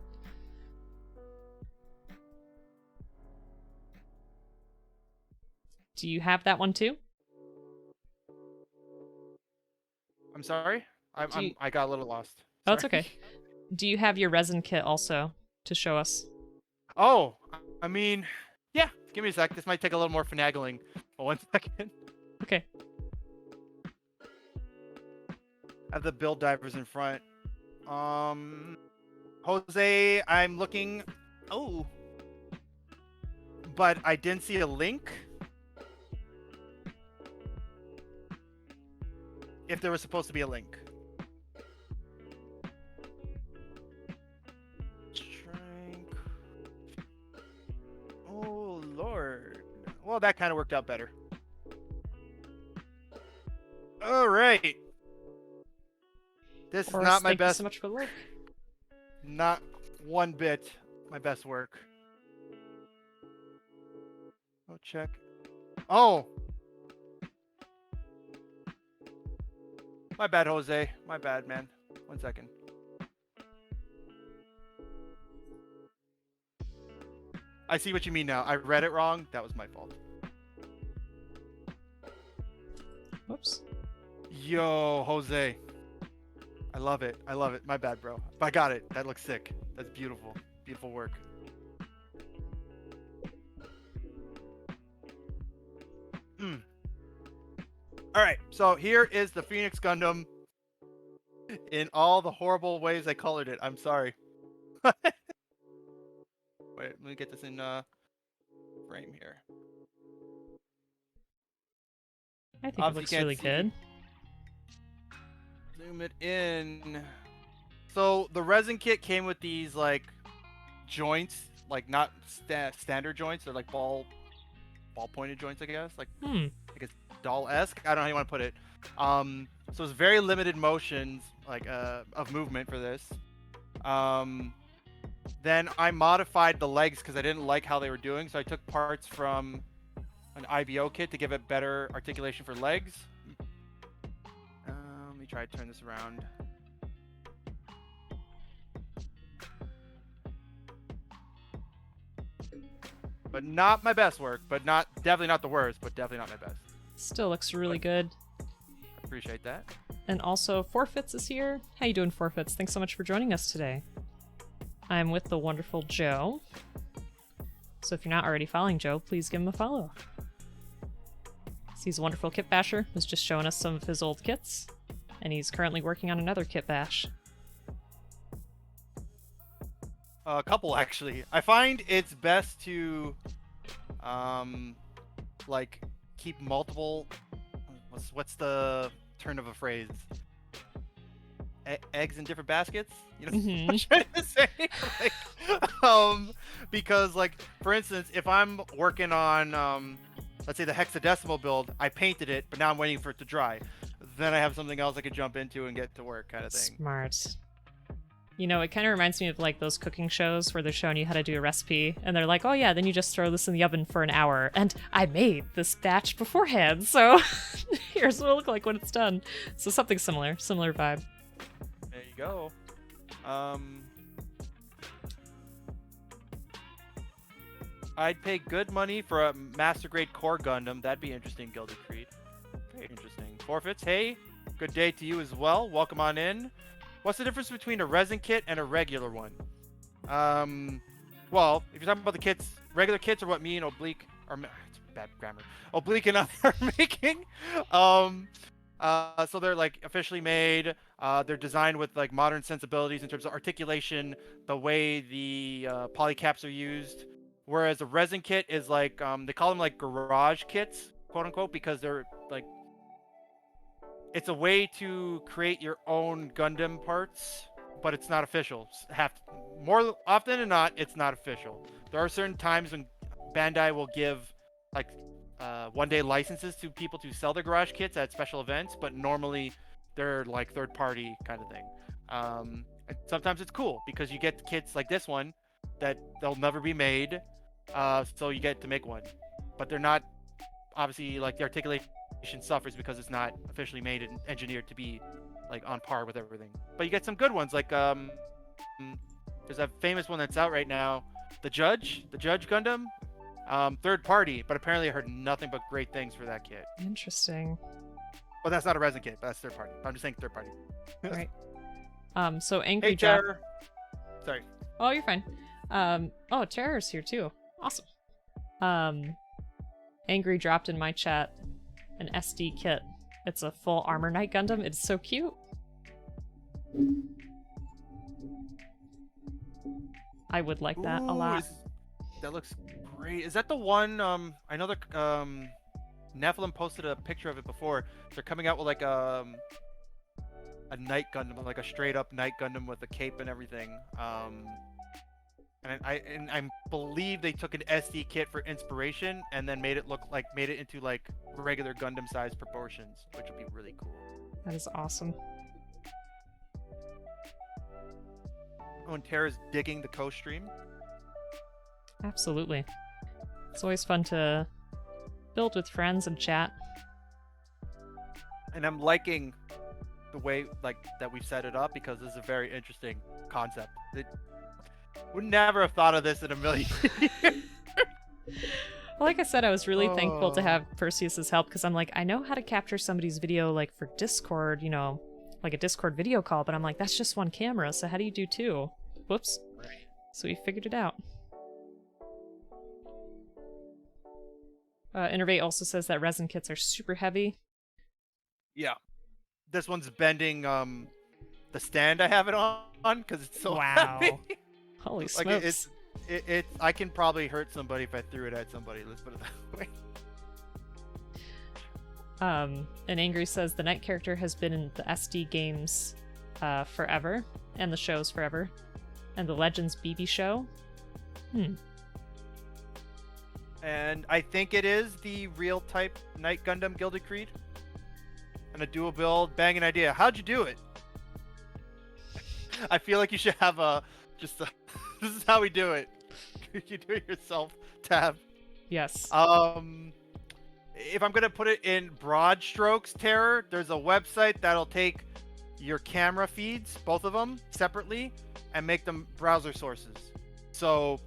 Do you have that one too? I'm sorry? I got a little lost. Oh, it's Sorry. okay. Do you have your resin kit also to show us? Oh, I mean, yeah. Give me a sec. This might take a little more finagling. Oh, 1 second. Okay. I have the build divers in front. Jose, I'm looking. Oh, but I didn't see a link. If there was supposed to be a link. Oh, Lord. Well, that kind of worked out better. All right. This is not my Thank you best. so much for the work. Not one bit my best work. Oh, check. Oh. My bad, Jose. My bad, man. 1 second. I see what you mean now. I read it wrong. That was my fault. Whoops. Yo, Jose. I love it. I love it. My bad, bro. But I got it. That looks sick. That's beautiful. Beautiful work. All right. So here is the Phoenix Gundam in all the horrible ways I colored it. I'm sorry. Wait, let me get this in frame here. I think it looks really good. Zoom it in. So the resin kit came with these like joints, like not standard joints. They're like ball pointed joints, I guess. Like it's doll-esque. I don't know how you want to put it. So it's very limited motions, like of movement for this. Then I modified the legs because I didn't like how they were doing, so I took parts from an IBO kit to give it better articulation for legs. Let me try to turn this around. But not my best work, but definitely not the worst, but definitely not my best. Still looks really good. Appreciate that. And also, Forfeits is here. How you doing, Forfeits? Thanks so much for joining us today. I'm with the wonderful Joe. So if you're not already following Joe, please give him a follow. He's a wonderful kit basher who's just showing us some of his old kits, and he's currently working on another kit bash. A couple, actually. I find it's best to like keep multiple, what's the turn of a phrase, eggs in different baskets, you know what I'm trying to say? Like, because, like, for instance, if I'm working on let's say the hexadecimal build, I painted it, but now I'm waiting for it to dry, then I have something else I could jump into and get to work, kind of thing. Smart. You know, it kind of reminds me of like those cooking shows where they're showing you how to do a recipe, and they're like, oh yeah, then you just throw this in the oven for an hour, and I made this batch beforehand, so here's what it'll look like when it's done. So something similar vibe. There you go. I'd pay good money for a master grade core Gundam. That'd be interesting, Gilded Creed. Very interesting. Forfeits, hey, good day to you as well. Welcome on in. What's the difference between a resin kit and a regular one? Well, if you're talking about the kits, regular kits are what me and Oblique, or it's bad grammar, Oblique and I are making. So they're like officially made. They're designed with like modern sensibilities in terms of articulation, the way the polycaps are used. Whereas a resin kit is like, they call them like garage kits, quote unquote, because they're like, it's a way to create your own Gundam parts, but it's not official. More often than not, it's not official. There are certain times when Bandai will give like one-day licenses to people to sell their garage kits at special events, but normally they're like third-party kind of thing. And sometimes it's cool because you get kits like this one that they'll never be made, so you get to make one, but they're not, obviously, like the articulation suffers because it's not officially made and engineered to be like on par with everything. But you get some good ones, like there's a famous one that's out right now, the Judge Gundam, third party, but apparently I heard nothing but great things for that kit. Interesting. Well, that's not a resin kit, but that's third party. I'm just saying third party. Right. So Angry Hey, Terror. Sorry. Oh, you're fine. Oh, Terror's here too. Awesome. Angry dropped in my chat an SD kit. It's a full Armor Knight Gundam. It's so cute. I would like that a lot. That looks great. Is that the one? I know that Nephilim posted a picture of it before. They're coming out with like a Knight Gundam, like a straight up Knight Gundam with a cape and everything. And I believe they took an SD kit for inspiration and then made it into like regular Gundam size proportions, which would be really cool. That is awesome. Oh, and Tara's digging the co-stream. Absolutely. It's always fun to build with friends and chat. And I'm liking the way like that we've set it up because this is a very interesting concept. Would never have thought of this in a million years. Like I said, I was really thankful to have Perseus's help because I'm like, I know how to capture somebody's video like for Discord, you know, like a Discord video call, but I'm like, that's just one camera, so how do you do two? Whoops. Right. So we figured it out. Innervate also says that resin kits are super heavy. Yeah. This one's bending the stand I have it on because it's so heavy. Holy like smokes. I can probably hurt somebody if I threw it at somebody, let's put it that way. And Angry says the Knight character has been in the SD games forever, and the shows forever, and the Legends BB show. And I think it is the real type Knight Gundam Gilded Creed. And a dual build, banging idea. How'd you do it? I feel like you should have this is how we do it. You do it yourself tab. Yes. If I'm gonna put it in broad strokes, Terror, there's a website that'll take your camera feeds, both of them separately, and make them browser sources. So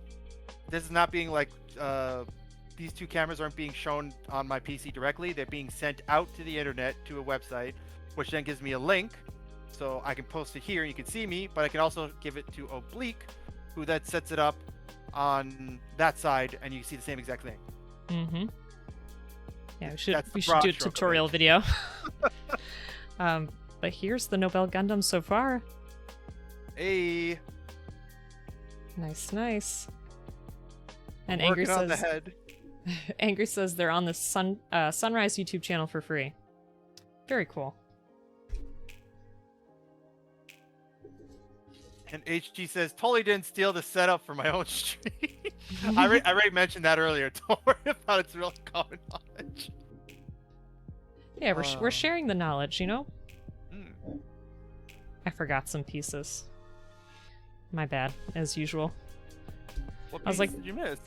this is not being like these two cameras aren't being shown on my PC directly. They're being sent out to the internet to a website, which then gives me a link, so I can post it here and you can see me. But I can also give it to Oblique, who then sets it up on that side, and you see the same exact thing. Mm-hmm. Yeah, That's the we should broad do a stroke of tutorial it. video. But here's the Nobel Gundam so far. Hey, Nice, nice. And working on the head. Angry says they're on the Sunrise YouTube channel for free. Very cool. And HG says, totally didn't steal the setup for my own stream. I already mentioned that earlier. Don't worry about it. It's really common knowledge. Yeah, we're sharing the knowledge, you know? Hmm. I forgot some pieces. My bad, as usual. What I was pieces like, did you miss?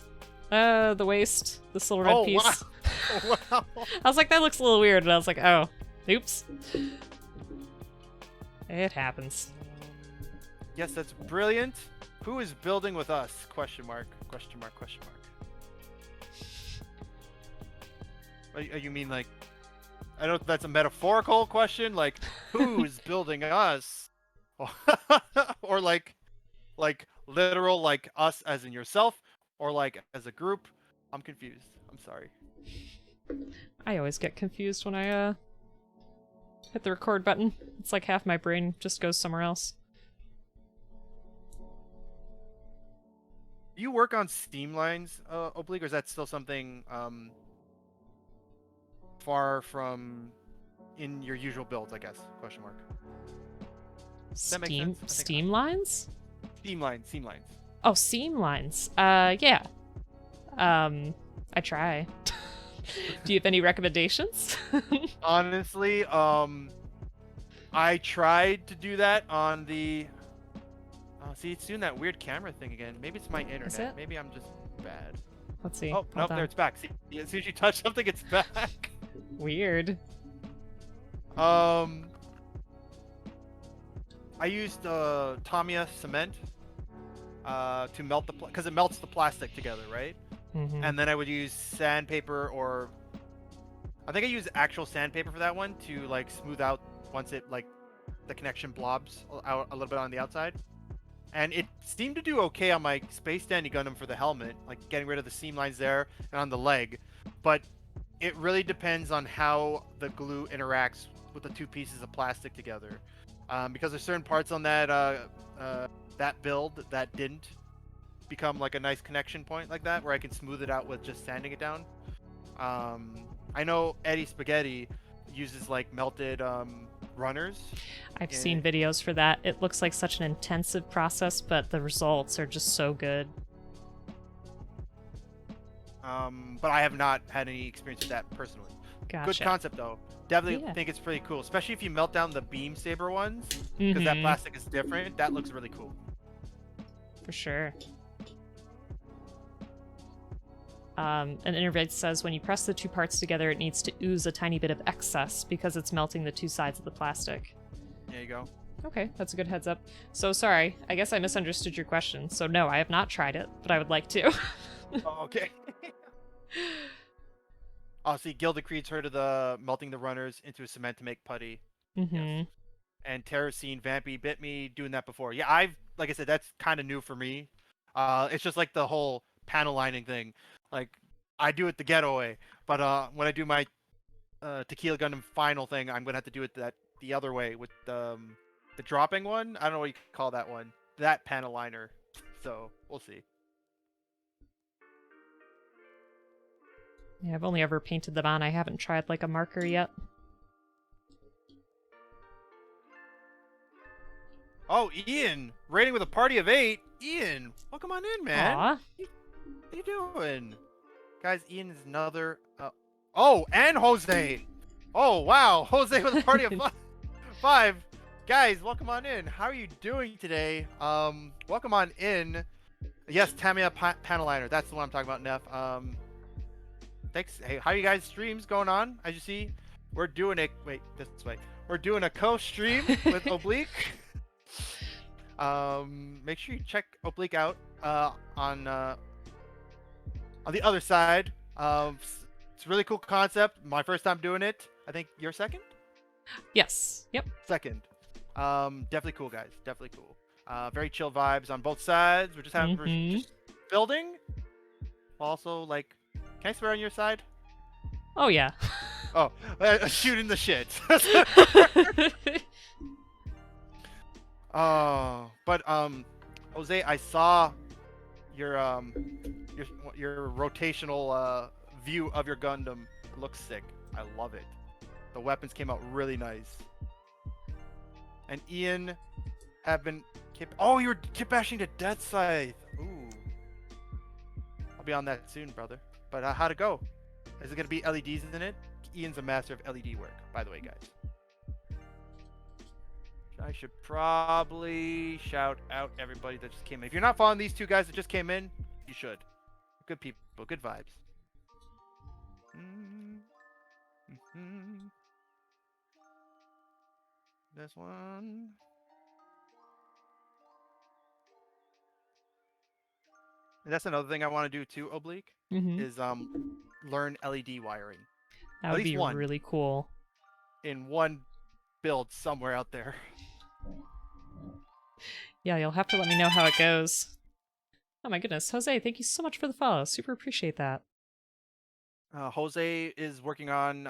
The waist, this little red piece. Wow. Oh, wow. I was like, that looks a little weird, and I was like, oh, oops. It happens. Yes, that's brilliant. Who is building with us? Question mark. Question mark. Question mark. You mean like? I don't know if that's a metaphorical question. Like, who's building us? Or like literal, like us as in yourself, or like as a group? I'm confused. I'm sorry. I always get confused when I hit the record button. It's like half my brain just goes somewhere else. Do you work on Steam lines, Oblique, or is that still something far from in your usual builds? I guess. Question mark. Does that make sense? Steam lines? Steam lines. Steam lines. Oh, seam lines. Yeah. I try. Do you have any recommendations? Honestly, I tried to do that on the. See, it's doing that weird camera thing again. Maybe it's my internet. Is it? Maybe I'm just bad. Let's see. Oh, nope, there it's back. See, as soon as you touch something, it's back. Weird. I used Tamiya cement to melt the because it melts the plastic together, right? Mm-hmm. And then I would use sandpaper, or I think I used actual sandpaper for that one to like smooth out once it like the connection blobs out a little bit on the outside. And it seemed to do okay on my Space Dandy Gundam for the helmet, like getting rid of the seam lines there and on the leg. But it really depends on how the glue interacts with the two pieces of plastic together. Because there's certain parts on that that build that didn't become like a nice connection point like that, where I can smooth it out with just sanding it down. I know Eddie Spaghetti uses like melted runners. I've seen videos for that. It looks like such an intensive process, but the results are just so good. But I have not had any experience with that personally. Gotcha. Good concept though. Definitely think it's pretty cool, especially if you melt down the beam saber ones, because that plastic is different. That looks really cool. For sure. An interview says when you press the two parts together, it needs to ooze a tiny bit of excess because it's melting the two sides of the plastic. There you go. Okay, that's a good heads up. So sorry, I guess I misunderstood your question. So no, I have not tried it, but I would like to. Oh, okay. Oh, see, Gilded Creed's heard of the melting the runners into a cement to make putty. Yes. And Terracine Vampy bit me doing that before. Yeah, like I said, that's kind of new for me. It's just like the whole panel lining thing. Like, I do it the ghetto way, but when I do my Tequila Gundam final thing, I'm gonna have to do it the other way with the dropping one. I don't know what you call that one. That panel liner. So we'll see. Yeah, I've only ever painted them on. I haven't tried like a marker yet. Oh, Ian, rating with a party of 8. Ian, welcome on in, man. Aw. What are you doing? Guys, Ian is another... Oh, and Jose! Oh, wow, Jose with a party of 5. Guys, welcome on in. How are you doing today? Welcome on in. Yes, Tamiya panel liner. That's the one I'm talking about, Neff. Thanks. Hey, how are you guys' streams going on? As you see, we're doing a... Wait, this way. We're doing a co-stream with Oblique. Make sure you check Oblique out on the other side. It's a really cool concept. My first time doing it. I think you're second? Yes. Yep. Second. Definitely cool, guys. Definitely cool. Very chill vibes on both sides. We're just having we're just building. Also, like, can I swear on your side? Oh yeah. Oh, shooting the shit. Oh, but Jose, I saw your your rotational view of your Gundam. It looks sick. I love it. The weapons came out really nice. And Ian have been oh, you're kit bashing to Death Scythe. Ooh. I'll be on that soon, brother. But how'd it go? Is it gonna be LEDs in it? Ian's a master of LED work, by the way, guys. I should probably shout out everybody that just came in. If you're not following these two guys that just came in, you should. Good people, good vibes. This one. And that's another thing I want to do too, Oblique, is learn LED wiring. That would be really cool. In one build somewhere out there. Yeah, you'll have to let me know how it goes. Oh my goodness, Jose, thank you so much for the follow. Super appreciate that. Jose is working on,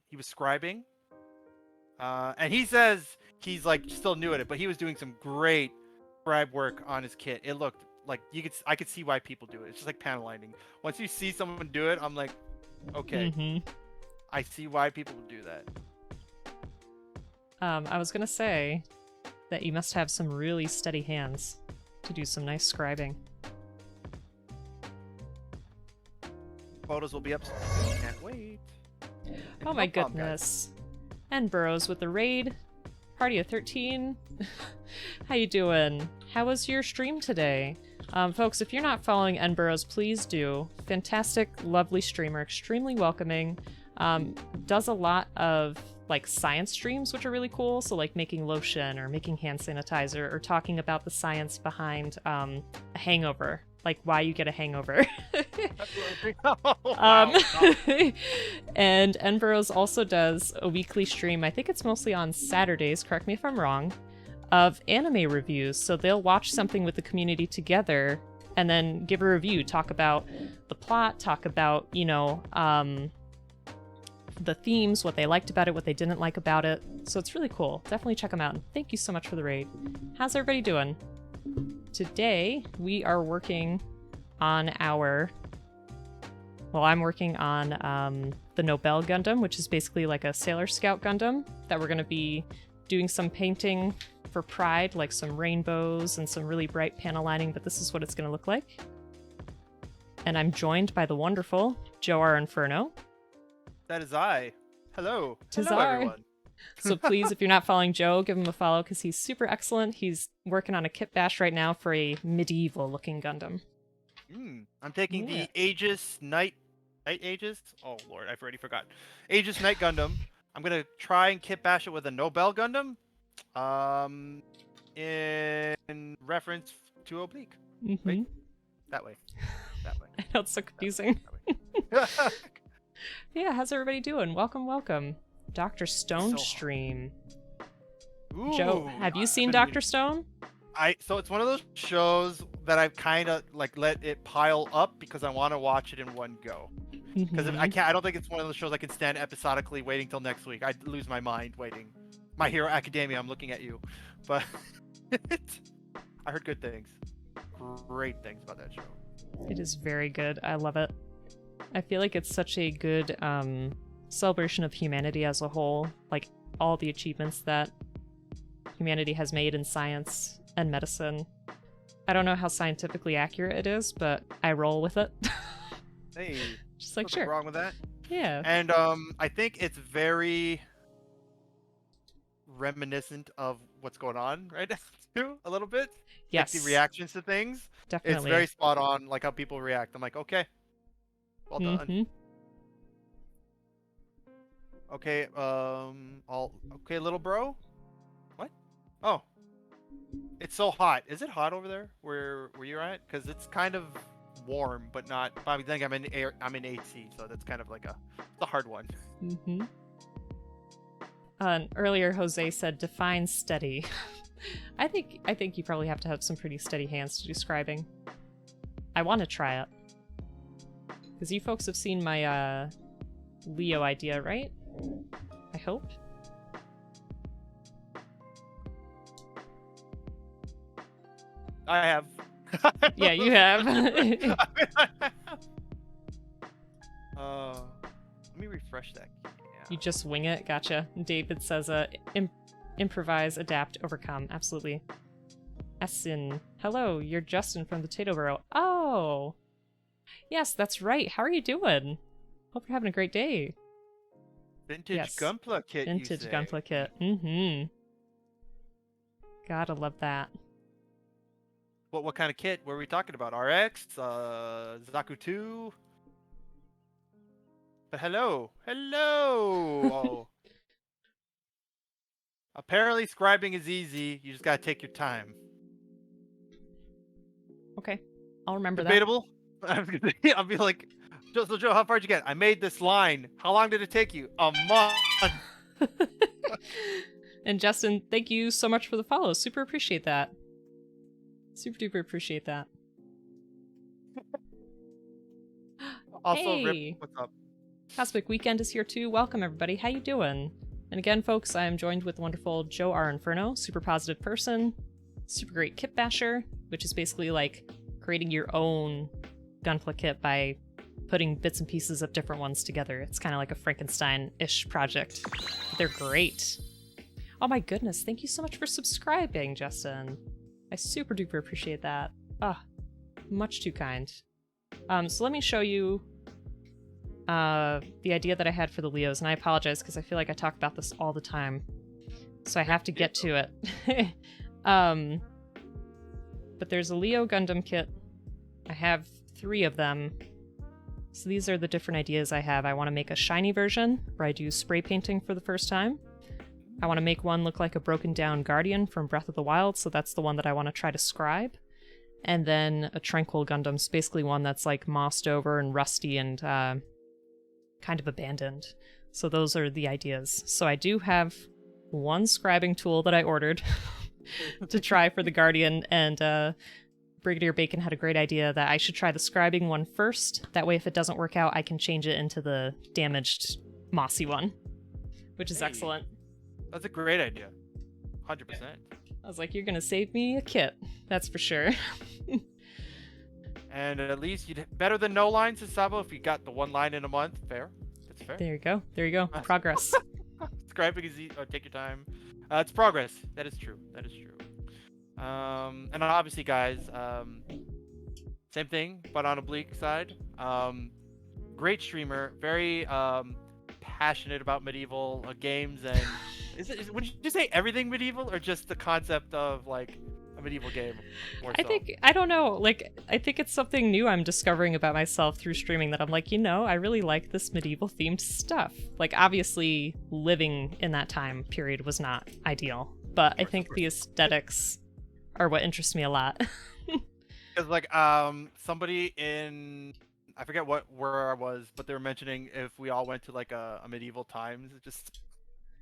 he was scribing. And he says he's like still new at it, but he was doing some great scribe work on his kit. It looked like I could see why people do it. It's just like panel lining. Once you see someone do it, I'm like, okay, I see why people would do that. I was gonna say that you must have some really steady hands to do some nice scribing. Photos will be up soon. Can't wait. Oh my goodness. And Burrows with the raid. Party of 13. How you doing? How was your stream today? Folks, if you're not following N Burrows, please do. Fantastic, lovely streamer, extremely welcoming. Does a lot of like science streams, which are really cool. So like making lotion or making hand sanitizer or talking about the science behind a hangover, like why you get a hangover. And N Burrows also does a weekly stream. I think it's mostly on Saturdays, correct me if I'm wrong, of anime reviews. So they'll watch something with the community together and then give a review, talk about the plot, talk about, you know, the themes, what they liked about it, what they didn't like about it. So it's really cool. Definitely check them out. And thank you so much for the raid. How's everybody doing? Today, we are working on our... Well, I'm working on the Nobell Gundam, which is basically like a Sailor Scout Gundam that we're going to be doing some painting for Pride, like some rainbows and some really bright panel lining, but this is what it's going to look like. And I'm joined by the wonderful Joerinferno. That is I. Hello. Tis Hello, I. everyone. So please, if you're not following Joe, give him a follow because he's super excellent. He's working on a kit bash right now for a medieval-looking Gundam. I'm taking the Aegis Knight Aegis? Oh, Lord, I've already forgotten. Aegis Knight Gundam. I'm going to try and kit bash it with a Nobel Gundam. In reference to Oblique. Wait. That way. That way. I know it's so confusing. Yeah, how's everybody doing? Welcome, welcome. Dr. Stone stream. Ooh, Joe, have you seen Dr. Stone? So it's one of those shows that I've kind of like let it pile up because I want to watch it in one go. Because I don't think it's one of those shows I can stand episodically waiting till next week. I'd lose my mind waiting. My Hero Academia, I'm looking at you. But I heard good things. Great things about that show. It is very good. I love it. I feel like it's such a good celebration of humanity as a whole. Like all the achievements that humanity has made in science and medicine. I don't know how scientifically accurate it is, but I roll with it. Hey, just like nothing sure. wrong with that. Yeah. And I think it's very reminiscent of what's going on right now too, a little bit. Yes. Like the reactions to things. Definitely. It's very spot on, like how people react. I'm like, okay, well done. Okay, okay, little bro. What? Oh, it's so hot. Is it hot over there where you're at? Because it's kind of warm, but not. I think I'm in AC, so that's kind of like it's a hard one. Earlier, Jose said define steady. I think you probably have to have some pretty steady hands to do scribing. I want to try it. Because you folks have seen my Leo idea, right? I hope. I have. Yeah, you have. Let me refresh that. Yeah. You just wing it? Gotcha. David says, improvise, adapt, overcome. Absolutely. Essin. Hello, you're Justin from the Tato Burrow. Oh! Yes, that's right. How are you doing? Hope you're having a great day. Vintage Gunpla kit, Vintage you say? Gunpla kit. Mm-hmm. Gotta love that. What kind of kit were we talking about? RX? Zaku 2? But hello! Hello! Oh. Apparently scribing is easy. You just gotta take your time. Okay. I'll remember Debatable? I'll be like, so Joe, how far did you get? I made this line. How long did it take you? A month. that. And Justin, thank you so much for the follow. Super appreciate that. Super duper appreciate that. Also, hey. Rip, what's up? Cosmic Weekend is here too. Welcome everybody. How you doing? And again, folks, I am joined with the wonderful Joerinferno, super positive person, super great kit basher, which is basically like creating your own Gunpla kit by putting bits and pieces of different ones together. It's kind of like a Frankenstein-ish project. But they're great. Oh my goodness, thank you so much for subscribing, Justin. I super duper appreciate that. Ah, much too kind. So let me show you the idea that I had for the Leos, and I apologize because I feel like I talk about this all the time, so I have to get to it. But there's a Leo Gundam kit. I have 3 of them. So these are the different ideas I have. I want to make a shiny version where I do spray painting for the first time. I want to make one look like a broken down Guardian from Breath of the Wild, so that's the one that I want to try to scribe. And then a Tranquil Gundam, so basically one that's like mossed over and rusty and kind of abandoned. So those are the ideas. So I do have one scribing tool that I ordered to try for the Guardian, and Brigadier Bacon had a great idea that I should try the scribing one first. That way if it doesn't work out, I can change it into the damaged, mossy one, which is excellent. That's a great idea. 100%. I was like, you're gonna save me a kit. That's for sure. And at least you'd better than no lines in Sabo if you got the 1 line in a month. Fair. That's fair. There you go. There you go. Progress. Scribing is easy. Oh, take your time. It's progress. That is true. That is true. And obviously, guys, same thing, but on a bleak side. Great streamer, very passionate about medieval games, and would you say everything medieval, or just the concept of like a medieval game? I don't know. Like, I think it's something new I'm discovering about myself through streaming that I'm like, I really like this medieval themed stuff. Like, obviously, living in that time period was not ideal, but I think the aesthetics are what interests me a lot. Because like somebody in, I forget where I was, but they were mentioning if we all went to like a medieval times, just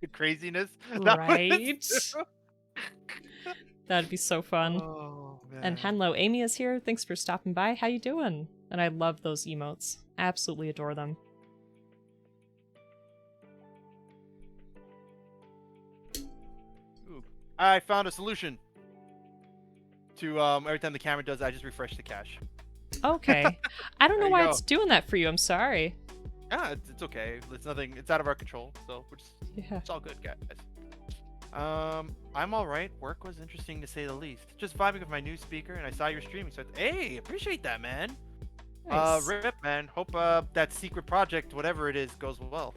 the craziness. Right. That'd be so fun. Oh, man. And Henlo, Amy is here. Thanks for stopping by. How you doing? And I love those emotes. Absolutely adore them. Ooh. I found a solution to every time the camera does, I just refresh the cache. Okay. I don't know why it's doing that for you. I'm sorry. Yeah, it's okay. It's nothing. It's out of our control, so it's all good, guys. I'm all right. Work was interesting to say the least. Just vibing with my new speaker, and I saw your streaming, so hey, appreciate that, man. Nice. Rip, man. Hope that secret project, whatever it is, goes well.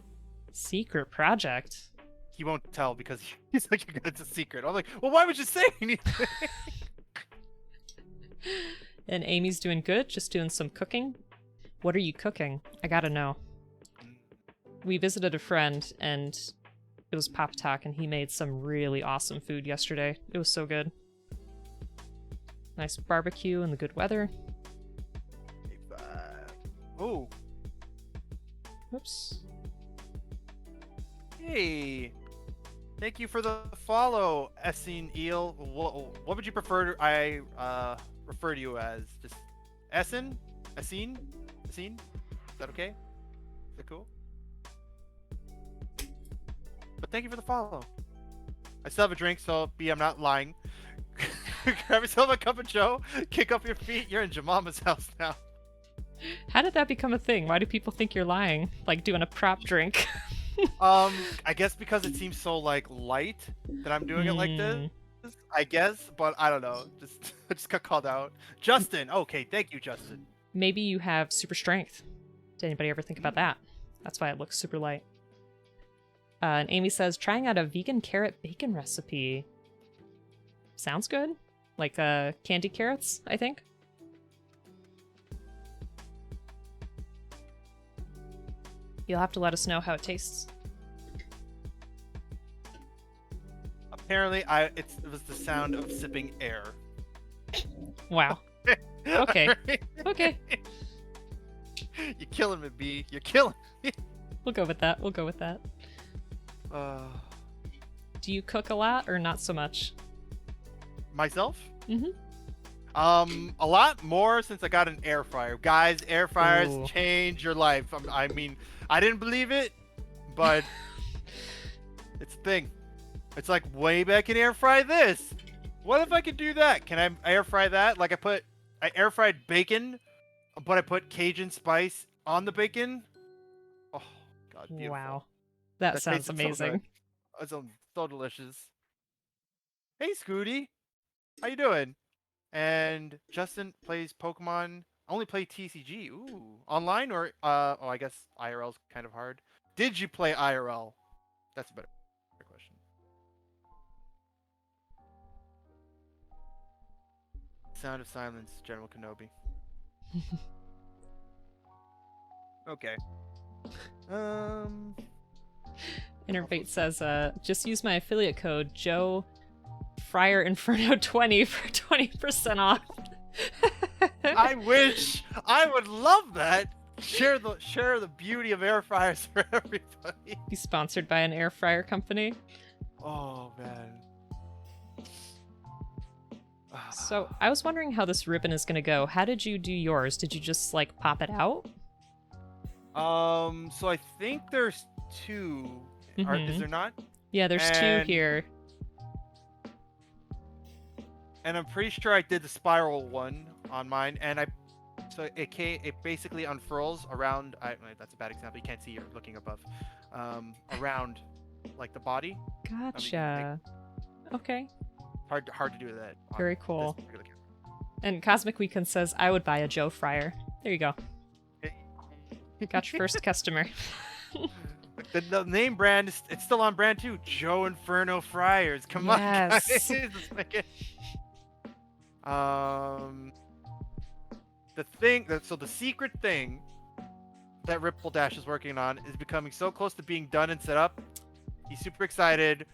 Secret project? He won't tell because he's like, it's a secret. I'm like, well, why would you say anything? And Amy's doing good, just doing some cooking. What are you cooking? I gotta know. We visited a friend, and it was Pop Talk, and he made some really awesome food yesterday. It was so good. Nice barbecue in the good weather. Oh. Whoops. Hey. Thank you for the follow, Essene Eel. What would you prefer I refer to you as? Just Essen? Essene? Essene? Is that okay? Is that cool? But thank you for the follow. I still have a drink, so B, I'm not lying. Grab yourself a cup of Joe, kick up your feet. You're in Jemama's house now. How did that become a thing? Why do people think you're lying? Like doing a prop drink? I guess because it seems so like light that I'm doing it like this. I guess, but I don't know. I just got called out. Justin. Okay, thank you, Justin. Maybe you have super strength. Did anybody ever think about that? That's why it looks super light. And Amy says, trying out a vegan carrot bacon recipe. Sounds good. Like candy carrots, I think. You'll have to let us know how it tastes. Apparently, it was the sound of sipping air. Wow. Okay. Okay. You're killing me, B. You're killing me. We'll go with that. We'll go with that. Do you cook a lot or not so much? Myself? Mm-hmm. A lot more since I got an air fryer. Guys, air fryers Ooh. change your life. I mean, I didn't believe it, but it's a thing. It's like, way back in air fry this. What if I could do that? Can I air fry that? Like I air fried bacon, but I put Cajun spice on the bacon. Oh, God, beautiful. Wow. That sounds tasted so amazing. good. It's so delicious. Hey, Scooty. How you doing? And Justin plays Pokemon. Only play TCG. Ooh. Online or oh, I guess IRL's kind of hard. Did you play IRL? That's a better question. Sound of silence, General Kenobi. Okay. Innervate says, just use my affiliate code Joerinferno20 for 20% off. I wish. I would love that. Share the beauty of air fryers for everybody. Be sponsored by an air fryer company. Oh man. So I was wondering how this ribbon is gonna go. How did you do yours? Did you just like pop it out? So I think there's two. Is there not? Yeah, there's two here. And I'm pretty sure I did the spiral one on mine, and so it basically unfurls around. That's a bad example. You can't see. You're looking above. Around, like the body. Gotcha. Okay. Hard to do that. Very cool. And Cosmic Weekend says, I would buy a Joe Fryer. There you go. Got your first customer. The name brand, it's still on brand too. Joerinferno Fryers. Come on, guys. Let's make it. The secret thing that Ripple Dash is working on is becoming so close to being done and set up. He's super excited.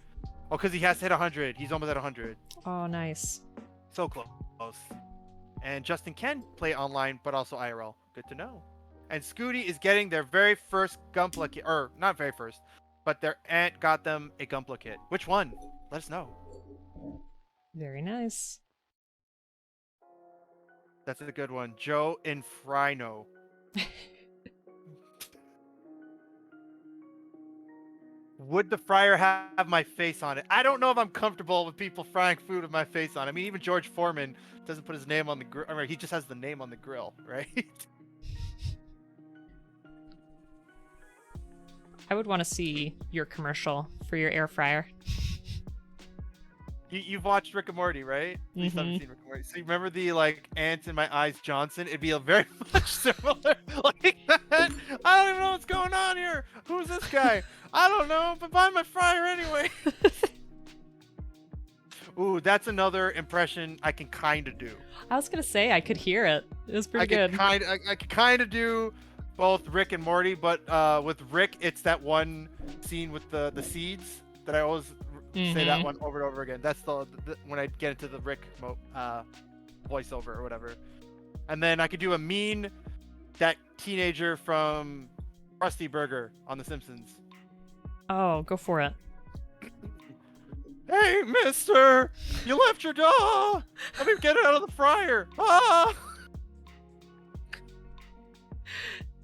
Oh, because he has to hit 100. He's almost at 100. Oh, nice. So close. And Justin can play online, but also IRL. Good to know. And Scooty is getting their very first Gunpla kit. Or, not very first, but their aunt got them a Gunpla kit. Which one? Let us know. Very nice. That's a good one. Joerinferno. Would the fryer have my face on it? I don't know if I'm comfortable with people frying food with my face on it. I mean, even George Foreman doesn't put his name on the grill. I mean, he just has the name on the grill, right? I would want to see your commercial for your air fryer. You've watched Rick and Morty, right? At least I've seen Rick and Morty. So you remember the like ants in my eyes Johnson? It'd be a very much similar like that. I don't even know what's going on here. Who's this guy? I don't know, but buy my fryer anyway. Ooh, that's another impression I can kind of do. I was gonna say I could hear it. It was pretty good. I could kind of do both Rick and Morty, but with Rick, it's that one scene with the seeds that I always say that one over and over again. That's the when I get into the Rick voiceover or whatever. And then I could do that teenager from Krusty Burger on The Simpsons. Oh, go for it. Hey, mister! You left your dog! Let me get it out of the fryer! Ah!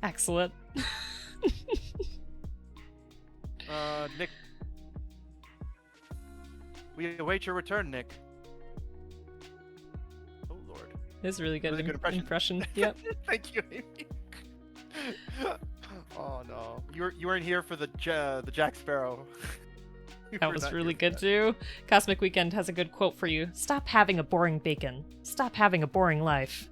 Excellent. Nick, we await your return, Nick. Oh Lord. This is really good, Really good impression. Yep. Thank you, Amy. Oh no, you weren't here for the Jack Sparrow. That was really good too. Cosmic Weekend has a good quote for you. Stop having a boring bacon. Stop having a boring life.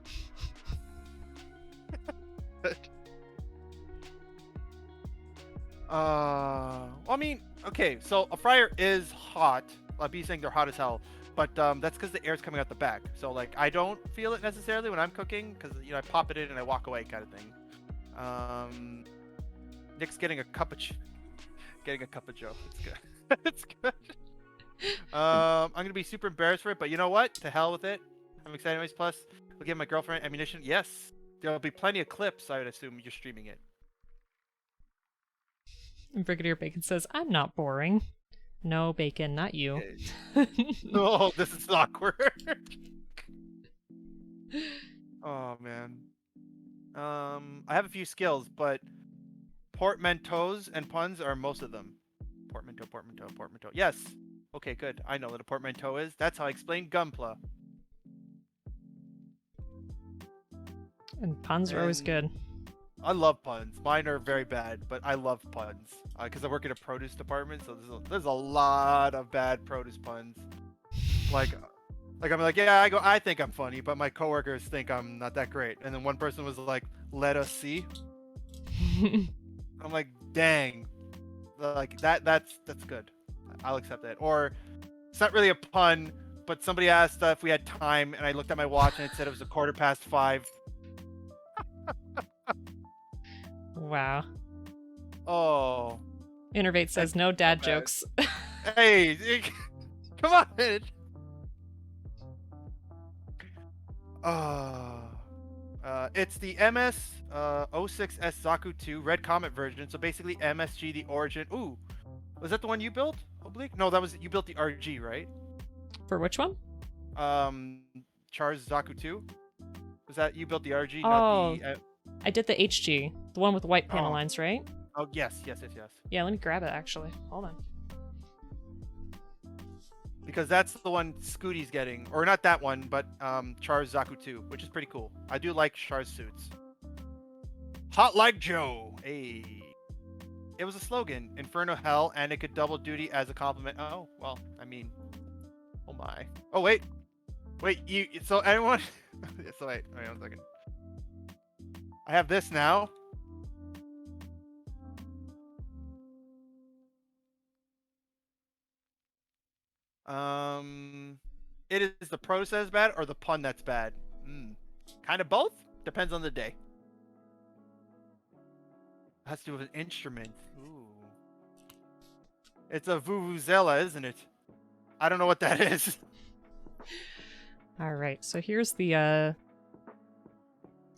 I mean, okay, so a fryer is hot. I'll be saying they're hot as hell, but that's because the air's coming out the back. So like, I don't feel it necessarily when I'm cooking, because I pop it in and I walk away, kind of thing. Nick's getting a cup of Joe. It's good. It's good. I'm gonna be super embarrassed for it, but you know what? To hell with it. I'm excited anyways. Plus, I'll give my girlfriend ammunition. Yes, there'll be plenty of clips. I would assume you're streaming it. And Brigadier Bacon says, I'm not boring. No, Bacon, not you. Oh, this is awkward. Oh, man. I have a few skills, but portmanteaus and puns are most of them. Portmanteau. Yes. Okay, good. I know what a portmanteau is. That's how I explain Gunpla. And puns are always good. I love puns. Mine are very bad, but I love puns because I work in a produce department, so there's a lot of bad produce puns. Like I'm like, yeah, I think I'm funny, but my coworkers think I'm not that great. And then one person was like, "Let us see." I'm like, dang, like that's good. I'll accept that. Or it's not really a pun, but somebody asked if we had time, and I looked at my watch and it said it was 5:15. Wow. Oh. Innervate says no dad jokes. Hey, come on. It's the MS-06S Zaku 2 Red Comet version. So basically MSG, the origin. Ooh, was that the one you built, Oblique? No, you built the RG, right? For which one? Char's Zaku 2. Was that you built the RG, Oh, not the... I did the HG, the one with the white panel lines, right? Oh, yes. Yeah, let me grab it, actually. Hold on. Because that's the one Scooty's getting. Or not that one, but Char's Zaku 2, which is pretty cool. I do like Char's suits. Hot like Joe. Hey. It was a slogan. Inferno Hell, and it could double duty as a compliment. Oh, well, I mean... Oh my. Oh, wait. Wait, so everyone... So wait 1 second. I have this now. It is the process bad or the pun that's bad? Kind of both. Depends on the day. Has to do with an instrument. Ooh. It's a vuvuzela, isn't it? I don't know what that is. All right, so here's the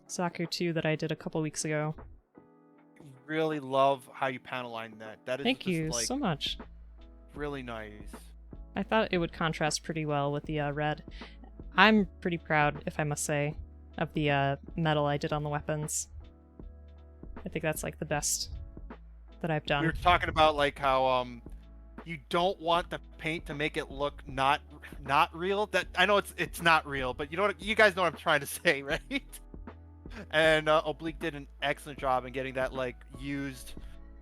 Zaku 2 that I did a couple weeks ago. Really love how you panel line that. That is Thank you like, so much. Really nice. I thought it would contrast pretty well with the red. I'm pretty proud, if I must say, of the metal I did on the weapons. I think that's like the best that I've done. We were talking about like how you don't want the paint to make it look not real. That I know it's not real, but you guys know what I'm trying to say, right? And Oblique did an excellent job in getting that like used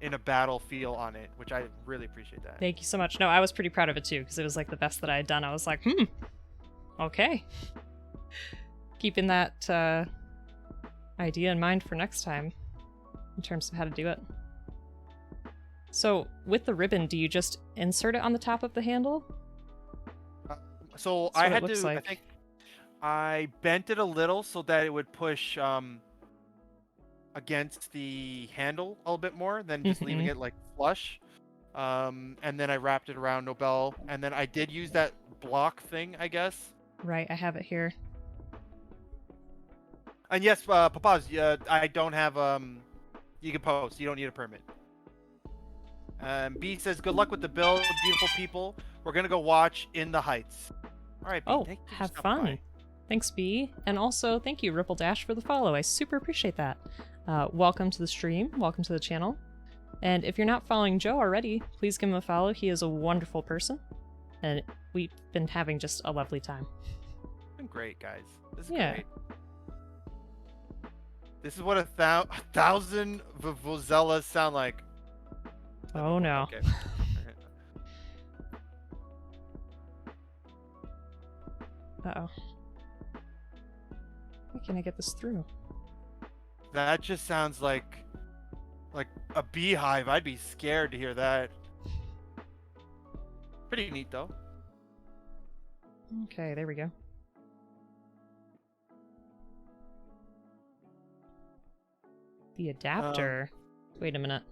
in a battle feel on it, which I really appreciate that. Thank you so much. No, I was pretty proud of it too, because it was like the best that I had done. I was like, okay. Keeping that idea in mind for next time in terms of how to do it. So with the ribbon, do you just insert it on the top of the handle? So I had to, I think I bent it a little so that it would push against the handle a little bit more than just leaving it like flush. And then I wrapped it around Nobell, and then I did use that block thing, I guess. Right, I have it here. And yes, Papaz, I don't have you can post. You don't need a permit. B says, good luck with the build, beautiful people. We're gonna go watch In the Heights. All right, B, oh, have fun. Thanks, B. And also, thank you, Ripple Dash, for the follow. I super appreciate that. Welcome to the stream. Welcome to the channel. And if you're not following Joe already, please give him a follow. He is a wonderful person, and we've been having just a lovely time. It's been great, guys. This is Yeah. great. This is what a thousand vuvuzelas sound like. Oh no. Okay. Uh-oh. Why can't I get this through? That just sounds like a beehive. I'd be scared to hear that. Pretty neat though. Okay, there we go. The adapter. Wait a minute.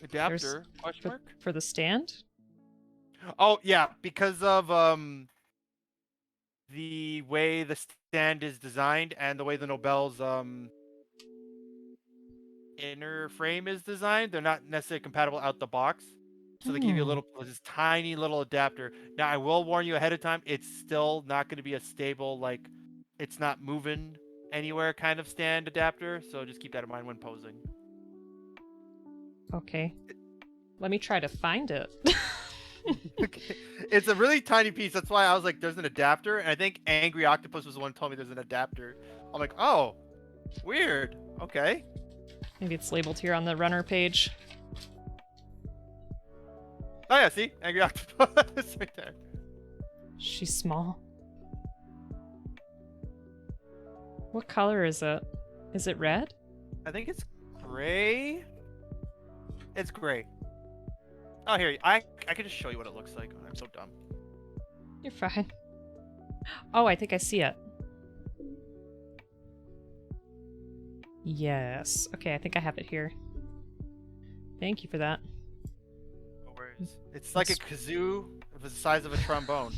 Adapter? Question mark? For the stand? Oh yeah, because of the way the stand is designed and the way the Nobel's inner frame is designed, they're not necessarily compatible out the box. So they give you this tiny little adapter. Now I will warn you ahead of time, it's still not going to be a stable, like it's not moving anywhere kind of stand adapter. So just keep that in mind when posing. Okay. Let me try to find it. Okay. It's a really tiny piece. That's why I was like, there's an adapter. And I think Angry Octopus was the one who told me there's an adapter. I'm like, oh, weird. Okay. Maybe it's labeled here on the runner page. Oh yeah, see? Angry Octopus right there. She's small. What color is it? Is it red? I think it's gray. It's gray. Oh, here. I could just show you what it looks like. I'm so dumb. You're fine. Oh, I think I see it. Yes. Okay, I think I have it here. Thank you for that. No worries. It's like a kazoo of the size of a trombone.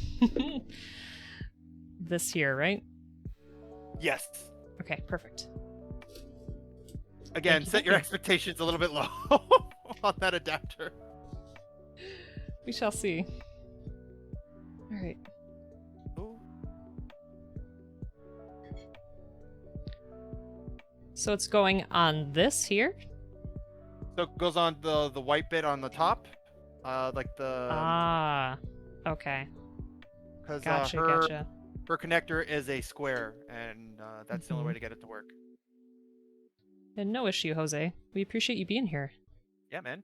This here, right? Yes. Okay, perfect. Again, set your expectations a little bit low on that adapter. We shall see. Alright. So it's going on this here? So it goes on the white bit on the top. Like the... Ah. Okay. Because gotcha, her connector is a square, and that's the only way to get it to work. And no issue, Jose. We appreciate you being here. Yeah, man.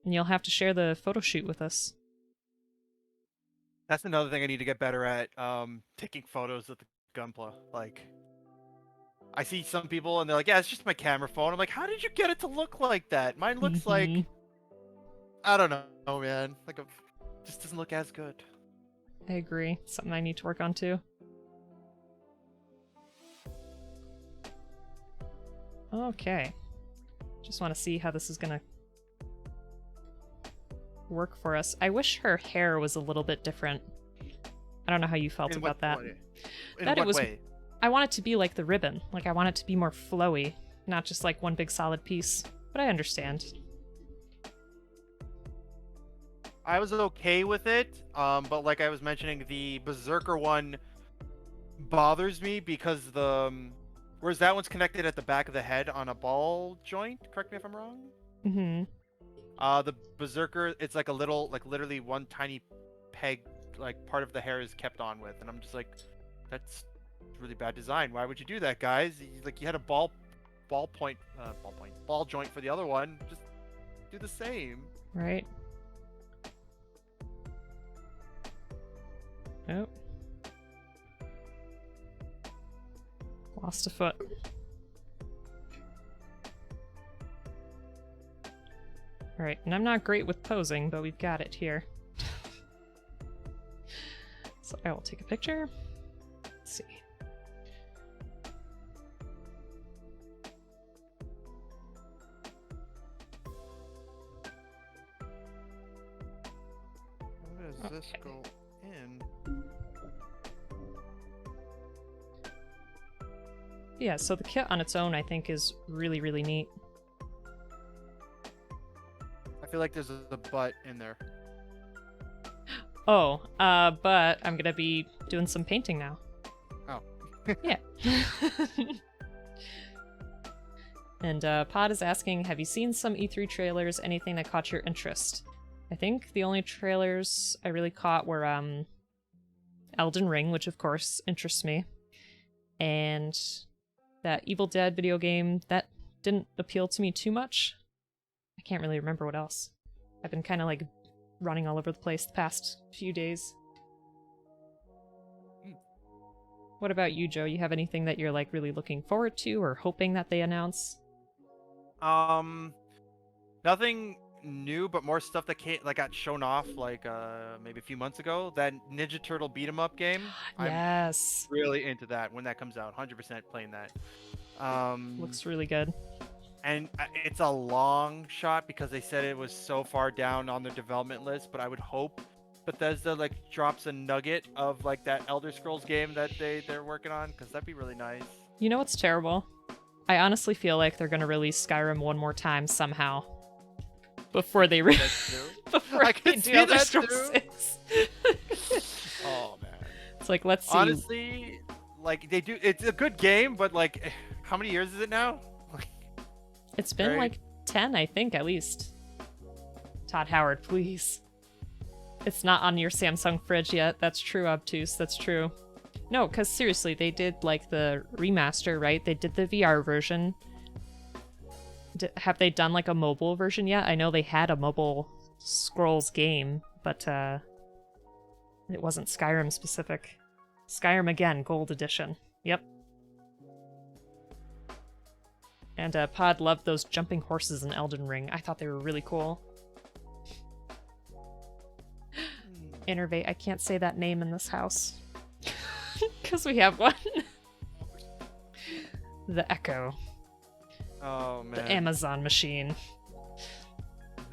And you'll have to share the photo shoot with us. That's another thing I need to get better at, taking photos of the Gunpla. Like, I see some people and they're like, yeah, it's just my camera phone. I'm like, how did you get it to look like that? Mine looks like, I don't know, man. Like, just doesn't look as good. I agree. Something I need to work on too. Okay. Just want to see how this is gonna work for us. I wish her hair was a little bit different. I don't know how you felt about that. In what way? I want it to be like the ribbon. Like, I want it to be more flowy, not just like one big solid piece. But I understand. I was okay with it, but like I was mentioning, the Berserker one bothers me because whereas that one's connected at the back of the head on a ball joint. Correct me if I'm wrong. Mm-hmm. The Berserker, it's like a little, like literally one tiny peg, like part of the hair is kept on with, and I'm just like, that's really bad design. Why would you do that, guys? Like, you had a ball joint for the other one. Just do the same. Right. Oh. Lost a foot. Alright, and I'm not great with posing, but we've got it here. So I will take a picture. Let's see. Where does this go in? Yeah, so the kit on its own, I think, is really, really neat. I feel like there's a butt in there. Oh, but I'm gonna be doing some painting now. Oh. Yeah. And Pod is asking, have you seen some E3 trailers? Anything that caught your interest? I think the only trailers I really caught were Elden Ring, which of course interests me, and that Evil Dead video game that didn't appeal to me too much. I can't really remember what else. I've been kind of like running all over the place the past few days. What about you, Joe? You have anything that you're like really looking forward to or hoping that they announce? Nothing new, but more stuff that got shown off maybe a few months ago. That Ninja Turtle beat 'em up game. Yes. I'm really into that when that comes out. 100% playing that. Looks really good. And it's a long shot because they said it was so far down on their development list, but I would hope Bethesda like drops a nugget of like that Elder Scrolls game that they're working on, because that'd be really nice. You know what's terrible? I honestly feel like they're gonna release Skyrim one more time somehow before they before I they can do see Elder that Scrolls too. 6. Oh man. It's like, let's see. Honestly, like they do. It's a good game, but like, how many years is it now? It's been like 10, I think, at least. Todd Howard, please. It's not on your Samsung fridge yet. That's true, Obtuse. That's true. No, because seriously, they did like the remaster, right? They did the VR version. Have they done like a mobile version yet? I know they had a mobile Scrolls game, but it wasn't Skyrim specific. Skyrim again, Gold Edition. Yep. And Pod loved those jumping horses in Elden Ring. I thought they were really cool. Innervate, I can't say that name in this house. Because we have one. The Echo. Oh man. The Amazon machine.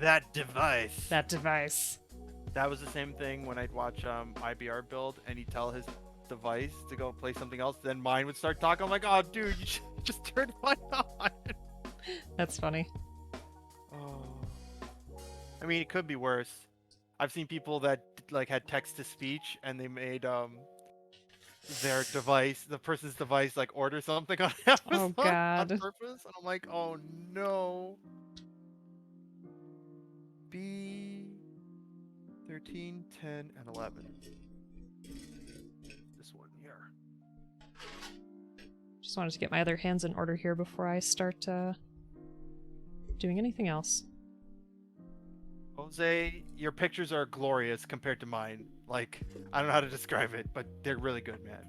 That device. That device. That was the same thing when I'd watch IBR build and he'd tell his device to go play something else, then mine would start talking. I'm like, oh dude, you should just turn mine on. That's funny. Oh. I mean, it could be worse. I've seen people that like had text to speech and they made their device, the person's device, like order something on Amazon God. on purpose, and I'm like, oh no. B13, 10, and 11. This one here. Just wanted to get my other hands in order here before I start doing anything else. Jose, your pictures are glorious compared to mine. Like, I don't know how to describe it, but they're really good, man.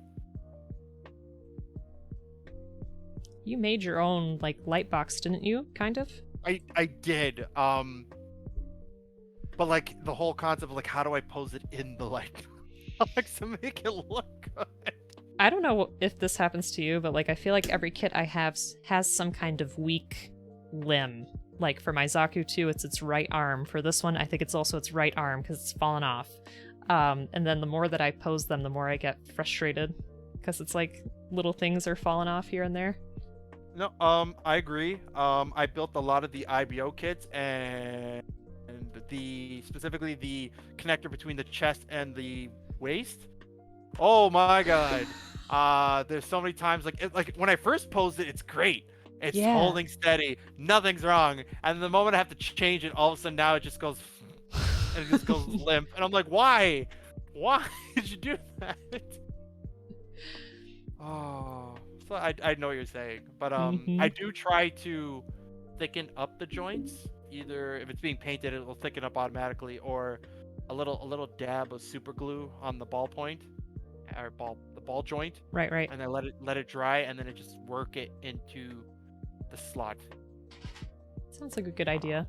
You made your own, like, light box, didn't you? Kind of? I did. But like the whole concept of like, how do I pose it in the light box to make it look good? I don't know if this happens to you, but like I feel like every kit I have has some kind of weak limb. Like for my Zaku 2, it's its right arm. For this one, I think it's also its right arm because it's fallen off. And then the more that I pose them, the more I get frustrated because it's like little things are falling off here and there. No, I agree. I built a lot of the IBO kits and specifically the connector between the chest and the waist. Oh my god. There's so many times like when I first posed it, it's great. It's holding steady, nothing's wrong. And the moment I have to change it, all of a sudden now it just goes and it just goes limp. And I'm like, why? Why did you do that? Oh, so I know what you're saying, but I do try to thicken up the joints. Either if it's being painted, it will thicken up automatically, or a little dab of super glue on the ball point, or the ball joint. Right. And then let it dry, and then it just work it into the slot. Sounds like a good idea.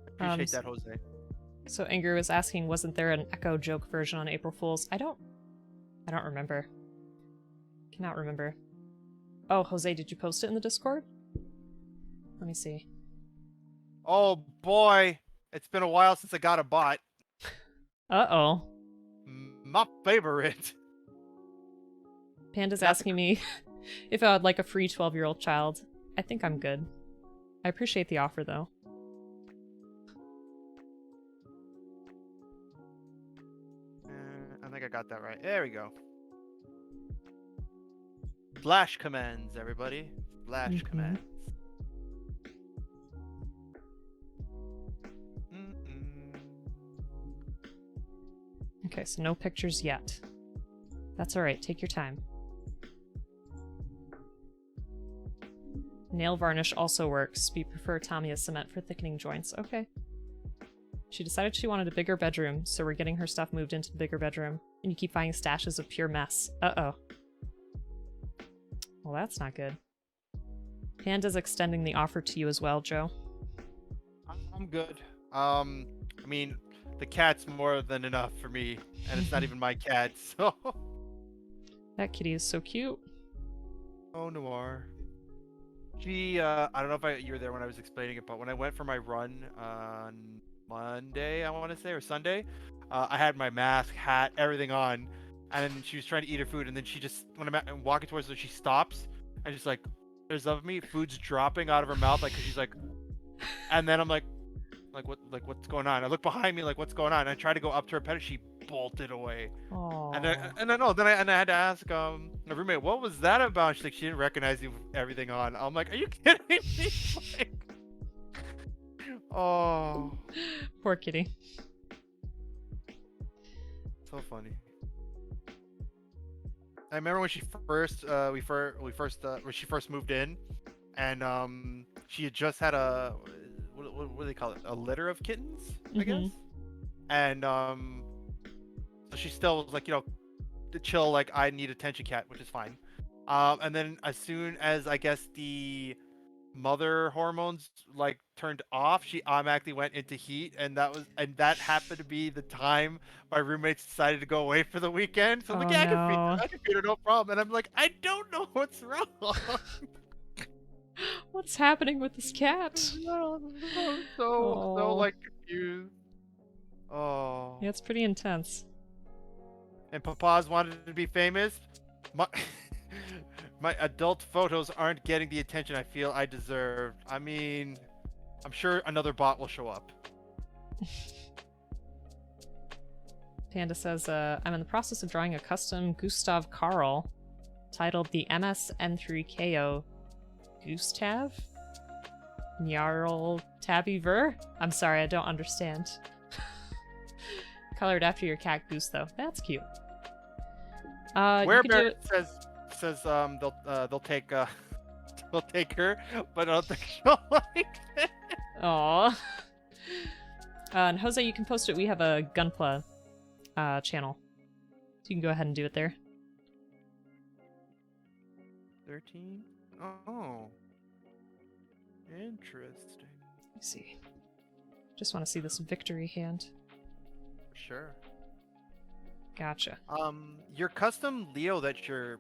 Appreciate that, Jose. So Anger was asking, wasn't there an Echo joke version on April Fool's? I don't remember. Cannot remember. Oh, Jose, did you post it in the Discord? Let me see. Oh boy, it's been a while since I got a bot. Uh-oh. My favorite. Panda's asking me if I would like a free 12-year-old child. I think I'm good. I appreciate the offer, though. I think I got that right. There we go. Slash commands, everybody. Slash Mhm. commands. Mm-mm. Okay, so no pictures yet. That's alright, take your time. Nail varnish also works. We prefer Tamiya cement for thickening joints. Okay. She decided she wanted a bigger bedroom, so we're getting her stuff moved into the bigger bedroom. And you keep finding stashes of pure mess. Uh-oh. Well, that's not good. Panda's extending the offer to you as well, Joe. I'm good. I mean, the cat's more than enough for me, and it's not even my cat, so. That kitty is so cute. Oh, Noir. She, I don't know if you were there when I was explaining it, but when I went for my run on Monday, I want to say, or Sunday, I had my mask, hat, everything on, and then she was trying to eat her food, and then she just, when I'm walking towards her, she stops, and just like, there's of me, food's dropping out of her mouth, like, 'cause she's like, and then I'm like what's going on? I look behind me, like, what's going on? And I tried to go up to her, pet her, she bolted away. And Aww. I had to ask my roommate, what was that about? She's like, she didn't recognize you with everything on. I'm like, are you kidding me? Like, oh, Poor kitty. so funny. I remember when she first when she first moved in, and she had just had a what do they call it? A litter of kittens, I guess. And so she still was like, to chill, like, I need attention cat, which is fine. And then as soon as I guess the mother hormones like turned off, she automatically went into heat, and that happened to be the time my roommates decided to go away for the weekend. So I'm like, Oh yeah, no. I can feed her, no problem. And I'm like, I don't know what's wrong. What's happening with this cat? So like confused. Oh. Yeah, it's pretty intense. And Papa's wanted to be famous. My my adult photos aren't getting the attention I feel I deserve. I mean, I'm sure another bot will show up. Panda says, I'm in the process of drawing a custom Gustav Karl titled the MS-N3KO Gustav Jarl Tabby Ver? I'm sorry, I don't understand. Colored after your cat Goose, though. That's cute. Where you could do it. says they'll take they'll take her, but I don't think she'll like it. Aw. And Jose, you can post it. We have a Gunpla channel. So you can go ahead and do it there. 13? Oh. Interesting. Let me see. Just want to see this victory hand. Sure. Gotcha. Your custom Leo that you're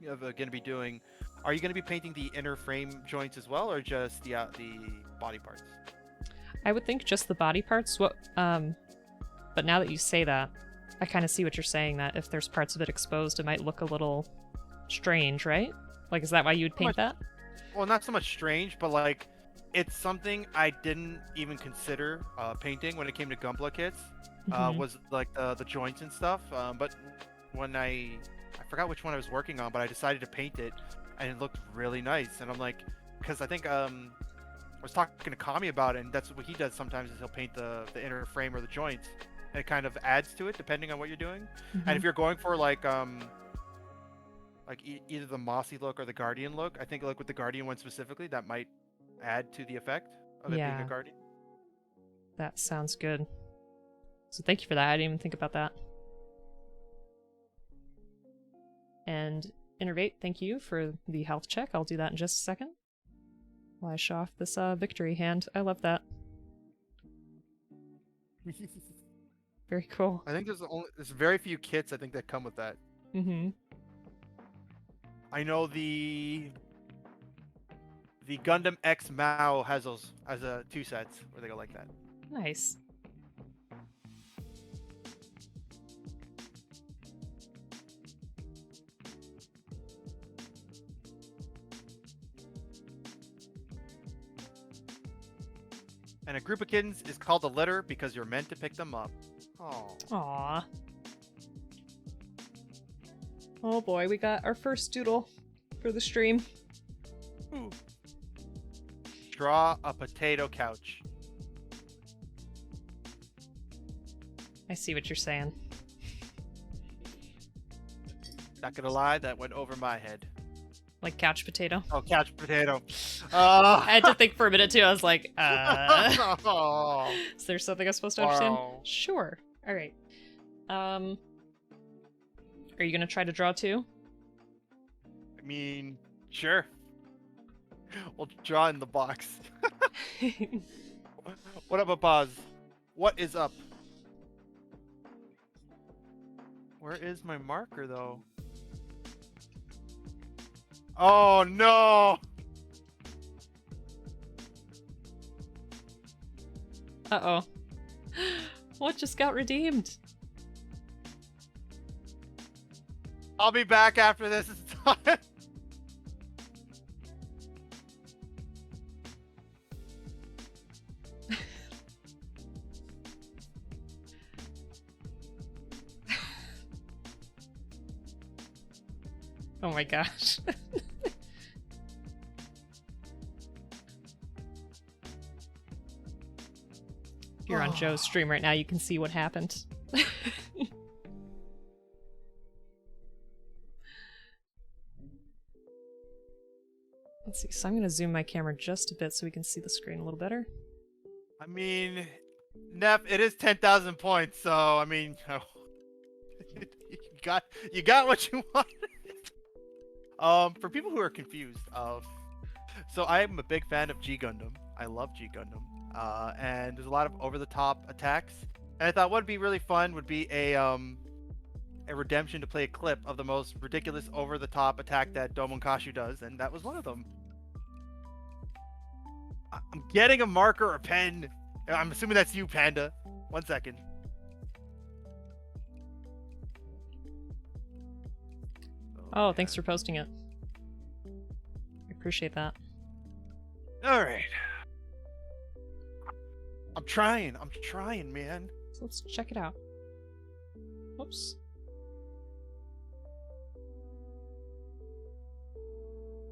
going to be doing, are you going to be painting the inner frame joints as well, or just the body parts? I would think just the body parts. But now that you say that, I kind of see what you're saying, that if there's parts of it exposed, it might look a little strange, right? Like, is that why you would paint that? Well, not so much strange, but like, it's something I didn't even consider painting when it came to Gunpla kits. Was like the joints and stuff. But when I forgot which one I was working on, but I decided to paint it, and it looked really nice. And I'm like, because I think I was talking to Kami about it, and that's what he does sometimes, is he'll paint the inner frame or the joints, and it kind of adds to it depending on what you're doing. And if you're going for like either the mossy look or the guardian look, I think like with the guardian one specifically, that might add to the effect of it being a guardian. That sounds good. So thank you for that. I didn't even think about that. And Innervate, thank you for the health check. I'll do that in just a second while I show off this victory hand. I love that. Very cool. I think there's very few kits I think that come with that. I know the Gundam X Mao has two sets where they go like that. Nice. And a group of kittens is called a litter because you're meant to pick them up. Oh. Aww. Oh boy, we got our first doodle. for the stream. Ooh. Draw a potato couch. I see what you're saying. Not gonna lie, that went over my head. Like couch potato. Oh, couch potato. I had to think for a minute too. I was like, Oh. is there something I'm supposed to understand? Wow. Sure. All right. Are you gonna try to draw too? I mean, sure. We'll draw in the box. What up, Abaz? What is up? Where is my marker, though? Oh, no! Uh-oh. What just got redeemed? I'll be back after this is done. Oh my gosh. If you're on Joe's stream right now, you can see what happened. Let's see, so I'm gonna zoom my camera just a bit so we can see the screen a little better. I mean, Neff, it is 10,000 points, so I mean, you got what you wanted. For people who are confused, so I am a big fan of G Gundam. I love G Gundam, and there's a lot of over-the-top attacks. And I thought what would be really fun would be a redemption to play a clip of the most ridiculous over-the-top attack that Domonkashu does, and that was one of them. I'm getting a marker or a pen. I'm assuming that's you, Panda. 1 second. Oh, thanks for posting it. I appreciate that. All right. I'm trying, man. So let's check it out. Whoops.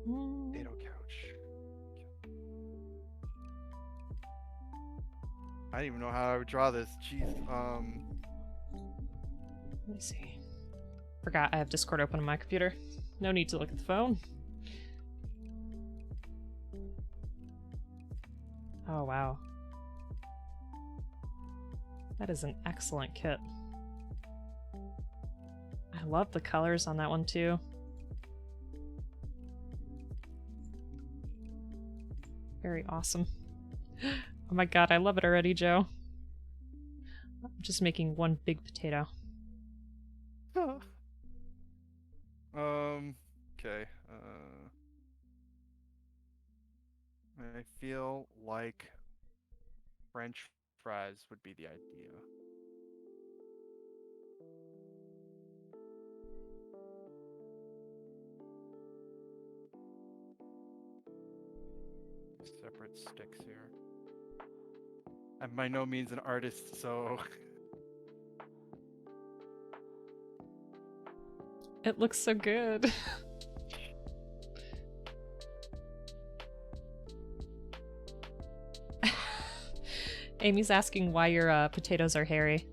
Potato couch. I don't even know how I would draw this. Jeez. Let me see. Forgot I have Discord open on my computer. No need to look at the phone. Oh, wow. That is an excellent kit. I love the colors on that one, too. Very awesome. Oh my god, I love it already, Joe. I'm just making one big potato. Okay. I feel like French fries would be the idea. Separate sticks here. I'm by no means an artist, so... It looks so good. Amy's asking why your potatoes are hairy.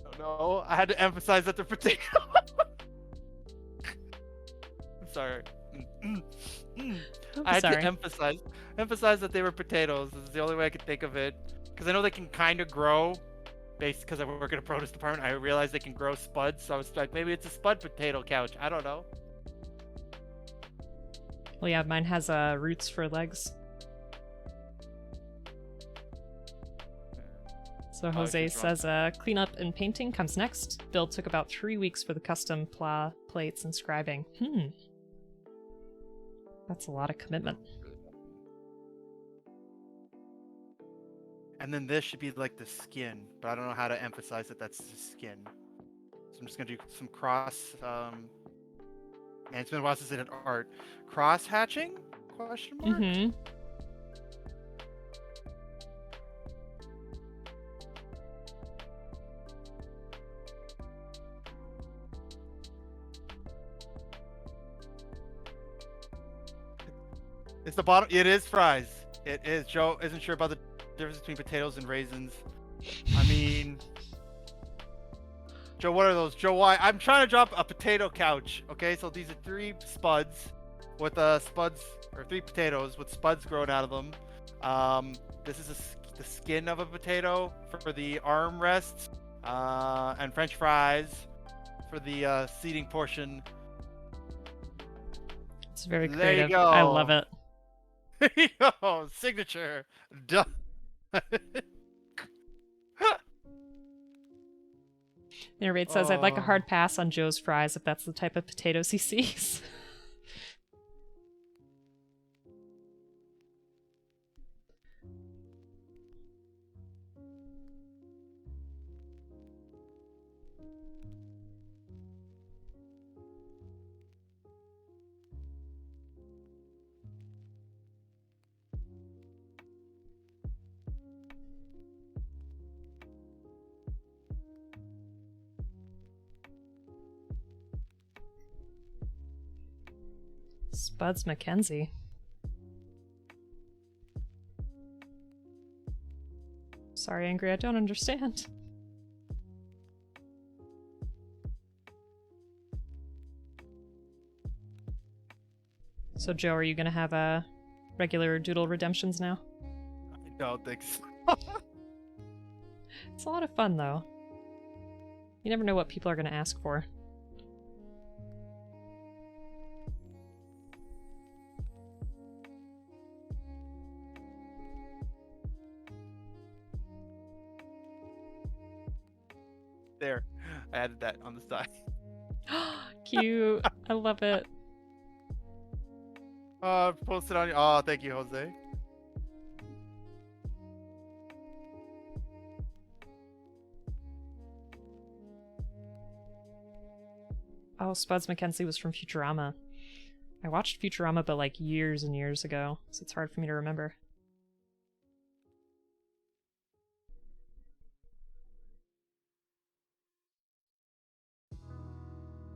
Oh no, I had to emphasize that they're potato. I'm sorry. I had sorry. to emphasize that they were potatoes. This is the only way I could think of it. Because I know they can kind of grow. Based because I work in a produce department, I realized they can grow spuds. So I was like, maybe it's a spud potato couch. I don't know. Well, yeah, mine has roots for legs. So Jose says, cleanup and painting comes next. Build took about 3 weeks for the custom plates and scribing. That's a lot of commitment. And then this should be like the skin, but I don't know how to emphasize that that's the skin. So I'm just gonna do some cross. Man, it's been a while since I did art. Cross hatching? Question mark. Mm-hmm. It's the bottom. It is fries. It is. Joe isn't sure about the difference between potatoes and raisins. I mean, Joe, what are those? Joe, why? I'm trying to drop a potato couch. Okay, so these are 3 spuds with spuds, or 3 potatoes with spuds growing out of them. This is the skin of a potato for the arm rests, and French fries for the seating portion. It's very There creative. you go. I love it. There you go. Signature. Done. Narrate says, I'd like a hard pass on Joe's fries if that's the type of potatoes he sees. Spuds Mackenzie. Sorry, Angry, I don't understand. So, Joe, are you gonna have regular doodle redemptions now? I don't think so. It's a lot of fun, though. You never know what people are gonna ask for. There, I added that on the side. Cute. I love it. Post it on. Oh, thank you, Jose. Oh, Spuds Mackenzie was from Futurama. I watched Futurama, but like years and years ago, so it's hard for me to remember.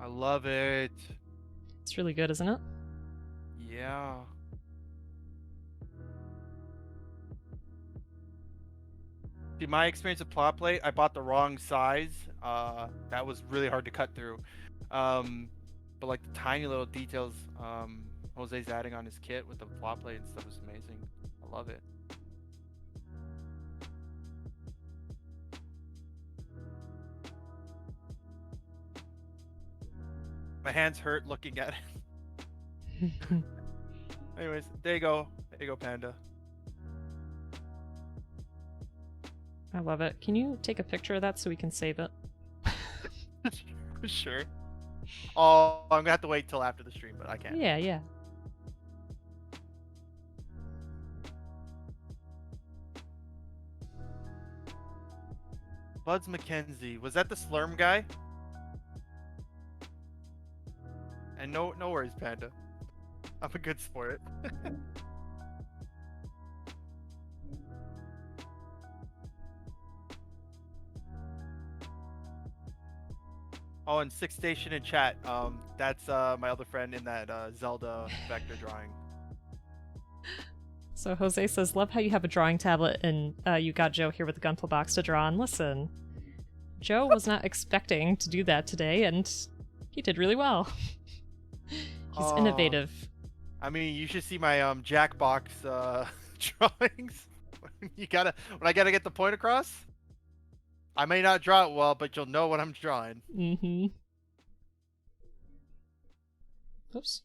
I love it. It's really good, isn't it? Yeah. See, my experience with plot plate, I bought the wrong size. That was really hard to cut through. But like the tiny little details Jose's adding on his kit with the plot plate and stuff is amazing. I love it. My hands hurt looking at it. Anyways, there you go. There you go, Panda. I love it. Can you take a picture of that so we can save it? Sure. Oh, I'm gonna have to wait till after the stream, but I can't. Yeah, yeah. Buds McKenzie. Was that the Slurm guy? And no worries, Panda. I'm a good sport. Oh, and Six Station in chat. That's my other friend in that Zelda vector drawing. So Jose says, love how you have a drawing tablet and you got Joe here with a Gunpla box to draw on. Listen, Joe was not expecting to do that today, and he did really well. He's innovative. I mean, you should see my Jackbox drawings. When I gotta get the point across. I may not draw it well, but you'll know what I'm drawing. Mm-hmm. Oops.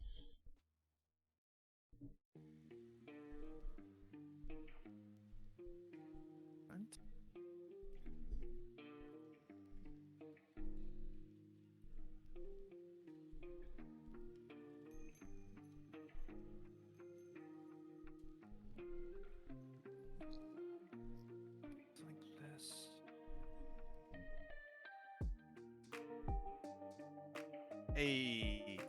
Hey.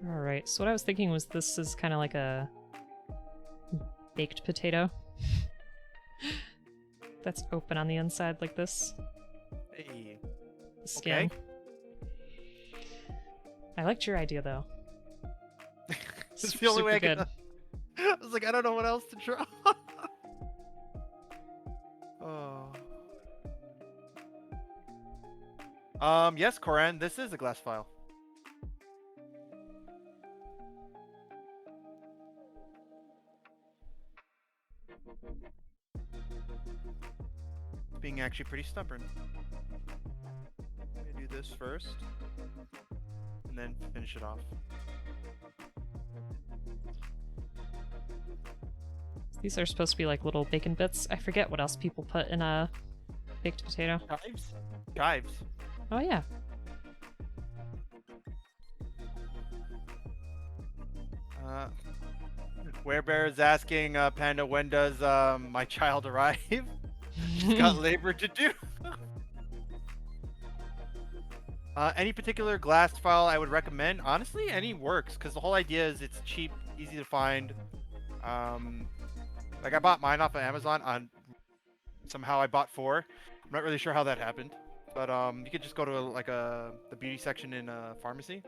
Alright, so what I was thinking was this is kind of like a baked potato. that's open on the inside like this. Hey. The skin. Okay. I liked your idea though. It's the only way I good. could. I was like, I don't know what else to draw. Oh. Yes, Coran, this is a glass file. Being actually pretty stubborn. I'm gonna do this first, and then finish it off. These are supposed to be like little bacon bits. I forget what else people put in a baked potato. Chives? Chives. Oh yeah. Werebear is asking Panda, when does my child arrive? He's got labor to do. Any particular glass file I would recommend? Honestly, any works, because the whole idea is it's cheap, easy to find. Like I bought mine off of Amazon. Somehow I bought 4. I'm not really sure how that happened, but you could just go to the beauty section in a pharmacy.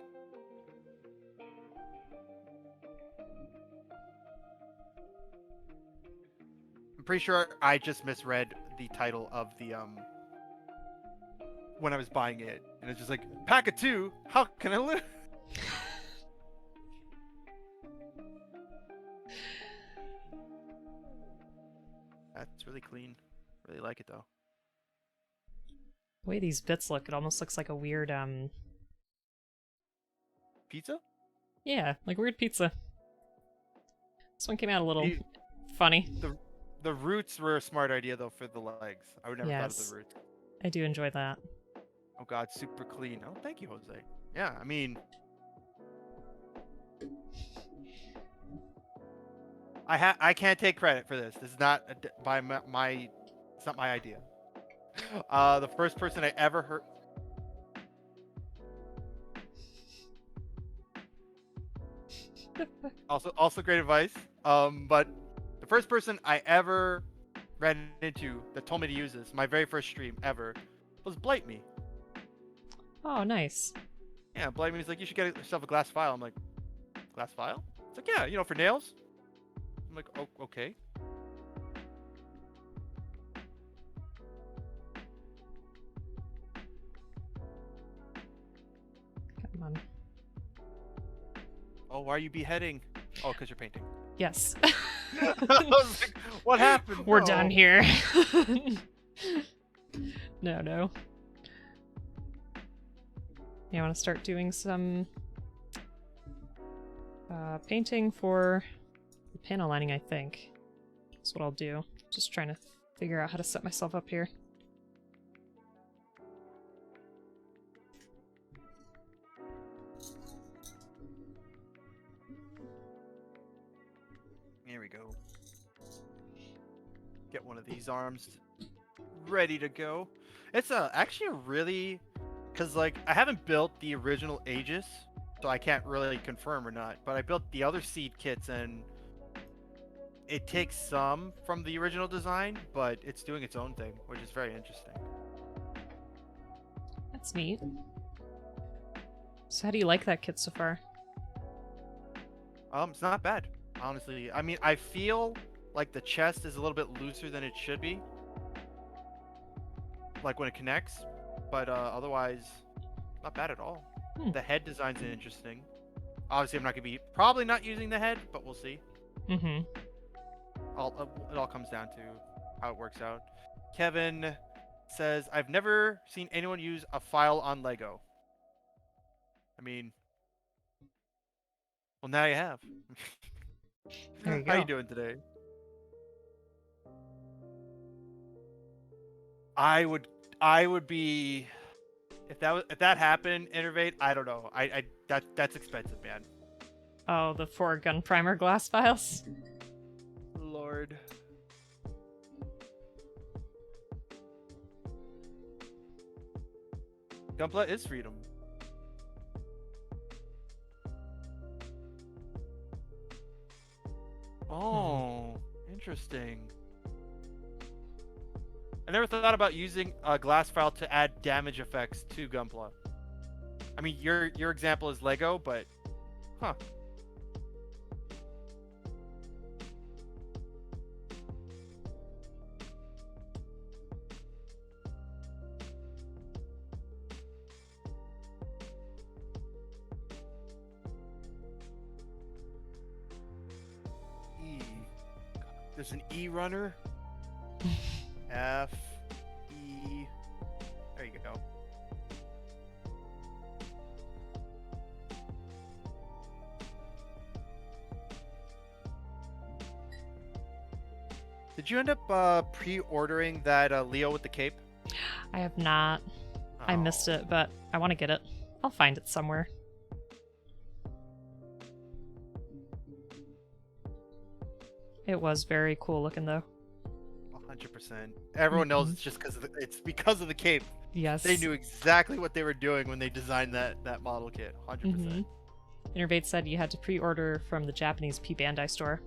I'm pretty sure I just misread the title of the when I was buying it, and it's just like pack of 2. How can I live? That's really clean. Really like it though. The way these bits look, it almost looks like a weird Pizza? yeah, like weird pizza. This one came out a little funny. The roots were a smart idea though for the legs. I would never thought of the roots. I do enjoy that. Oh god, super clean. Oh, thank you, Jose. Yeah, I mean, I can't take credit for this. This is not by my it's not my idea. The first person I ever heard. Also great advice. But the first person I ever ran into that told me to use this, my very first stream ever, was Blight Me. Oh, nice. Yeah, Blight Me's like, you should get yourself a glass file. I'm like, glass file? It's like, yeah, you know, for nails. I'm like, oh, okay. Come on. Oh, why are you beheading? Oh, because you're painting. Yes. I was like, what happened? We're done here. No. Yeah, I want to start doing some painting for the panel lining, I think. That's what I'll do. Just trying to figure out how to set myself up here. Here we go. Get one of these arms ready to go. It's actually a really, because like I haven't built the original Aegis, so I can't really confirm or not, but I built the other seed kits and it takes some from the original design, but it's doing its own thing, which is very interesting. That's neat. So how do you like that kit so far? It's not bad, honestly. I mean, I feel like the chest is a little bit looser than it should be, like when it connects, but otherwise, not bad at all. The head design's interesting. Obviously, I'm not gonna be probably not using the head, but we'll see. Mm-hmm. It all comes down to how it works out. Kevin says, I've never seen anyone use a file on Lego. I mean, well, now you have. There you go. How you doing today? I would be, if that happened, Innervate, I don't know. That's expensive, man. Oh, the 4 gun primer glass files? Lord. Gunpla is freedom. Oh, interesting. I never thought about using a glass file to add damage effects to Gunpla. I mean, your example is Lego, but huh. E. There's an E runner. F. E. There you go. Did you end up pre-ordering that Leo with the cape? I have not. I missed it, but I want to get it. I'll find it somewhere. It was very cool looking, though. 100%. Everyone knows it's just because of the cape. Yes. They knew exactly what they were doing when they designed that model kit. 100%. Innervate said you had to pre-order from the Japanese P Bandai store.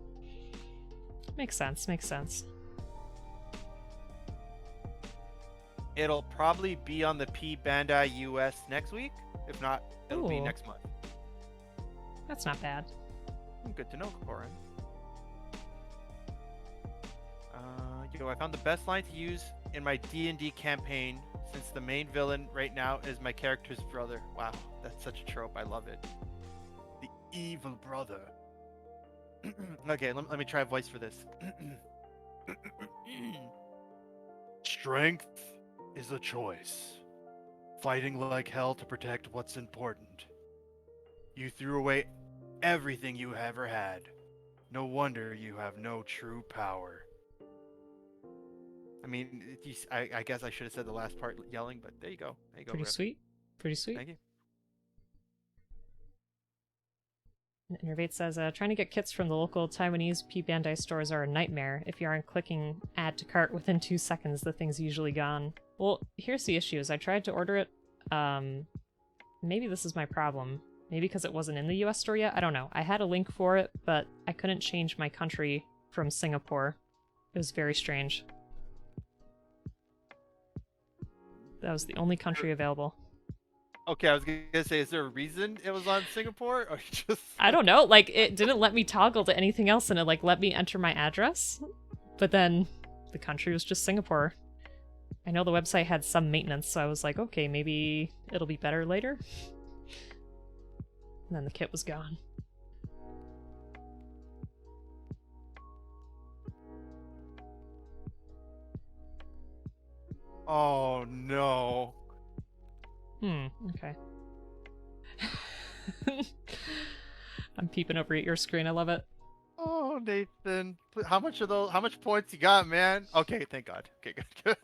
Makes sense. Makes sense. It'll probably be on the P Bandai US next week. If not, it'll be next month. That's not bad. Good to know, Corin. I found the best line to use in my D&D campaign since the main villain right now is my character's brother. Wow, that's such a trope. I love it. The evil brother. Okay, let me try a voice for this. Strength is a choice. Fighting like hell to protect what's important. You threw away everything you ever had. No wonder you have no true power. I mean, I guess I should have said the last part yelling, but there you go. There you go. Pretty sweet. Pretty sweet. Thank you. Innervate says, trying to get kits from the local Taiwanese P Bandai stores are a nightmare. If you aren't clicking add to cart within 2 seconds, the thing's usually gone. Well, here's the issue. I tried to order it. Maybe this is my problem. Maybe because it wasn't in the US store yet. I don't know. I had a link for it, but I couldn't change my country from Singapore. It was very strange. That was the only country available. Okay, I was gonna say, is there a reason it was on Singapore, or just? I don't know. Like, it didn't let me toggle to anything else, and it like let me enter my address, but then the country was just Singapore. I know the website had some maintenance, so I was like, okay, maybe it'll be better later. And then the kit was gone. Oh no. Okay. I'm peeping over at your screen. I love it. Oh, Nathan. How much points you got, man? Okay, thank God. Okay, good.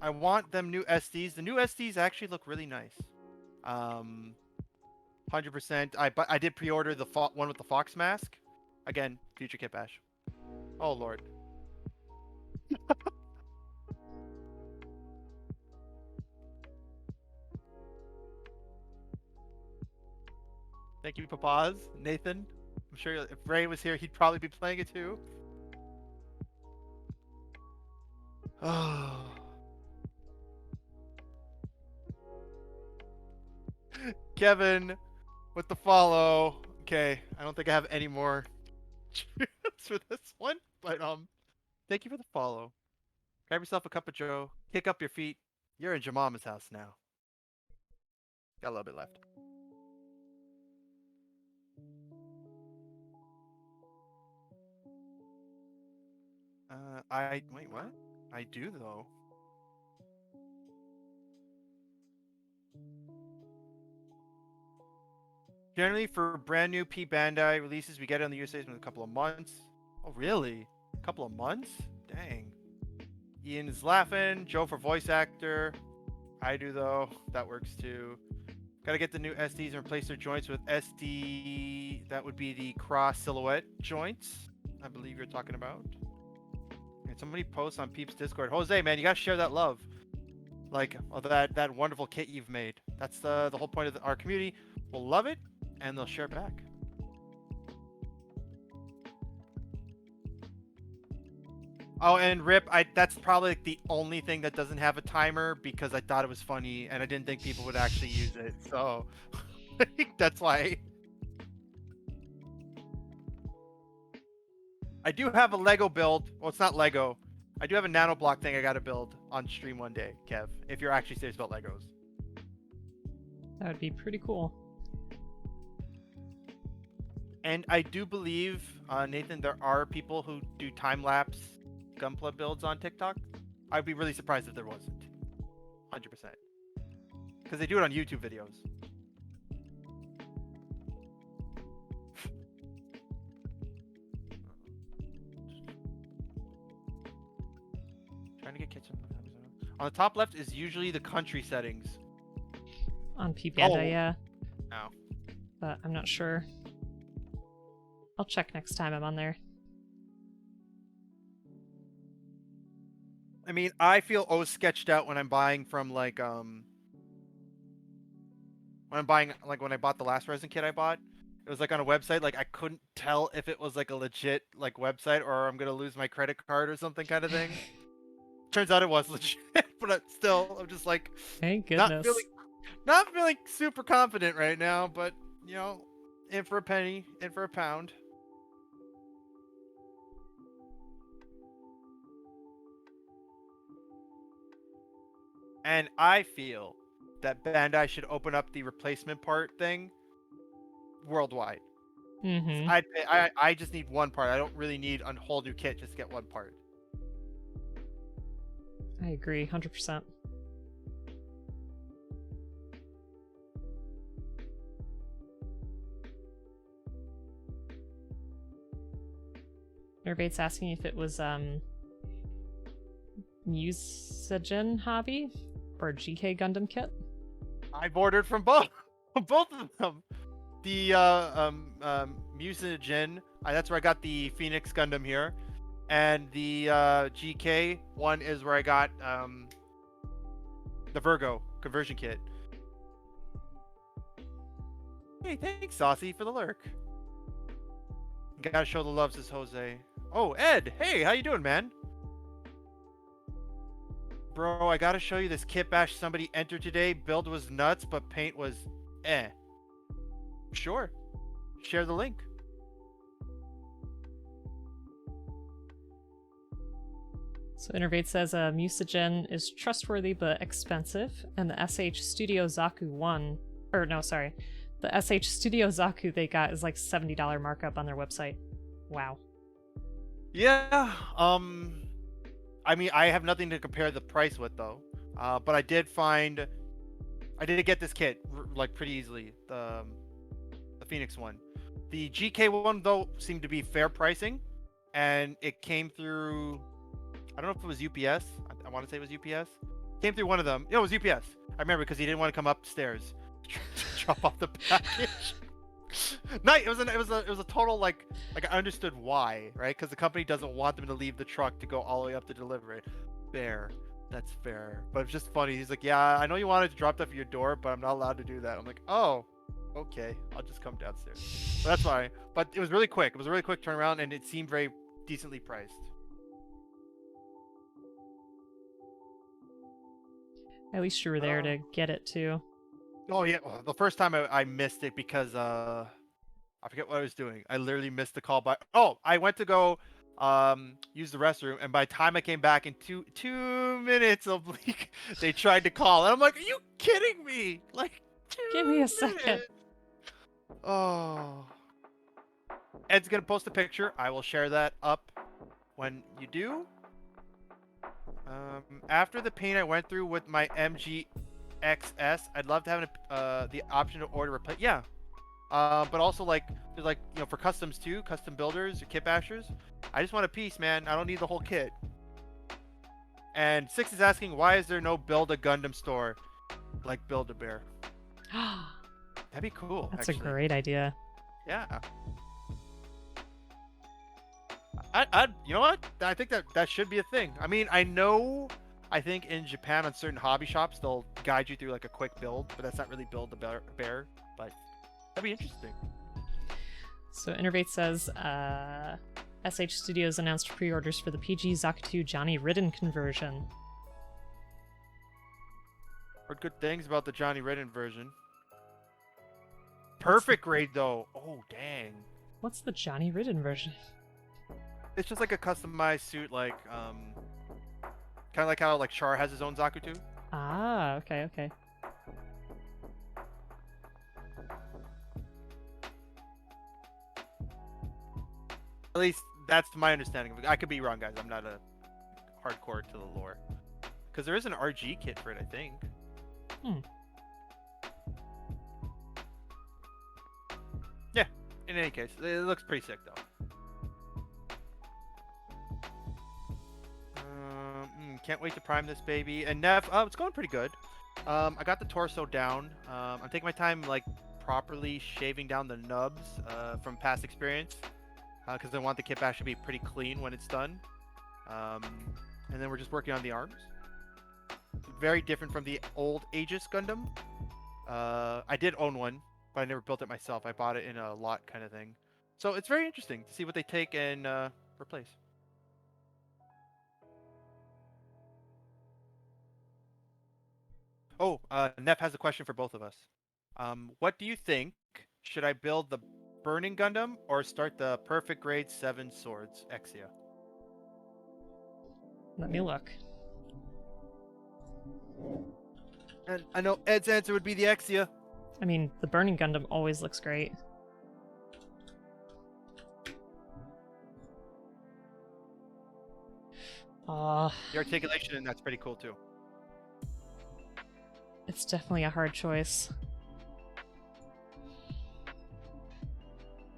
I want them new SDs. The new SDs actually look really nice. 100%. I did pre-order the one with the fox mask. Again, future kit bash. Oh Lord. Thank you, Papaz. Nathan. I'm sure if Ray was here, he'd probably be playing it too. Oh. Kevin with the follow. Okay, I don't think I have any more for this one, but thank you for the follow. Grab yourself a cup of Joe. Kick up your feet. You're in your mama's house now. Got a little bit left. Wait, what? I do though. Generally, for brand new P Bandai releases, we get it on the USA in a couple of months. Oh, really? A couple of months? Dang. Ian is laughing. Joe for voice actor. I do though. That works too. Gotta get the new SDs and replace their joints with SD. That would be the cross silhouette joints, I believe you're talking about. And somebody posts on Peeps Discord. Jose, man, you gotta share that love. Like, that wonderful kit you've made. That's the whole point of our community. Will love it, and they'll share it back. Oh, and Rip, that's probably like the only thing that doesn't have a timer because I thought it was funny and I didn't think people would actually use it. So I think that's why. I do have a Lego build. Well, it's not Lego. I do have a nanoblock thing I got to build on stream one day, Kev, if you're actually serious about Legos. That would be pretty cool. And I do believe, Nathan, there are people who do time-lapse Gunpla builds on TikTok. I'd be really surprised if there wasn't. 100%. Because they do it on YouTube videos. Trying to get kitchen. On the top left is usually the country settings. On Panda, Oh. yeah. Oh. But I'm not sure. I'll check next time I'm on there. I mean, I feel sketched out when I'm buying from like when I'm buying like when I bought the last resin kit I bought. It was like on a website, like I couldn't tell if it was like a legit like website or I'm gonna lose my credit card or something kind of thing. Turns out it was legit, but still, I'm just like Thank goodness. not feeling super confident right now. But you know, in for a penny, in for a pound. And I feel that Bandai should open up the replacement part thing worldwide. Mm-hmm. I just need one part. I don't really need a whole new kit just to get one part. I agree, 100%. Nerbait's asking if it was Musagen Hobby or GK Gundam kit. I've ordered from both both of them. The Musagen, that's where I got the Phoenix Gundam here, and the GK one is where I got the Virgo conversion kit. Hey, thanks Saucy for the lurk. Gotta show the love, says Jose. Oh, Ed, hey, how you doing, man? Bro, I gotta show you this kit bash somebody entered today. Build was nuts, but paint was eh. Sure. Share the link. So Innervate says Musagen is trustworthy but expensive, and the SH Studio Zaku 1, or no, sorry, the SH Studio Zaku they got is like $70 markup on their website. Wow. Yeah, I mean, I have nothing to compare the price with though. But I did get this kit like pretty easily. The Phoenix one. The GK one though seemed to be fair pricing, and it came through. I don't know if it was UPS. I want to say it was UPS. Came through one of them. No, it was UPS. I remember because he didn't want to come upstairs to drop off the package. No, it was a total like I understood why, right? Because the company doesn't want them to leave the truck to go all the way up to deliver it. Fair, that's fair. But it's just funny. He's like, yeah, I know you wanted to drop that at your door, but I'm not allowed to do that. I'm like, oh, okay, I'll just come downstairs. But that's fine. But it was really quick. It was a really quick turnaround, and it seemed very decently priced. At least you were there to get it too. Oh yeah, well, the first time I missed it because I forget what I was doing. I literally missed the call by. Oh, I went to go use the restroom, and by the time I came back in two minutes, oblique, they tried to call, and I'm like, are you kidding me? Like, Give me a second. Oh. Ed's gonna post a picture. I will share that up when you do. After the pain I went through with my MG XS, I'd love to have the option to order replace. Yeah, but also like there's like for customs too, custom builders or kit bashers. I just want a piece, man. I don't need the whole kit. And Six is asking, why is there no Build a Gundam store like Build a Bear? That'd be cool. That's actually. a great idea. Yeah. You know what? I think that should be a thing. I mean, I know I think in Japan on certain hobby shops they'll guide you through like a quick build, but that's not really build the bear. But that'd be interesting. So Innervate says, SH Studios announced pre-orders for the PG Zakutu Johnny Ridden conversion. Heard good things about the Johnny Ridden version. Perfect grade though. Oh dang. What's the Johnny Ridden version? It's just like a customized suit, like kind of like how like Char has his own Zakutu. Ah, okay. At least that's my understanding of it. I could be wrong, guys. I'm not a hardcore to the lore. Because there is an RG kit for it, I think. Yeah. In any case, it looks pretty sick though. Can't wait to prime this baby. And Nev, it's going pretty good. I got the torso down. I'm taking my time, like, properly shaving down the nubs from past experience. Because I want the kit bash to be pretty clean when it's done. And then we're just working on the arms. Very different from the old Aegis Gundam. I did own one, but I never built it myself. I bought it in a lot kind of thing. So it's very interesting to see what they take and replace. Oh, Neff has a question for both of us. What do you think? Should I build the Burning Gundam or start the Perfect Grade 7 Swords Exia? Let me look. And I know Ed's answer would be the Exia. I mean, the Burning Gundam always looks great. The articulation in that's pretty cool too. It's definitely a hard choice.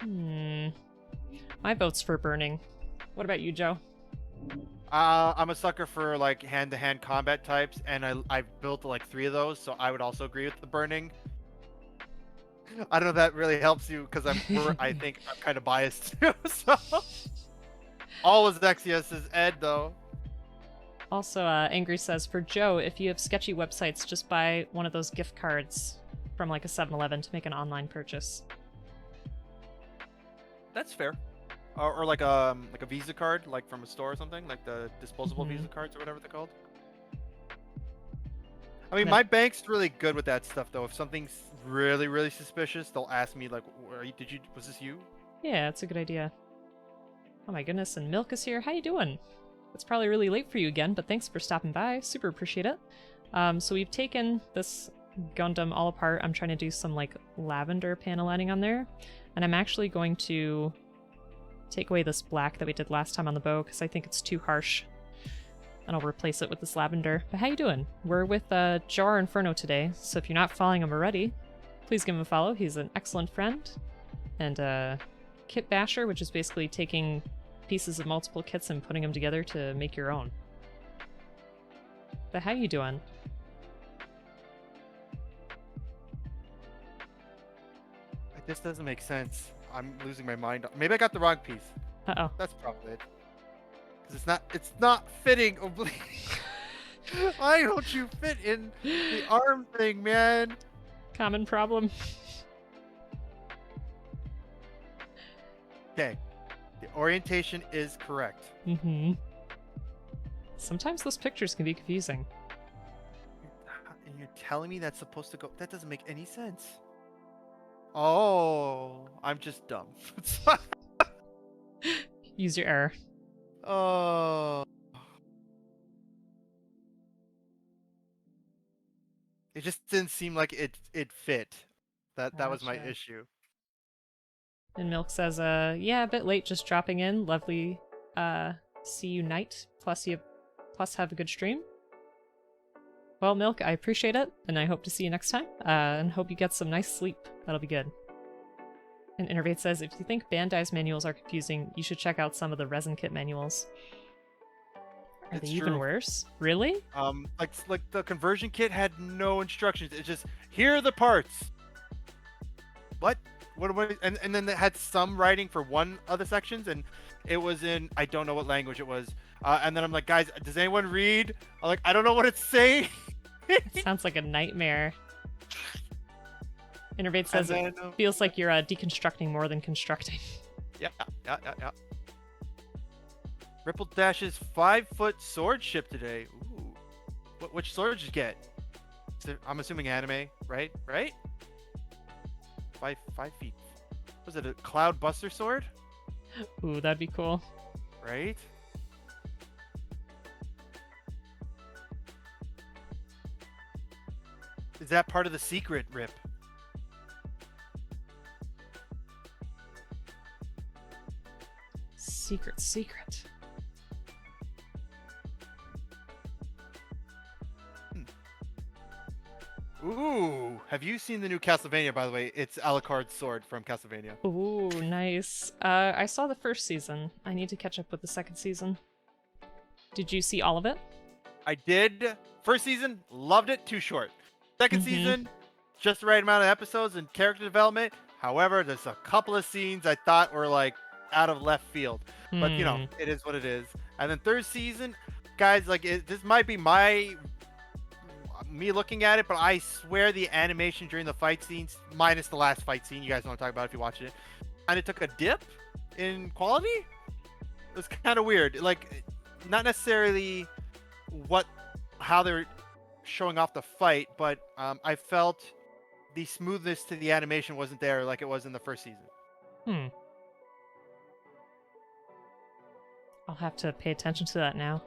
My vote's for Burning. What about you, Joe? I'm a sucker for like hand-to-hand combat types, and I've built like 3 of those, so I would also agree with the Burning. I don't know if that really helps you because I think I'm kind of biased too. So always Exia says Ed though. Also, Angry says, for Joe, if you have sketchy websites, just buy one of those gift cards from like a 7-Eleven to make an online purchase. That's fair. Or like a Visa card, like from a store or something, like the disposable Visa cards or whatever they're called. I mean, my bank's really good with that stuff though. If something's really, really suspicious, they'll ask me like, was this you? Yeah, that's a good idea. Oh my goodness, and Milk is here. How you doing? It's probably really late for you again, but thanks for stopping by. Super appreciate it. So we've taken this Gundam all apart. I'm trying to do some like lavender panel lining on there. And I'm actually going to take away this black that we did last time on the bow because I think it's too harsh. And I'll replace it with this lavender. But how you doing? We're with Joerinferno today, so if you're not following him already, please give him a follow. He's an excellent friend. And Kit Basher, which is basically taking pieces of multiple kits and putting them together to make your own. But how you doing? This doesn't make sense. I'm losing my mind. Maybe I got the wrong piece. Uh-oh. That's probably it. Because it's not fitting oblique. Why don't you fit in the arm thing, man? Common problem. Okay. The orientation is correct. Sometimes those pictures can be confusing. And you're telling me that's supposed to go... That doesn't make any sense. Oh, I'm just dumb. Use your error. Oh. It just didn't seem like it fit. That was my issue. And Milk says, yeah, a bit late just dropping in. Lovely see you night. Plus have a good stream. Well, Milk, I appreciate it, and I hope to see you next time. And hope you get some nice sleep. That'll be good. And Innervate says, if you think Bandai's manuals are confusing, you should check out some of the resin kit manuals. Are they even worse? Really? Like the conversion kit had no instructions. It's just, here are the parts. What? And then they had some writing for one of the sections, and it was in I don't know what language it was. And then I'm like, guys, does anyone read? I'm like, I don't know what it's saying. It sounds like a nightmare. Innervate says then, it feels like you're deconstructing more than constructing. Yeah. Ripple Dash's 5-foot sword ship today. Ooh. Which sword did you get? I'm assuming anime, right? Right? 5 feet. Was it a Cloud Buster sword? Ooh, that'd be cool. Right? Is that part of the secret, Rip? Secret. Ooh, have you seen the new Castlevania, by the way? It's Alucard's sword from Castlevania. Ooh, nice. I saw the first season. I need to catch up with the second season. Did you see all of it? I did. First season, loved it, too short. Second season, just the right amount of episodes and character development. However, there's a couple of scenes I thought were like out of left field. But, you know, it is what it is. And then third season, guys, like, this might be me looking at it, but I swear the animation during the fight scenes, minus the last fight scene, you guys want to talk about if you watch it, kind of took a dip in quality. It was kind of weird. Like, not necessarily how they're showing off the fight, but I felt the smoothness to the animation wasn't there like it was in the first season. I'll have to pay attention to that now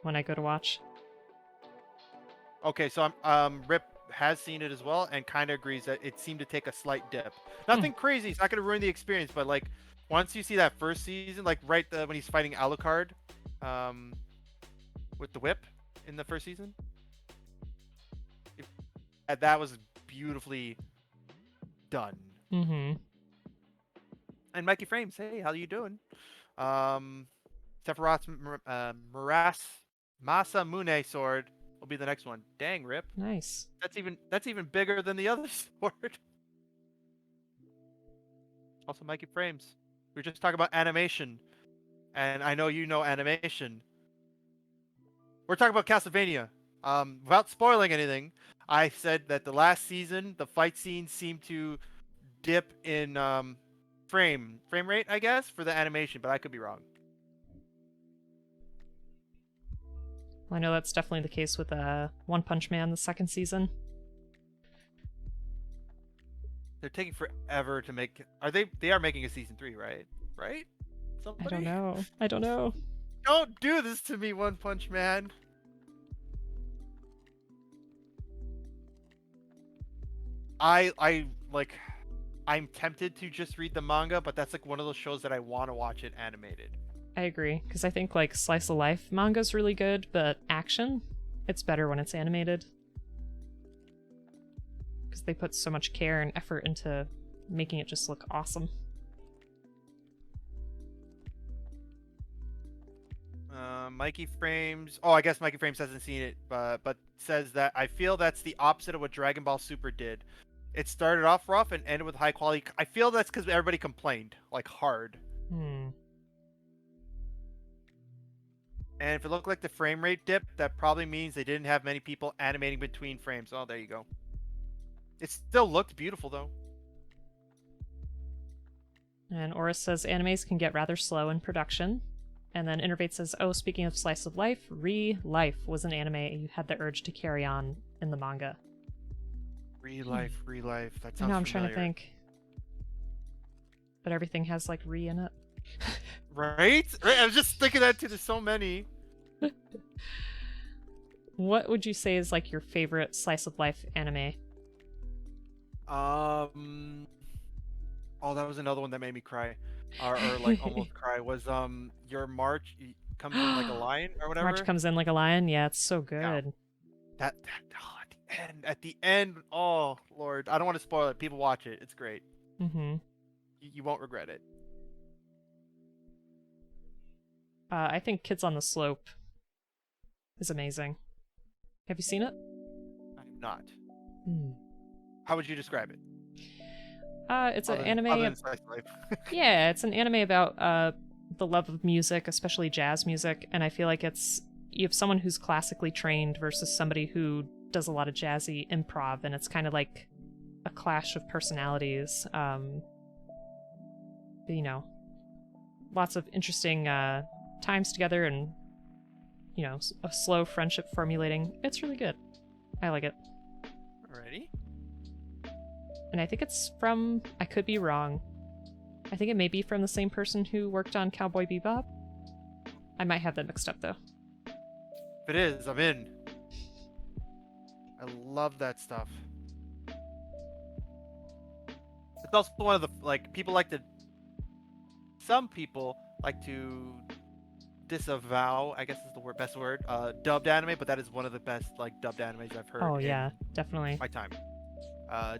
when I go to watch. Okay, so Rip has seen it as well and kind of agrees that it seemed to take a slight dip. Nothing crazy. It's not going to ruin the experience, but like once you see that first season, like when he's fighting Alucard with the whip in the first season, that was beautifully done. And Mikey Frames, hey, how you doing? Sephiroth's Masamune sword will be the next one. Dang, Rip. Nice. That's even bigger than the other sword. Also, Mikey Frames. We were just talking about animation, and I know you know animation. We're talking about Castlevania. Without spoiling anything, I said that the last season, the fight scenes seemed to dip in frame rate, I guess, for the animation, but I could be wrong. Well, I know that's definitely the case with One Punch Man, the second season. They're taking forever to make. They are making a season 3, right? Right? Somebody? I don't know. Don't do this to me, One Punch Man. I'm tempted to just read the manga, but that's like one of those shows that I want to watch it animated. I agree, because I think like slice of life manga's really good, but action, it's better when it's animated. Because they put so much care and effort into making it just look awesome. Mikey Frames. Oh, I guess Mikey Frames hasn't seen it, but says that I feel that's the opposite of what Dragon Ball Super did. It started off rough and ended with high quality. I feel that's because everybody complained, like hard. And if it looked like the frame rate dip, that probably means they didn't have many people animating between frames. Oh, there you go. It still looked beautiful, though. And Oris says animes can get rather slow in production. And then Innervate says, oh, speaking of slice of life, Re-Life was an anime you had the urge to carry on in the manga. Re-Life. That sounds I know, I'm familiar. trying to think. But everything has, like, re in it. Right? I was just thinking that too. There's so many. What would you say is, like, your favorite slice of life anime? Oh, that was another one that made me cry. Or like almost cry. Was Your March comes in like a lion or whatever? March Comes In Like a Lion? Yeah, it's so good. Yeah. At the end, oh Lord, I don't want to spoil it. People watch it. It's great. You won't regret it. I think Kids on the Slope is amazing. Have you seen it? I have not. How would you describe it? It's an Other anime. than slice of life. Yeah, it's an anime about the love of music, especially jazz music, and I feel like you have someone who's classically trained versus somebody who does a lot of jazzy improv, and it's kind of like a clash of personalities. You know, lots of interesting times together, and a slow friendship formulating. It's really good. I like it. Alrighty. And I think it's from, I could be wrong, I think it may be from the same person who worked on Cowboy Bebop. I might have that mixed up though. If it is, I'm in. I love that stuff. It's also one of the some people like to disavow, I guess is the best word, dubbed anime, but that is one of the best dubbed animes I've heard Oh in yeah, definitely. my time.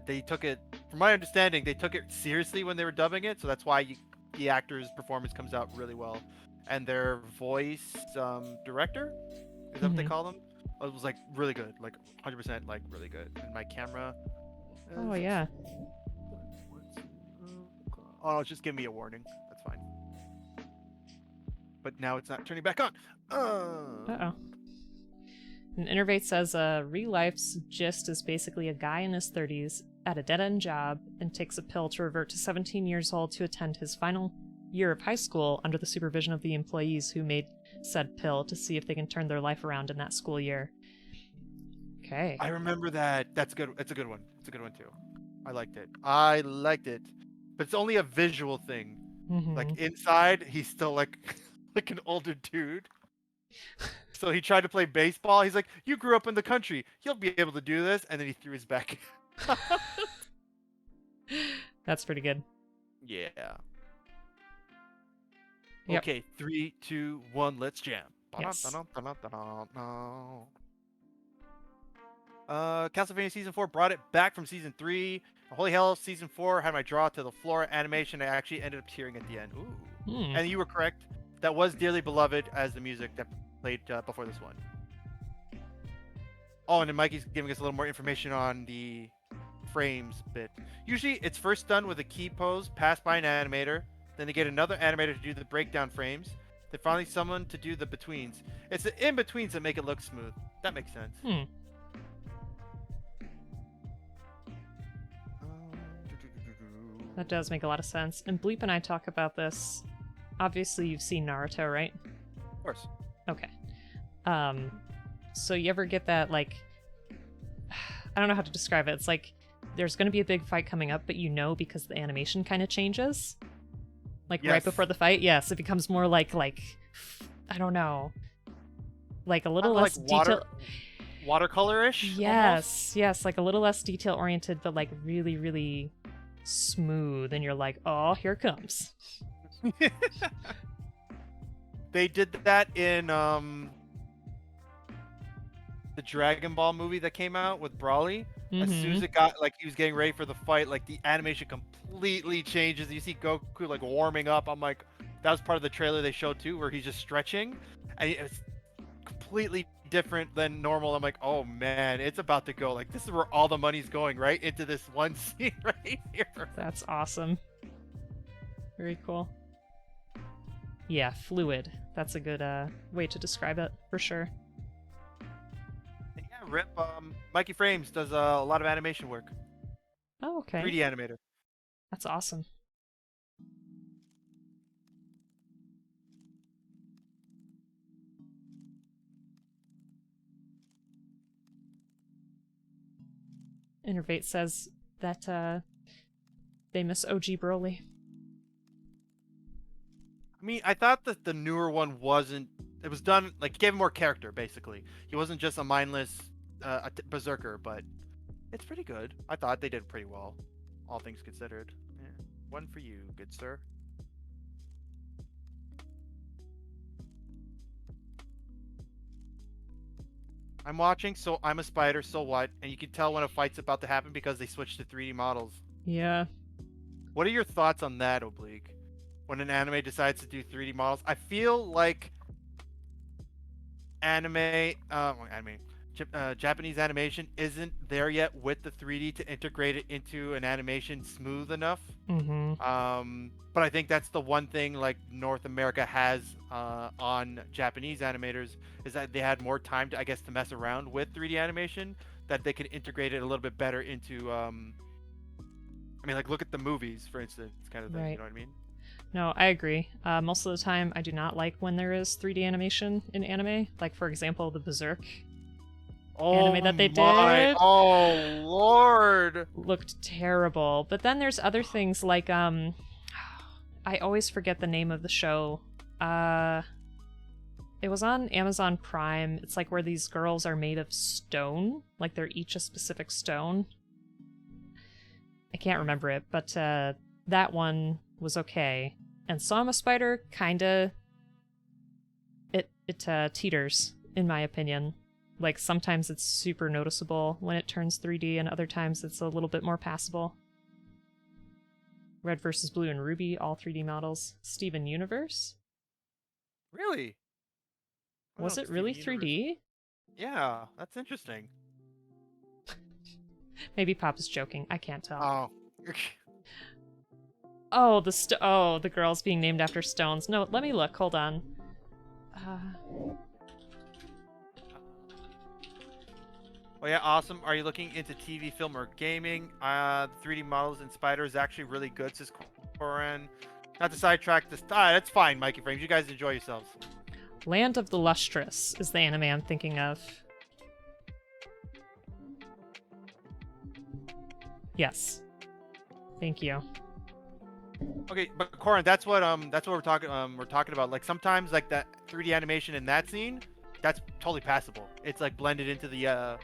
They took it, from my understanding, they took it seriously when they were dubbing it, so that's why the actor's performance comes out really well. And their voice director, is that what they call them? It was really good, 100% really good. And my camera. Oh yeah. Oh, just give me a warning. That's fine. But now it's not turning back on. Uh-oh. And Innervate says, real life's gist is basically a guy in his 30s at a dead-end job and takes a pill to revert to 17 years old to attend his final year of high school under the supervision of the employees who made said pill to see if they can turn their life around in that school year. Okay. I remember that. That's good. It's a good one. It's a good one too. I liked it. But it's only a visual thing. Inside, he's still like an older dude. So he tried to play baseball. He's like, "You grew up in the country. You'll be able to do this." And then he threw his back. That's pretty good. Yeah. Yep. Okay, 3, 2, 1, let's jam. Yes. Castlevania Season 4 brought it back from Season 3. Holy hell, Season 4 had my draw to the floor animation I actually ended up tearing at the end. Ooh. And you were correct. That was dearly beloved as the music that played before this one. Oh, and then Mikey's giving us a little more information on the frames bit. Usually, it's first done with a key pose passed by an animator. Then they get another animator to do the breakdown frames. Then finally someone to do the betweens. It's the in-betweens that make it look smooth. That makes sense. That does make a lot of sense. And Bleep and I talk about this. Obviously, you've seen Naruto, right? Of course. Okay. So you ever get that, I don't know how to describe it. It's like there's going to be a big fight coming up, but because the animation kind of changes. Yes. Right before the fight, yes, it becomes more like I don't know, a little less detail. Watercolor-ish? Yes, yes, a little less detail oriented, but really, really smooth. And you're like, oh, here it comes. They did that in the Dragon Ball movie that came out with Broly. As soon as it got he was getting ready for the fight, the animation completely changes. You see Goku warming up. I'm like, that was part of the trailer they showed too, where he's just stretching, and it's completely different than normal. I'm like, oh man, it's about to go. This is where all the money's going, right into this one scene right here. That's awesome. Very cool. Yeah, fluid. That's a good way to describe it for sure. Yeah, Rip. Mikey Frames does a lot of animation work. Oh, okay. 3D animator. That's awesome. Innervate says that they miss OG Broly. I mean, I thought that the newer one wasn't. It was done gave him more character. Basically, he wasn't just a mindless berserker, but it's pretty good. I thought they did pretty well, all things considered. Yeah. One for you, good sir. I'm watching, so I'm a spider, so what? And you can tell when a fight's about to happen because they switched to 3D models. Yeah. What are your thoughts on that, Oblique? When an anime decides to do 3D models, I feel like Japanese animation isn't there yet with the 3D to integrate it into an animation smooth enough. Mm-hmm. But I think that's the one thing like North America has on Japanese animators is that they had more time to, I guess, to mess around with 3D animation, that they can integrate it a little bit better into. I mean, like look at the movies, for instance, kind of thing. Right. You know what I mean? No, I agree. Most of the time, I do not like when there is 3D animation in anime. Like, for example, the Berserk Oh anime that they my! did Oh Lord! looked terrible. But then there's other things like I always forget the name of the show. It was on Amazon Prime. It's like where these girls are made of stone, like they're each a specific stone. I can't remember it, but that one was okay. And Soma Spider kinda it teeters, in my opinion. Like sometimes it's super noticeable when it turns 3D, and other times it's a little bit more passable. Red vs. Blue and Ruby, all 3D models. Steven Universe? Really? I don't Was know it if really Steven 3D? Yeah, that's interesting. Maybe Pop is joking. I can't tell. Oh. Oh, the girls being named after stones. No, let me look. Hold on. Oh yeah, awesome. Are you looking into TV, film, or gaming? The 3D models in Spider is actually really good, says Coran. Not to sidetrack this. That's fine, Mikey Frames. You guys enjoy yourselves. Land of the Lustrous is the anime I'm thinking of. Yes. Thank you. Okay, but Corin, that's what we're talking about. Like sometimes like that 3D animation in that scene, that's totally passable. It's like blended into the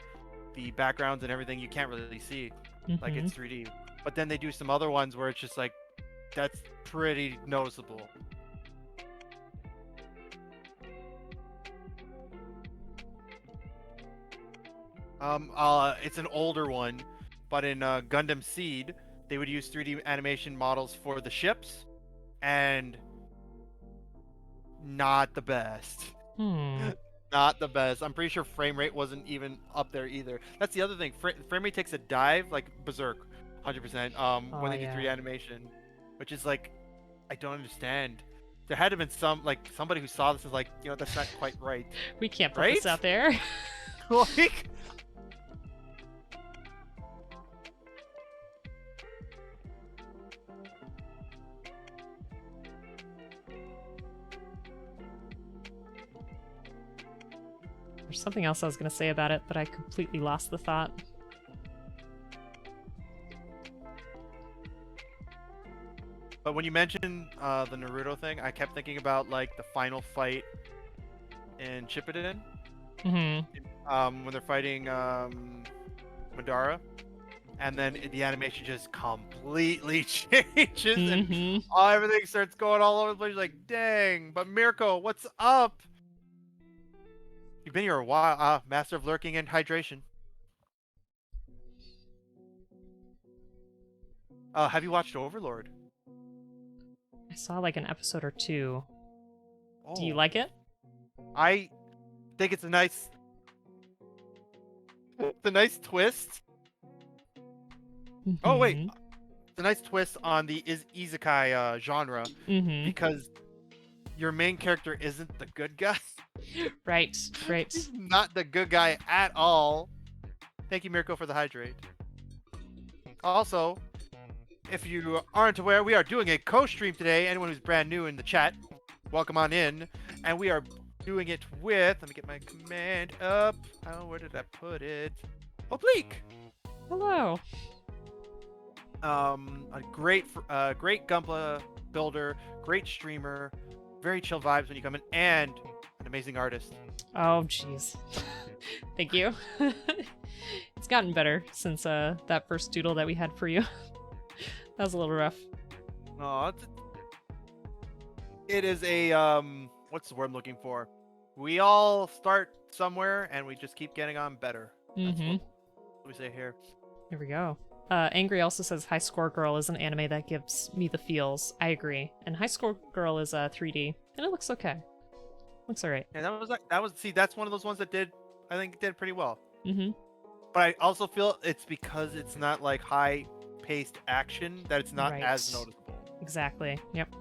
backgrounds and everything. You can't really see like it's 3D. But then they do some other ones where it's just like that's pretty noticeable. It's an older one, but in Gundam Seed, they would use 3D animation models for the ships, and not the best. Not the best. I'm pretty sure frame rate wasn't even up there either. That's the other thing. Frame rate takes a dive, like Berserk, 100%. When they do 3D animation, which is like, I don't understand. There had to have been somebody who saw this and was like, you know, that's not quite right. We can't put this out there. Like. There's something else I was going to say about it, but I completely lost the thought. But when you mentioned the Naruto thing, I kept thinking about like the final fight in Shippuden. When they're fighting Madara, and then the animation just completely changes, and everything starts going all over the place. Like, dang! But Mirko, what's up? You've been here a while. Master of lurking and hydration. Have you watched Overlord? I saw like an episode or two. Oh. Do you like it? I think it's a nice twist. Oh wait, it's a nice twist on the isekai genre, because your main character isn't the good guy. Right. He's not the good guy at all. Thank you, Mirko, for the hydrate. Also, if you aren't aware, we are doing a co-stream today. Anyone who's brand new in the chat, welcome on in. And we are doing it with, let me get my command up. Oh, where did I put it? Oblique. Hello. A great Gunpla builder, great streamer, very chill vibes when you come in, and an amazing artist. Oh, jeez. Thank you. It's gotten better since that first doodle that we had for you. That was a little rough. Oh, it is a what's the word I'm looking for? We all start somewhere and we just keep getting on better. That's what we say here. Here we go. Angry also says High Score Girl is an anime that gives me the feels. I agree. And High Score Girl is 3D, and it looks okay. Looks alright. And that was see, that's one of those ones that did, I think, did pretty well. Mm-hmm. But I also feel it's because it's not like high-paced action that it's not Right. as noticeable. Exactly. Yep.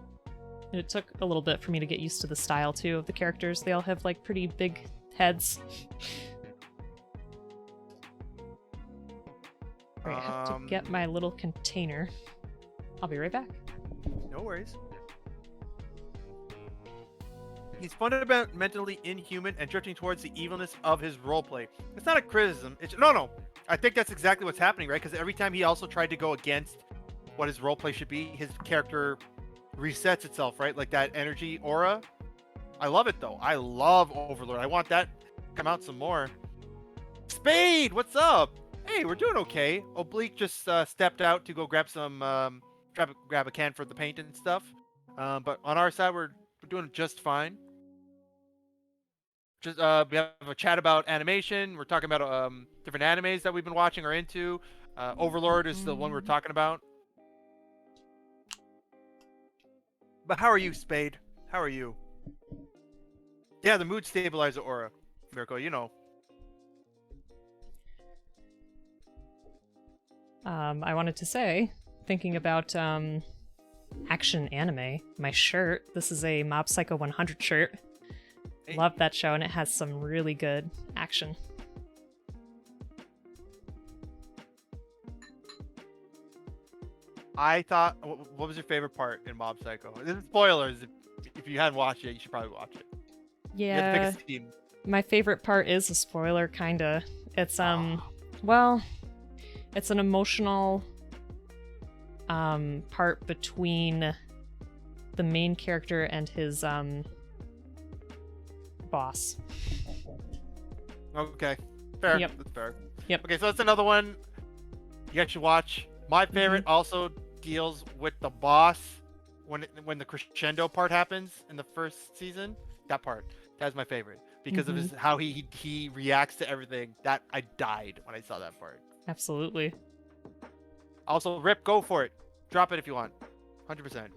And it took a little bit for me to get used to the style too of the characters. They all have like pretty big heads. Right, I have to get my little container. I'll be right back. No worries. He's fundamentally inhuman and drifting towards the evilness of his roleplay. It's not a criticism. It's no. I think that's exactly what's happening, right? Because every time he also tried to go against what his roleplay should be, his character resets itself, right? Like that energy aura. I love it though. I love Overlord. I want that to come out some more. Spade, what's up? Hey, we're doing okay. Oblique just stepped out to go grab some grab a can for the paint and stuff. But on our side, we're doing just fine. Just we have a chat about animation. We're talking about different animes that we've been watching or into. Overlord is the one we're talking about. But how are you, Spade? How are you? Yeah, the mood stabilizer aura, Mirko. You know. I wanted to say, thinking about action anime, my shirt. This is a Mob Psycho 100 shirt. Hey. Love that show, and it has some really good action. I thought, what was your favorite part in Mob Psycho? This is spoilers. If you hadn't watched it, you should probably watch it. You have to Yeah, pick a scene. my favorite part is a spoiler, kinda. It's well, it's an emotional part between the main character and his boss. Okay, fair. Yep. That's fair. Yep. Okay, so that's another one you guys should watch. My favorite also deals with the boss when the crescendo part happens in the first season. That part, that's my favorite because of his how he reacts to everything. That I died when I saw that part. Absolutely. Also, Rip, go for it. Drop it if you want. 100%.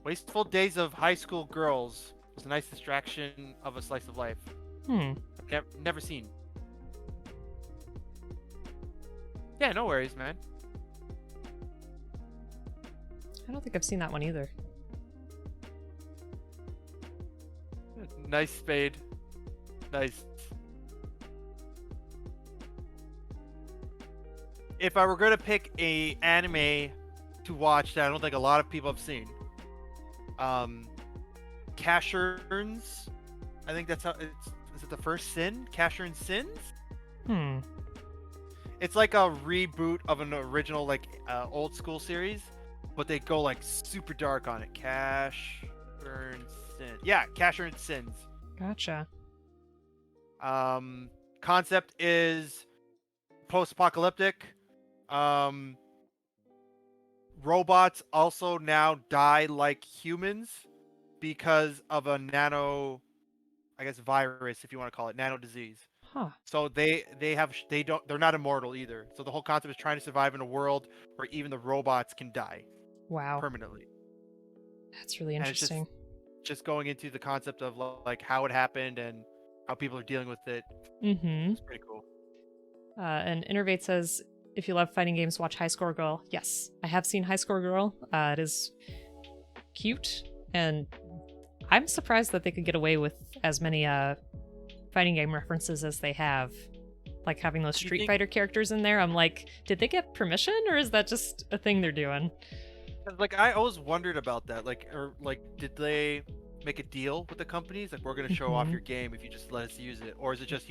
Wasteful Days of High School Girls was a nice distraction of a slice of life. Never seen. Yeah, no worries, man. I don't think I've seen that one either. Nice, Spade. Nice. If I were gonna pick a anime to watch that I don't think a lot of people have seen, Cashern's. I think that's how it's. Is it the first sin? Cashern's Sins? It's like a reboot of an original, like old school series, but they go like super dark on it. Cashern's Sins. Yeah, Cashern's Sins. Gotcha. Concept is post-apocalyptic. Robots also now die like humans because of a nano, I guess, virus, if you want to call it, nano disease. Huh. So they're not immortal either. So the whole concept is trying to survive in a world where even the robots can die Wow. permanently. That's really And it's interesting. just going into the concept of like how it happened and how people are dealing with it. Mm-hmm. It's pretty cool. And Innervate says, if you love fighting games, watch High Score Girl. Yes, I have seen High Score Girl. It is cute, and I'm surprised that they could get away with as many fighting game references as they have. Like having those Street Fighter characters in there. I'm like, did they get permission, or is that just a thing they're doing? Like, I always wondered about that. Did they make a deal with the companies? Like, we're going to show off your game if you just let us use it. Or is it just,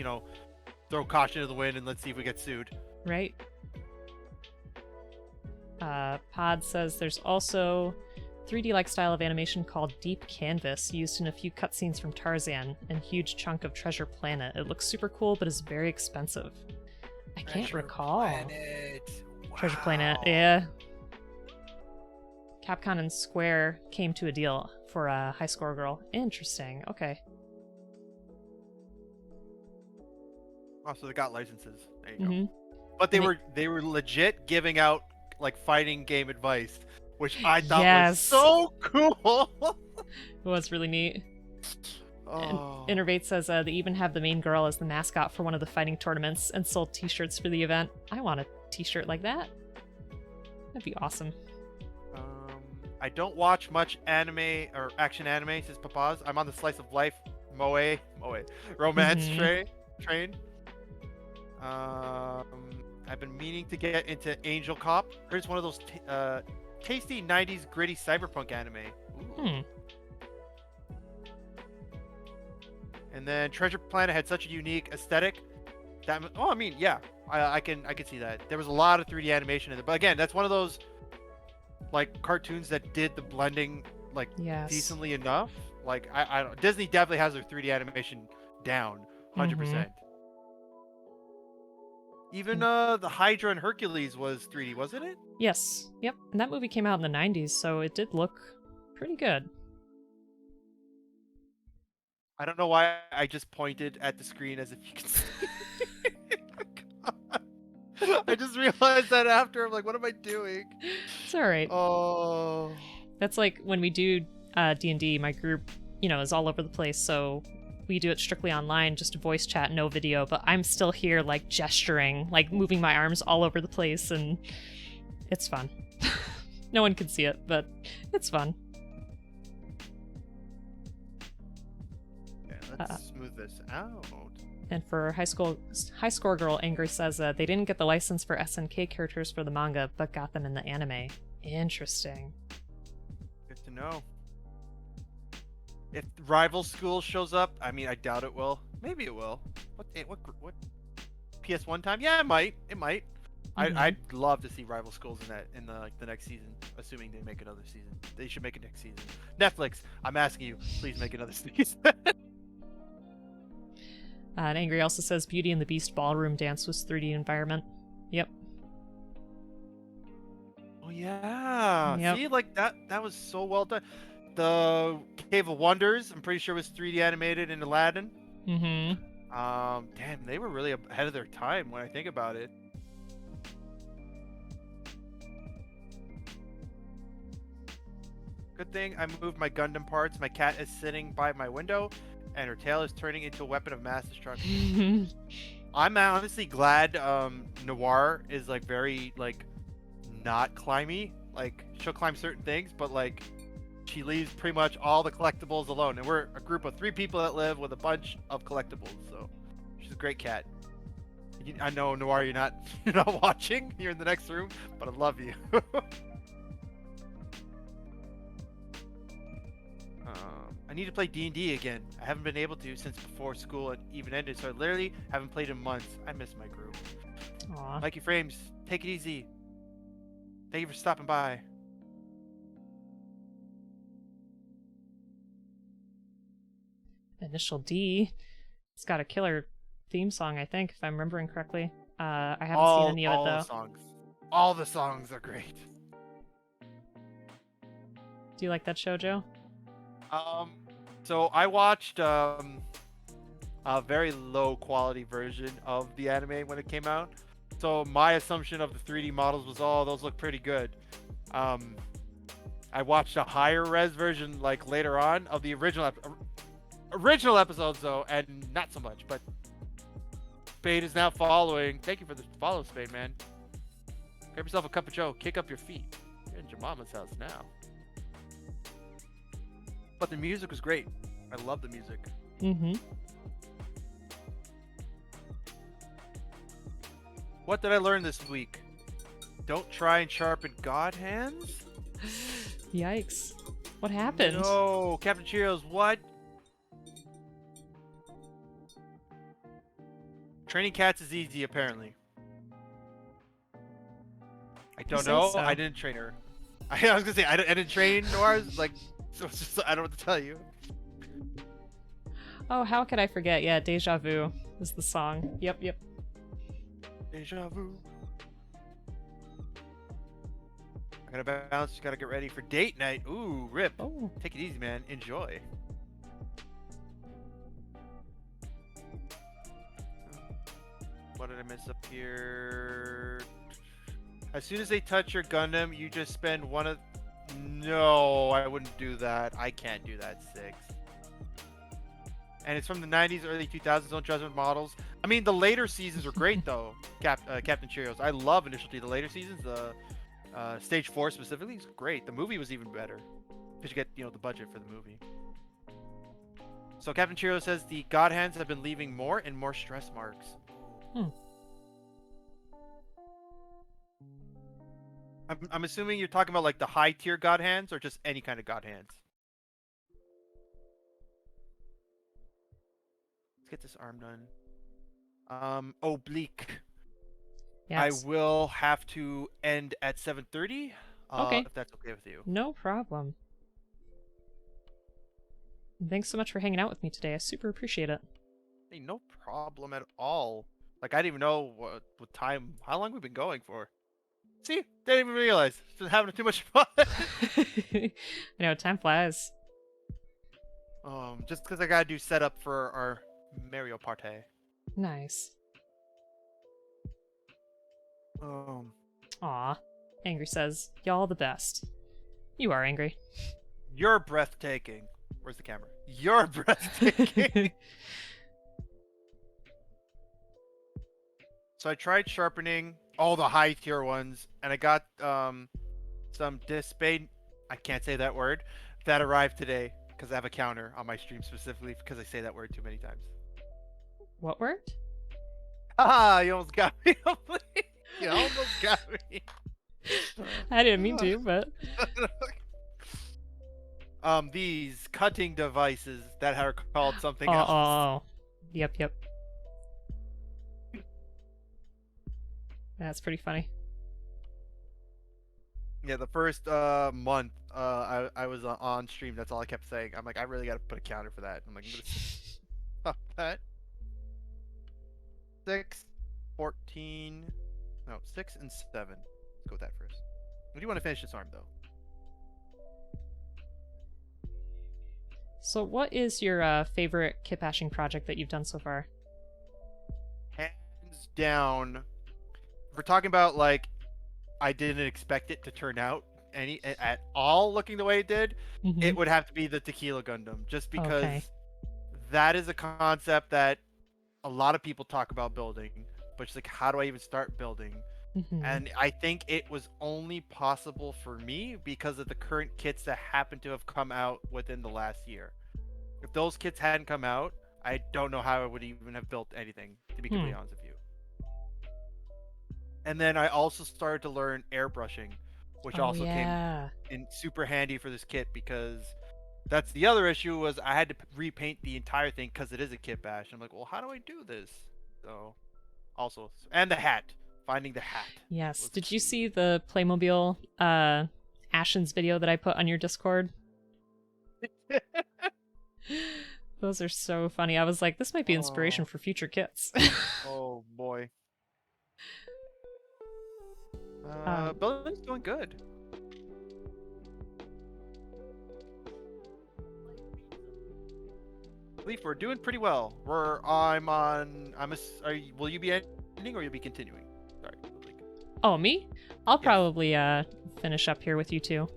throw caution to the wind and let's see if we get sued? Right. Pod says there's also 3D-like style of animation called Deep Canvas, used in a few cutscenes from Tarzan and huge chunk of Treasure Planet. It looks super cool, but is very expensive. I can't recall. Planet. Wow. Treasure Planet, yeah. Capcom and Square came to a deal for a High Score Girl. Interesting. Okay. Oh, so they got licenses. There you go. But they were legit giving out like fighting game advice, which I thought was so cool. It was really neat. And Oh. Innervate says they even have the main girl as the mascot for one of the fighting tournaments and sold t-shirts for the event. I want a t-shirt like that. That'd be awesome. I don't watch much anime or action anime, says Papaz. I'm on the slice of life moe romance train. I've been meaning to get into Angel Cop. Here's one of those tasty 90s gritty cyberpunk anime. Ooh. And then Treasure Planet had such a unique aesthetic. I mean, yeah, I can see that. There was a lot of 3D animation in it, but again, that's one of those like cartoons that did the blending like decently enough. Like I don't, Disney definitely has their 3D animation down 100%. Even the Hydra and Hercules was 3D, wasn't it? Yes. Yep. And that movie came out in the 90s, so it did look pretty good. I don't know why I just pointed at the screen as if you could see. I just realized that after. I'm like, what am I doing? It's all right. Oh. That's like when we do D&D, my group, is all over the place, so we do it strictly online, just a voice chat, no video, but I'm still here, like, gesturing, like, moving my arms all over the place, and it's fun. No one can see it, but it's fun. Yeah, let's smooth this out. And for High Score Girl, Angry says they didn't get the license for SNK characters for the manga, but got them in the anime. Interesting. Good to know. If Rival School shows up, I mean, I doubt it will. Maybe it will. What? PS1 time? Yeah, it might. It might. I'd love to see Rival Schools in the next season, assuming they make another season. They should make a next season. Netflix, I'm asking you, please make another season. And Angry also says Beauty and the Beast ballroom dance was 3D environment. Yep. Oh yeah. Yep. See, like that was so well done. The Cave of Wonders, I'm pretty sure was 3D animated in Aladdin. Damn, they were really ahead of their time when I think about it. Good thing I moved my Gundam parts. My cat is sitting by my window, and her tail is turning into a weapon of mass destruction. I'm honestly glad Noir is like very like not climby. Like she'll climb certain things, but like she leaves pretty much all the collectibles alone. And we're a group of 3 people that live with a bunch of collectibles. So she's a great cat. I know Noir, you're not watching. You're in the next room, but I love you. I need to play D&D again. I haven't been able to since before school even ended, so I literally haven't played in months. I miss my group. Aww. Mikey Frames, take it easy. Thank you for stopping by. Initial D. It's got a killer theme song, I think, if I'm remembering correctly. I haven't seen any of it, though. All the songs are great. Do you like that show, Joe? So I watched a very low quality version of the anime when it came out. So my assumption of the 3D models was, oh, those look pretty good. I watched a higher res version like later on of the original episodes though, and not so much. But Spade is now following. Thank you for the follow, Spade, man. Grab yourself a cup of Joe. Kick up your feet. You're in your mama's house now. But the music was great. I love the music. What did I learn this week? Don't try and sharpen God hands? Yikes. What happened? No, Captain Cheerios, what? Training cats is easy, apparently. I don't know. So. I didn't train her. I was gonna say, I didn't train Nora's, like, so it's just, I don't know what to tell you. Oh, how could I forget? Yeah, Deja Vu is the song. Yep. Deja vu. I gotta bounce, gotta get ready for date night. Ooh, rip. Oh. Take it easy, man. Enjoy. What did I miss up here? As soon as they touch your Gundam, you just spend one of... No, I wouldn't do that. I can't do that, 6. and it's from the 90s, early 2000s. Don't judgment models. I mean, the later seasons were great though. Captain Cheerios. I love Initial D. The later seasons, Stage 4 specifically, is great. The movie was even better because you get the budget for the movie. So Captain Cheerios says the God Hands have been leaving more and more stress marks. I'm assuming you're talking about like the high tier God Hands or just any kind of God Hands. Let's get this arm done. Oblique. Yes. I will have to end at 7:30. Okay. If that's okay with you. No problem. Thanks so much for hanging out with me today. I super appreciate it. Hey, no problem at all. Like, I didn't even know what time, how long we've been going for. See, didn't even realize. Just having too much fun. I know, time flies. Just because I gotta do setup for our Mario Party. Nice. Aw. Angry says, y'all the best. You are angry. You're breathtaking. Where's the camera? You're breathtaking. So I tried sharpening all the high tier ones, and I got some Dispay. I can't say that word. That arrived today because I have a counter on my stream specifically because I say that word too many times. What word? Ah, you almost got me. You almost got me. I didn't mean to, but these cutting devices that are called something else. Oh, yep. That's pretty funny. Yeah, the first month I was on stream. That's all I kept saying. I'm like, I really got to put a counter for that. I'm like, I'm gonna stop that. 6, 14, no, 6 and 7. Let's go with that first. When do you want to finish this arm though? So what is your favorite kit bashing project that you've done so far? Hands down. If we're talking about like, I didn't expect it to turn out at all looking the way it did, it would have to be the Tequila Gundam, just because that is a concept that a lot of people talk about building, but it's like, how do I even start building? And I think it was only possible for me because of the current kits that happen to have come out within the last year. If those kits hadn't come out, I don't know how I would even have built anything, to be completely honest with you. And then I also started to learn airbrushing, which also came in super handy for this kit, because that's the other issue, was I had to repaint the entire thing because it is a kit bash. I'm like, well, how do I do this? So also, and the hat. Finding the hat. Yes. Did you see the Playmobil Ashen's video that I put on your Discord? Those are so funny. I was like, this might be inspiration for future kits. Oh boy. Building's doing good. Leaf, we're doing pretty well. Will you be ending or you'll be continuing? Sorry. Oh, me? I'll probably finish up here with you two.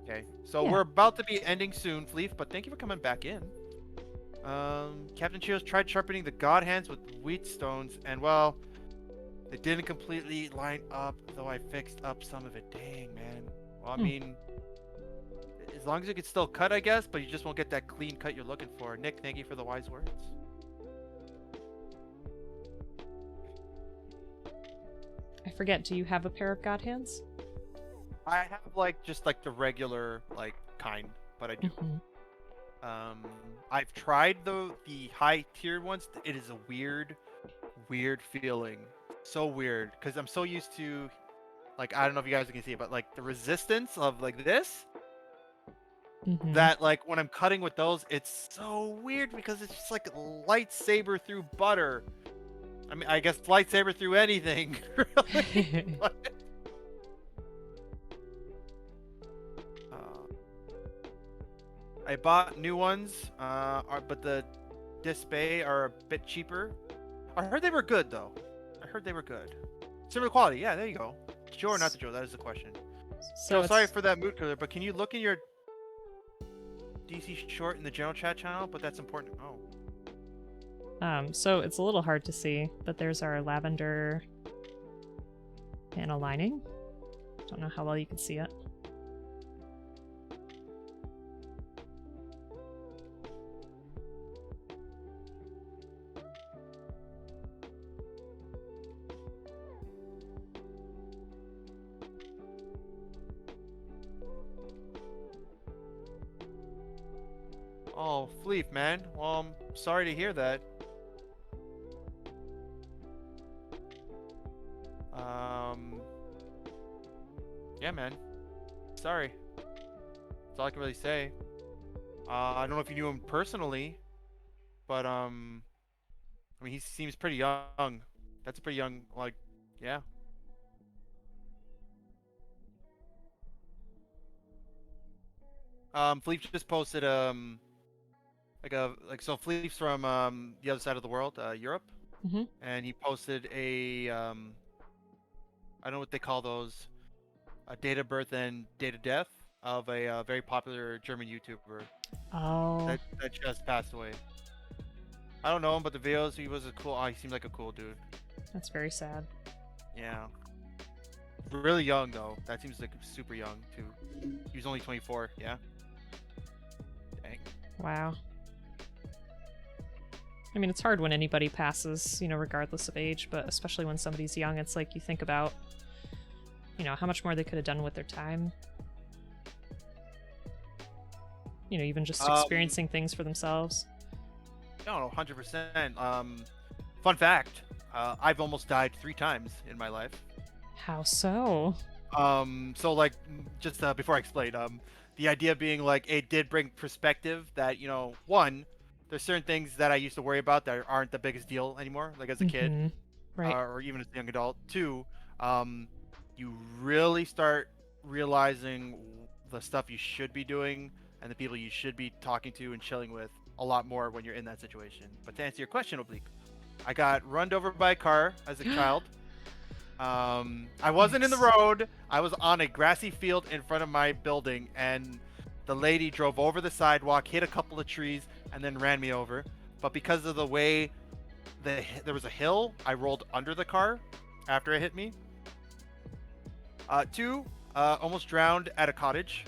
Okay, so we're about to be ending soon, Fleef, but thank you for coming back in. Captain Cheerios tried sharpening the God Hands with wheat stones, and well, it didn't completely line up, though I fixed up some of it. Dang, man. Well, I mean, as long as you can still cut, I guess, but you just won't get that clean cut you're looking for. Nick, thank you for the wise words. I forget, do you have a pair of God Hands? I have just the regular kind, but I do. I've tried the high tier ones. It is a weird feeling. So weird, because I'm so used to I don't know if you guys can see it, but the resistance of this. That when I'm cutting with those, it's so weird because it's just like lightsaber through butter. I mean, I guess lightsaber through anything, really. I bought new ones, but the Dispay are a bit cheaper. I heard they were good, though. I heard they were good. Similar quality, yeah, there you go. Joe or not the Joe, that is the question. So sorry for that mood killer, but can you look in your DC short in the general chat channel? But that's important. Oh. So it's a little hard to see, but there's our lavender panel lining. Don't know how well you can see it. Oh, Fleef, man. Well, I'm sorry to hear that. Yeah, man. Sorry. That's all I can really say. I don't know if you knew him personally, but I mean, he seems pretty young. That's a pretty young, like, yeah. Fleef just posted so Fleef's from the other side of the world, Europe, Mm-hmm. and he posted a I don't know what they call those, a date of birth and date of death of a very popular German YouTuber Oh, that just passed away. I don't know him, but the videos, he was a cool. Oh, he seemed like a cool dude. that's very sad. Yeah, really young though. That seems like super young too. He was only 24. Yeah. Dang. Wow. I mean, it's hard when anybody passes, regardless of age, but especially when somebody's young, it's like you think about, how much more they could have done with their time. Even just experiencing things for themselves. No, 100%. Fun fact. I've almost died 3 times in my life. How so? So like, just before I explain, the idea being like it did bring perspective that one, there's certain things that I used to worry about that aren't the biggest deal anymore, like as a kid, Mhm. Right. or even as a young adult. 2, you really start realizing the stuff you should be doing and the people you should be talking to and chilling with a lot more when you're in that situation. But to answer your question, Oblique, I got run over by a car as a child. I wasn't in the Yikes. road. I was on a grassy field in front of my building, and the lady drove over the sidewalk, hit a couple of trees, and then ran me over. But because of the way there was a hill, I rolled under the car after it hit me. 2, almost drowned at a cottage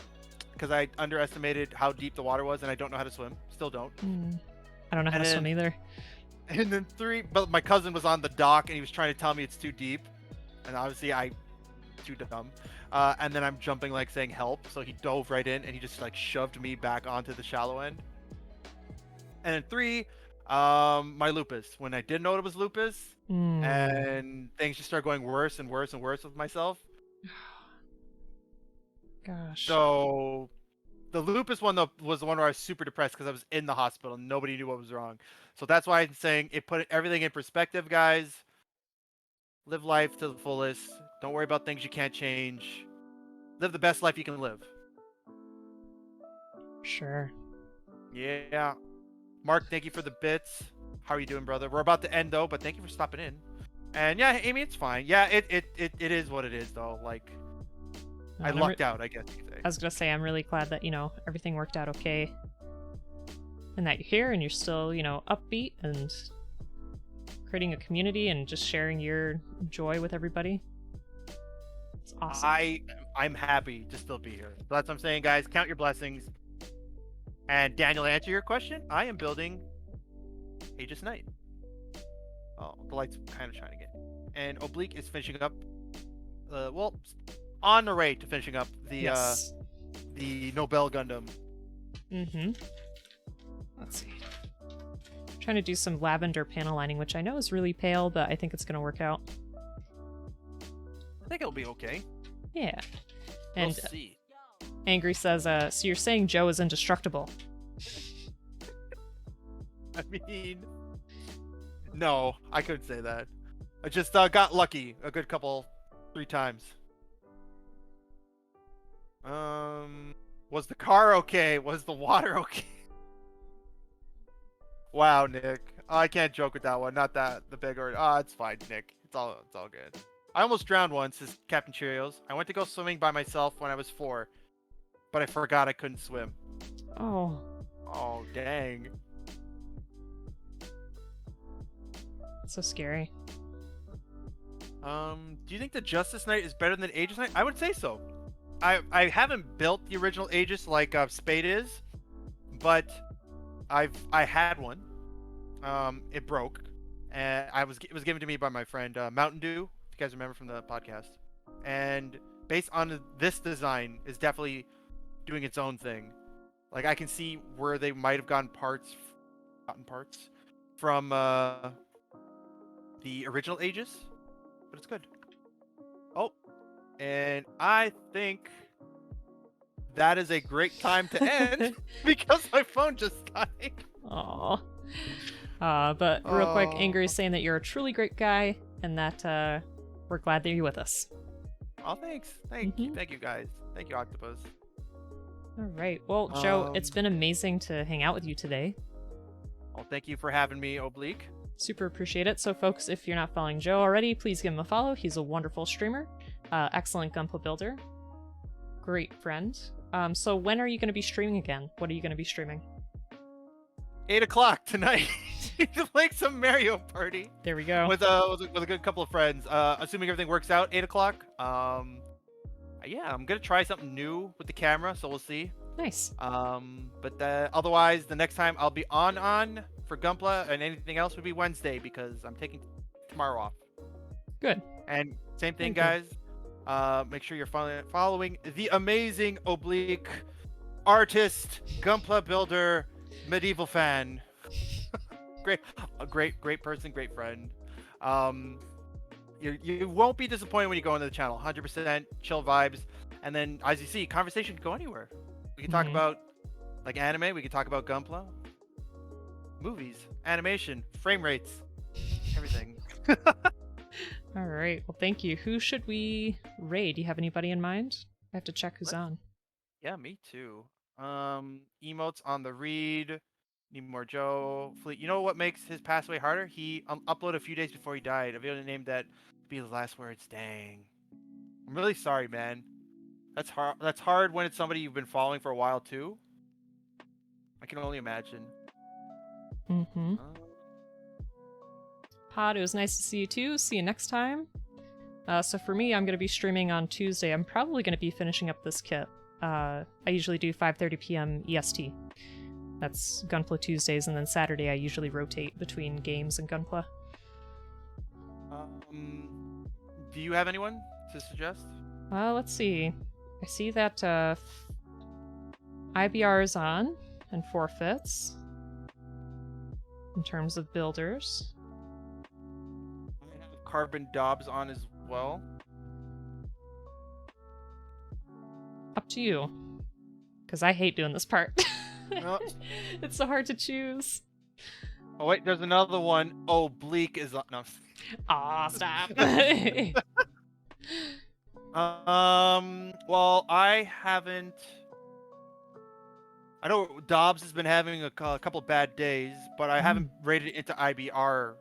because I underestimated how deep the water was, and I don't know how to swim. Still don't. I don't know how And to then- swim either. And then 3, but my cousin was on the dock, and he was trying to tell me it's too deep, and obviously I too dumb. And then I'm jumping, like saying help, so he dove right in, and he just like shoved me back onto the shallow end. And then 3, my lupus. When I didn't know it was lupus, and things just started going worse and worse and worse with myself. Gosh. So the lupus one though was the one where I was super depressed because I was in the hospital and nobody knew what was wrong. So that's why I'm saying it put everything in perspective, guys. Live life to the fullest. Don't worry about things you can't change. Live the best life you can live. Sure. Yeah. Mark, thank you for the bits. How are you doing, brother? We're about to end though, but thank you for stopping in. And yeah, Amy, it's fine. Yeah, it is what it is though. Like I lucked out, I guess you could say. I was gonna say I'm really glad that everything worked out okay, and that you're here and you're still upbeat and creating a community and just sharing your joy with everybody. It's awesome. I'm happy to still be here. So that's what I'm saying, guys. Count your blessings. And Daniel, to answer your question, I am building Aegis Knight. Oh, the light's kind of shining in. And Oblique is finishing up. On the way to finishing up the Yes. the Nobell Gundam. Let's see. Trying to do some lavender panel lining, which I know is really pale, but I think it's gonna work out. I think it'll be okay. Yeah. We'll And see. Angry says, so you're saying Joe is indestructible? I mean, no, I couldn't say that. I just got lucky a good 3 times. Was the car okay? Was the water okay? Wow, Nick. I can't joke with that one. Not that the big or it's fine, Nick. It's all good. I almost drowned once, says Captain Cheerios. I went to go swimming by myself when I was 4, but I forgot I couldn't swim. Oh. Oh, dang. That's so scary. Do you think the Justice Knight is better than Aegis Knight? I would say so. I haven't built the original Aegis like Spade is, but I had one. It broke, and it was given to me by my friend Mountain Dew, if you guys remember from the podcast. And based on this design, is definitely doing its own thing. Like I can see where they might have gotten parts from the original Aegis, but it's good. Oh, and I think that is a great time to end because my phone just died. Aw. But real quick, Angry is saying that you're a truly great guy and that we're glad that you're with us. Oh, thanks. Thank you guys. Thank you, Octopus. All right. Well, Joe, it's been amazing to hang out with you today. Well, thank you for having me, Oblique. Super appreciate it. So, folks, if you're not following Joe already, please give him a follow. He's a wonderful streamer, excellent Gunpla builder, great friend. So when are you going to be streaming again? What are you going to be streaming? 8 o'clock tonight to play some Mario Party. There we go. With a good couple of friends. Assuming everything works out, 8 o'clock. Yeah, I'm gonna try something new with the camera, so we'll see. Nice. But otherwise, the next time I'll be on for Gunpla, and anything else would be Wednesday because I'm taking tomorrow off. Good. And same thing, guys. Make sure you're following the amazing Oblique artist, Gunpla builder, medieval fan. Great person, great friend. You won't be disappointed when you go into the channel. 100% chill vibes, and then as you see, conversation can go anywhere. We can talk about like anime. We can talk about Gunpla, movies, animation, frame rates, everything. All right. Well, thank you. Who should we raid? Do you have anybody in mind? I have to check who's on. Yeah, me too. Emotes on the read. Need more Joe. Fleet. You know what makes his pass away harder? He uploaded a few days before he died. A video named that be the last words. Dang. I'm really sorry, man. That's hard. That's hard when it's somebody you've been following for a while too. I can only imagine. Pod, it was nice to see you too. See you next time. So for me, I'm going to be streaming on Tuesday. I'm probably going to be finishing up this kit. I usually do 5:30 p.m. EST. That's Gunpla Tuesdays, and then Saturday I usually rotate between games and Gunpla. Do you have anyone to suggest? Let's see. I see that IBR is on and forfeits in terms of builders. I have Carbon Dobbs on as well. Up to you, because I hate doing this part. No. It's so hard to choose. Oh wait, there's another one. Oblique is on. No. Aw, stop. Well, I haven't. I know Dobbs has been having a couple bad days, but I haven't rated into IBR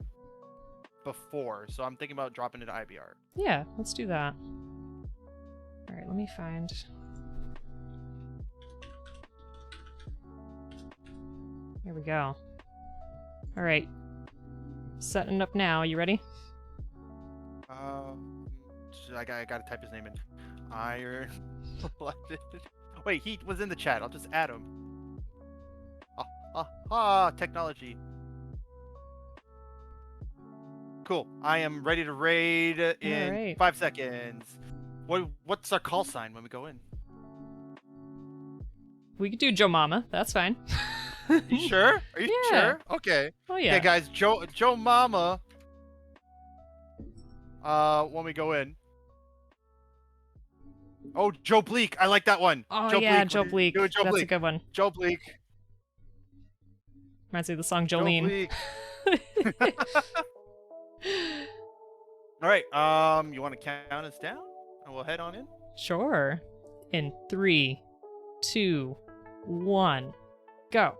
before, so I'm thinking about dropping into IBR. Yeah, let's do that. All right, let me find. Here we go. All right. Setting up now. You ready? I gotta type his name in. Iron. Wait, he was in the chat. I'll just add him. Technology. Cool. I am ready to raid in 5 seconds. What's our call sign when we go in? We could do Joe Mama. That's fine. You sure? Are you sure? Okay. Oh yeah. Okay, guys. Joe Mama. When we go in. Oh, Joe Bleak. I like that one. Oh Joe yeah, Bleak. Joe Bleak. Joe That's Bleak. a good one. Joe Bleak. Reminds me of the song Jolene. All right. You want to count us down, and we'll head on in. Sure. In 3, 2, 1, go.